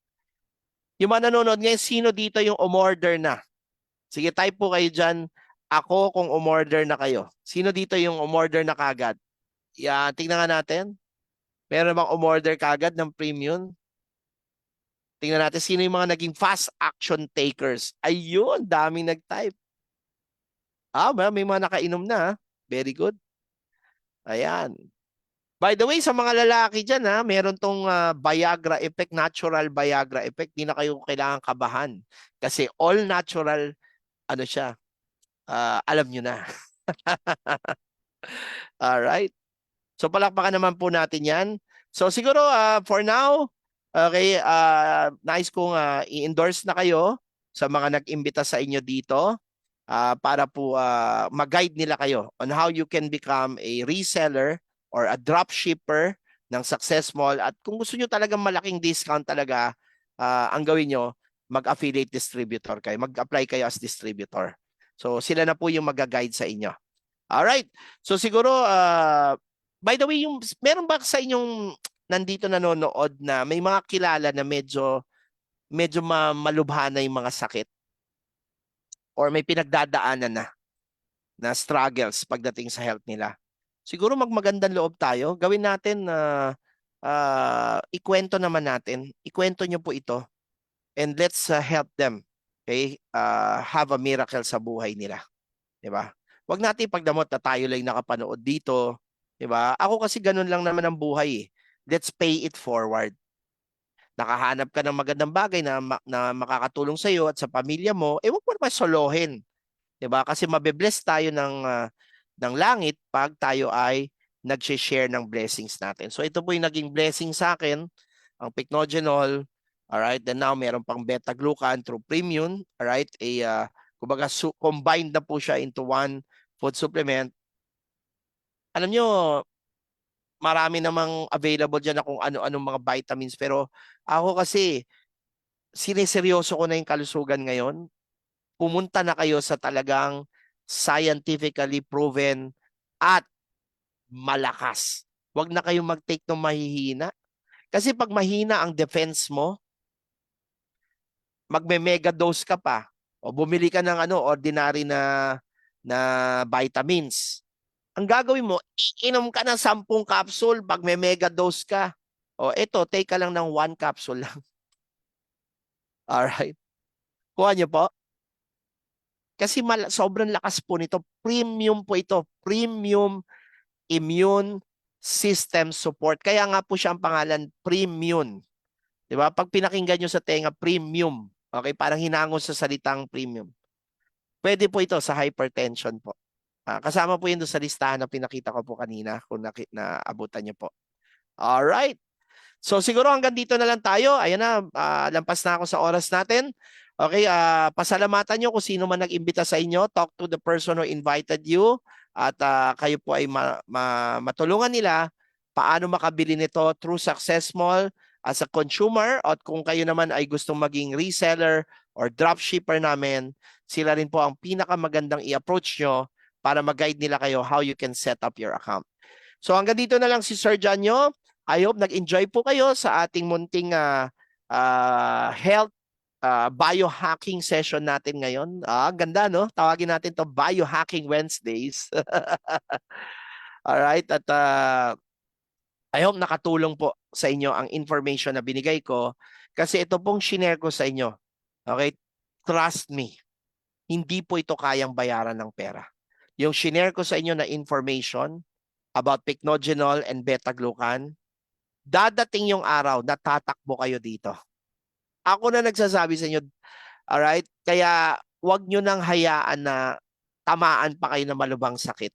Yung mga nanonood ngayon, sino dito yung umorder na? Sige, type po kayo dyan. Ako kung umorder na kayo. Sino dito yung umorder na kagad? Yan, tingnan nga natin. Meron bang umorder kagad ng premium? Tingnan natin sino yung mga naging fast action takers. Ayun, daming nag-type. May mga nakainom na. Very good. Ayan. By the way, sa mga lalaki dyan, meron tong Viagra effect, natural Viagra effect. Di na kayo kailangan kabahan. Kasi all natural, siya, alam nyo na. Alright. So palakpakan naman po natin yan. So siguro for now, okay, nais kong i-endorse na kayo sa mga nag-imbita sa inyo dito para po mag-guide nila kayo on how you can become a reseller or a dropshipper ng Success Mall. At kung gusto nyo talagang malaking discount talaga, ang gawin nyo, mag-affiliate distributor kayo. Mag-apply kayo as distributor. So sila na po yung mag-guide sa inyo. Alright. So siguro, by the way, meron ba sa inyong nandito nanonood na may mga kilala na medyo malubha na yung mga sakit? Or may pinagdadaanan na struggles pagdating sa health nila? Siguro magmagandang loob tayo. Gawin natin ikwento naman natin. Ikwento nyo po ito. And let's help them. Okay? Have a miracle sa buhay nila. Diba? Huwag natin ipagdamot na tayo lang nakapanood dito. Diba? Ako kasi ganun lang naman ang buhay. Let's pay it forward. Nakahanap ka ng magandang bagay na makakatulong sa iyo at sa pamilya mo, huwag mo naman solohin. Diba? Kasi mabibless tayo ng langit pag tayo ay nag-share ng blessings natin. So ito po yung naging blessing sa akin, ang Pycnogenol. Alright, then now meron pang beta-glucan through premium. Alright, kumbaga combined na po siya into one food supplement. Alam nyo, marami namang available dyan na kung ano-anong mga vitamins. Pero ako kasi, sineseryoso ko na yung kalusugan ngayon. Pumunta na kayo sa talagang scientifically proven at malakas. Huwag na kayong mag-take ng mahihina. Kasi pag mahina ang defense mo, magme-mega dose ka pa. O bumili ka ng ordinary na vitamins. Ang gagawin mo, iinom ka ng 10 capsule pag may mega dose ka. O ito, take ka lang ng 1 capsule lang. Alright. Kuha niyo po. Kasi sobrang lakas po nito. Premium po ito. Premium Immune System Support. Kaya nga po siya ang pangalan, Premium. Diba? Pag pinakinggan nyo sa tenga, premium. Okay, parang hinangon sa salitang premium. Pwede po ito sa hypertension po. Kasama po yun doon sa listahan na pinakita ko po kanina kung naabutan nyo po. Alright. So siguro hanggang dito na lang tayo. Ayan na, lampas na ako sa oras natin. Okay, pasalamatan nyo kung sino man nag-imbita sa inyo. Talk to the person who invited you. At kayo po ay matulungan nila paano makabili nito through Success Mall as a consumer. At kung kayo naman ay gustong maging reseller or dropshipper namin, sila rin po ang pinakamagandang i-approach nyo para mag-guide nila kayo how you can set up your account. So hanggang dito na lang si Sir John nyo. I hope nag-enjoy po kayo sa ating munting health biohacking session natin ngayon. Ganda, no? Tawagin natin to Biohacking Wednesdays. Alright, at I hope nakatulong po sa inyo ang information na binigay ko kasi ito pong shinare ko sa inyo. Okay? Trust me, hindi po ito kayang bayaran ng pera. Yung shinare ko sa inyo na information about pycnogenol and beta-glucan, dadating yung araw na tatakbo kayo dito. Ako na nagsasabi sa inyo, alright? Kaya wag nyo nang hayaan na tamaan pa kayo ng malubhang sakit.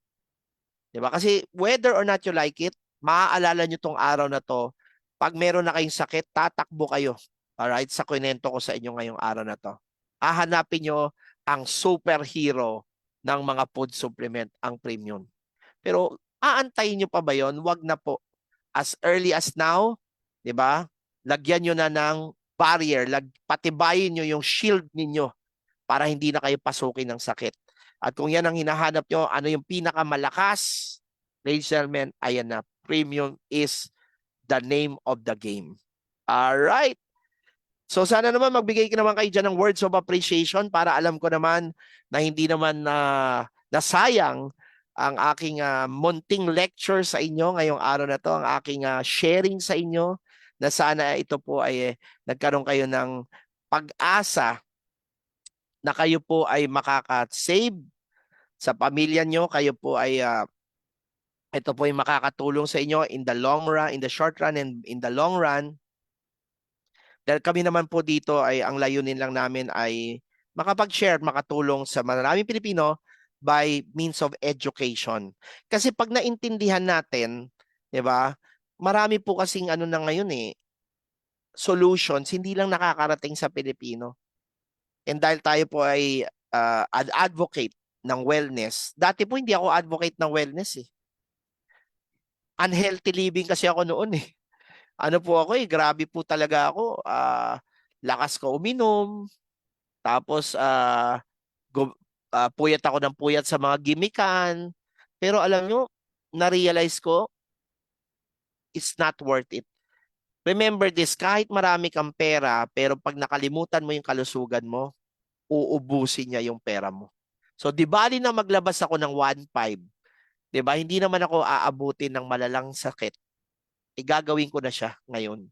Diba? Kasi whether or not you like it, maaalala nyo tong araw na to, pag meron na kayong sakit, tatakbo kayo. Alright? Sa kwento ko sa inyo ngayong araw na to. Hahanapin nyo ang superhero ng mga food supplement, ang premium. Pero aantayin nyo pa ba yun? Wag na po. As early as now, di ba? Lagyan nyo na ng barrier, patibayin nyo yung shield ninyo para hindi na kayo pasukin ng sakit. At kung yan ang hinahanap nyo, ano yung pinakamalakas, ladies and gentlemen, ayan na, premium is the name of the game. Alright. So sana naman magbigay ka naman kayo dyan ng words of appreciation para alam ko naman na hindi naman nasayang ang aking munting lecture sa inyo ngayong araw na to, ang aking sharing sa inyo na sana ito po ay nagkaroon kayo ng pag-asa na kayo po ay makaka-save sa pamilya nyo, kayo po ay ito po ay makakatulong sa inyo in the long run, in the short run and in the long run. Dahil kami naman po dito ay ang layunin lang namin ay makapag-share, makatulong sa maraming Pilipino by means of education. Kasi pag naintindihan natin, 'di ba? Marami po kasing ano na ngayon solutions hindi lang nakakarating sa Pilipino. And dahil tayo po ay advocate ng wellness. Dati po hindi ako advocate ng wellness Unhealthy living kasi ako noon Ano po ako grabe po talaga ako. Lakas ko uminom. Tapos puyat ako ng puyat sa mga gimikan. Pero alam nyo, na-realize ko, it's not worth it. Remember this, kahit marami kang pera, pero pag nakalimutan mo yung kalusugan mo, uubusin niya yung pera mo. So, di bali na maglabas ako ng 1.5. Di ba? Hindi naman ako aabutin ng malalang sakit. Gagawin ko na siya ngayon.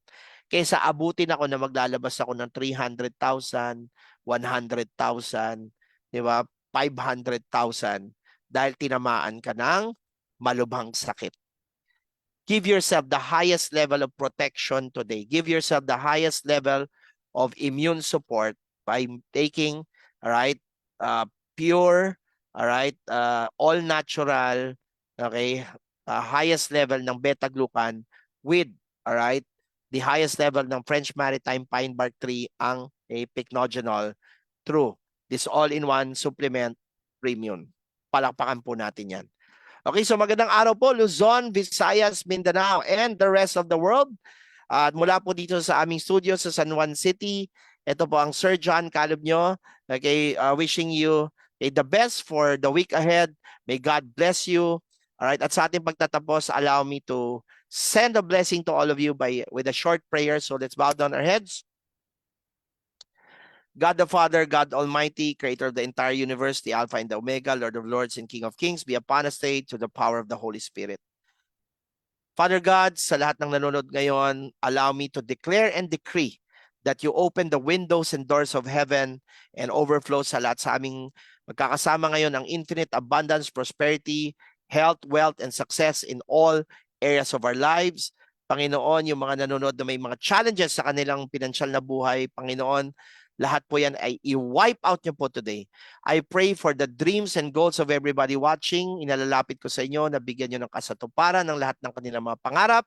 Kaysa abutin ako na maglalabas ako ng 300,000, 100,000, di ba? 500,000 dahil tinamaan ka ng malubhang sakit. Give yourself the highest level of protection today. Give yourself the highest level of immune support by taking, pure, all natural, highest level ng beta-glucan with, the highest level ng French Maritime Pine Bark Tree, ang pycnogenol through this all-in-one supplement premium. Palakpakan po natin yan. Okay, so magandang araw po Luzon, Visayas, Mindanao, and the rest of the world. At mula po dito sa aming studio sa San Juan City, ito po ang Sir John Caleb nyo. Okay, wishing you the best for the week ahead. May God bless you. Alright, at sa ating pagtatapos, allow me to send a blessing to all of you with a short prayer. So let's bow down our heads. God the Father, God Almighty, creator of the entire universe, the Alpha and the Omega, Lord of Lords and King of Kings, be upon us today to the power of the Holy Spirit. Father God, sa lahat ng nanonood ngayon, allow me to declare and decree that you open the windows and doors of heaven and overflow sa lahat sa aming magkakasama ngayon ang infinite abundance, prosperity, health, wealth, and success in all areas of our lives. Panginoon, yung mga nanonood na may mga challenges sa kanilang pinansyal na buhay, Panginoon, lahat po yan ay i-wipe out niyo po today. I pray for the dreams and goals of everybody watching. Inalalapit ko sa inyo na bigyan niyo ng kasatuparan ng lahat ng kanilang mga pangarap.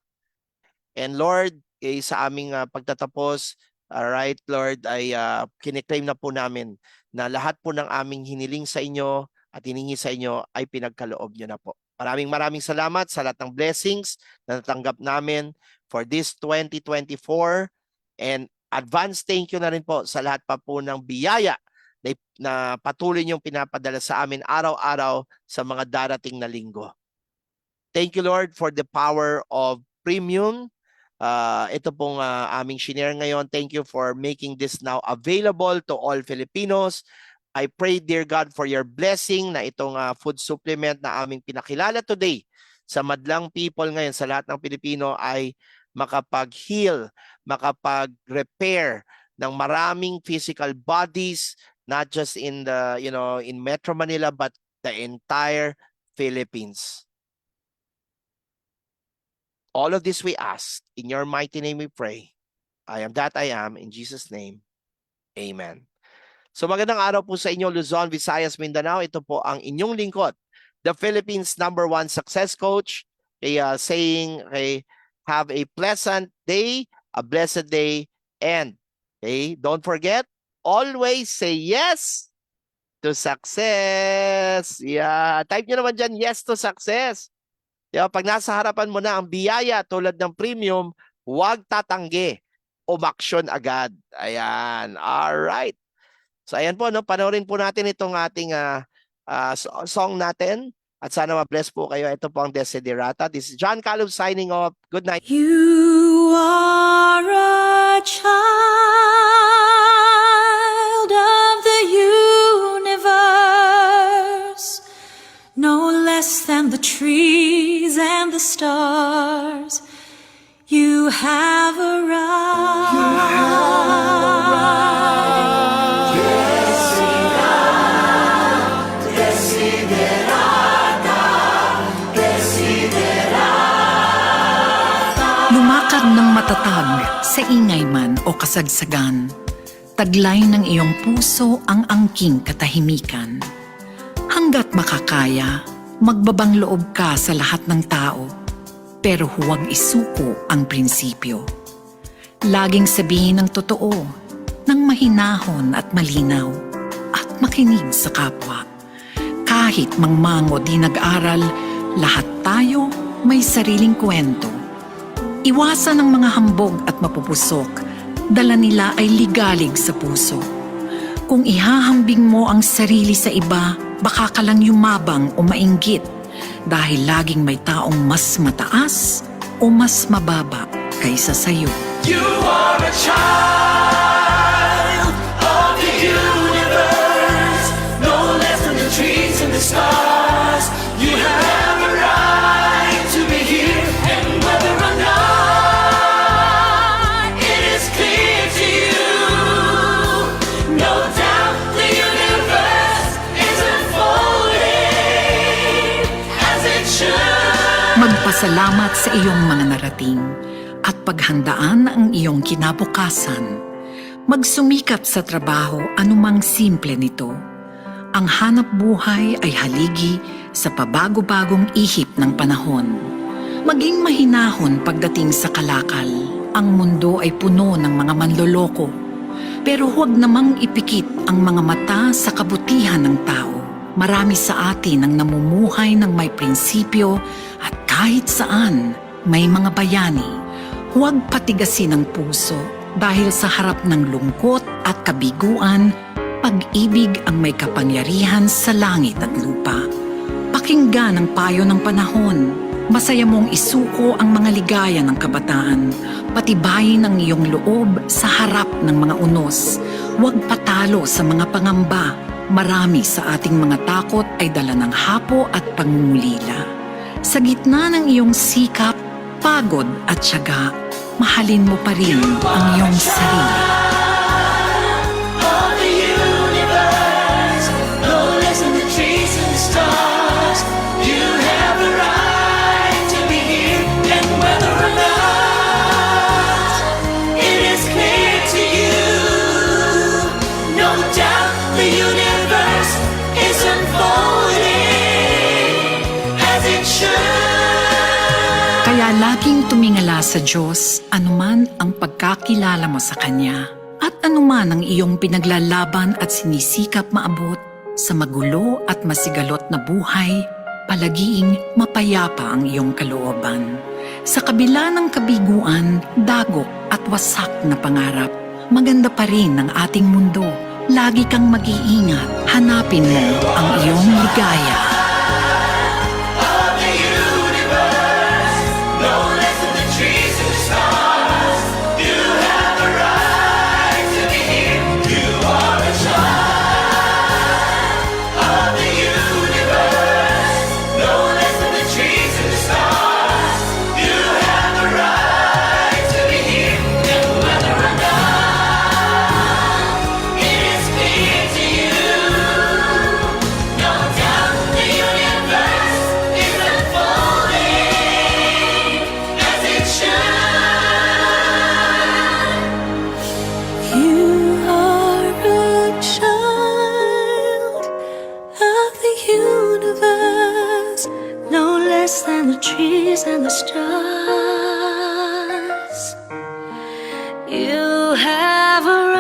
And Lord, sa aming pagtatapos, alright, Lord, ay kiniklaim na po namin na lahat po ng aming hiniling sa inyo at hiningi sa inyo ay pinagkaloob niyo na po. Maraming salamat sa lahat ng blessings na natanggap namin for this 2024, and advance thank you na rin po sa lahat pa po ng biyaya na patuloy niyong pinapadala sa amin araw-araw sa mga darating na linggo. Thank you, Lord, for the power of premium. Ito pong aming shinare ngayon. Thank you for making this now available to all Filipinos. I pray, dear God, for your blessing na itong food supplement na aming pinakilala today sa madlang people ngayon, sa lahat ng Pilipino, ay makapag-heal, makapag-repair ng maraming physical bodies, not just in the, in Metro Manila, but the entire Philippines. All of this we ask, in your mighty name we pray. I am that I am, in Jesus' name, amen. So magandang araw po sa inyo, Luzon, Visayas, Mindanao. Ito po ang inyong lingkod, the Philippines' #1 success coach, saying, have a pleasant day, a blessed day, and don't forget, always say yes to success. Yeah, type nyo naman dyan, yes to success. Pag nasa harapan mo na ang biyaya tulad ng premium, huwag tatanggi, umaksyon agad. Ayan, alright. So ayan po, panoorin po natin itong ating song natin. At sana ma-bless po kayo. Ito po ang Desiderata. This is John Caleb signing off. Good night. You are a child of the universe, no less than the trees and the stars. You have arrived. Lumakad ng matatag sa ingay man o kasagsagan. Taglay ng iyong puso ang angking katahimikan. Hanggat makakaya, magbabang loob ka sa lahat ng tao, pero huwag isuko ang prinsipyo. Laging sabihin ang totoo, ng mahinahon at malinaw, at makinig sa kapwa. Kahit mangmango di nag-aral, lahat tayo may sariling kwento. Iwasan ang mga hambog at mapupusok, dala nila ay ligalig sa puso. Kung ihahambing mo ang sarili sa iba, baka ka lang yumabang o mainggit, dahil laging may taong mas mataas o mas mababa kaysa sayo. You are a child of the universe, no less than the trees and the stars. You have a right to be here, and whether or not it is clear to you, no doubt the universe is unfolding as it should. Magpasalamat sa iyong mga narating at paghandaan ang iyong kinabukasan. Magsumikap sa trabaho anumang simple nito. Ang hanap buhay ay haligi sa pabago-bagong ihip ng panahon. Maging mahinahon pagdating sa kalakal. Ang mundo ay puno ng mga manloloko. Pero huwag namang ipikit ang mga mata sa kabutihan ng tao. Marami sa atin ang namumuhay ng may prinsipyo at kahit saan may mga bayani. Huwag patigasin ang puso dahil sa harap ng lungkot at kabiguan, pag-ibig ang may kapangyarihan sa langit at lupa. Pakinggan ang payo ng panahon. Masaya mong isuko ang mga ligaya ng kabataan. Patibayin ang iyong loob sa harap ng mga unos. Huwag patalo sa mga pangamba. Marami sa ating mga takot ay dala ng hapo at pangungulila. Sa gitna ng iyong sikap, pagod at tiyaga, mahalin mo pa rin ang iyong sarili. Of the universe, no less than the trees and the stars. You have a right to be here, and whether or not it is clear to you, no doubt the universe is unfolding as it should. Kaya laging tumingala sa Diyos, anuman ang pagkakilala mo sa Kanya, at anuman ang iyong pinaglalaban at sinisikap maabot sa magulo at masigalot na buhay, palagiing mapayapa ang iyong kalooban. Sa kabila ng kabiguan, dagok at wasak na pangarap, maganda pa rin ang ating mundo. Lagi kang mag-iingat, hanapin mo ang iyong ligaya. Than the trees and the stars. You have a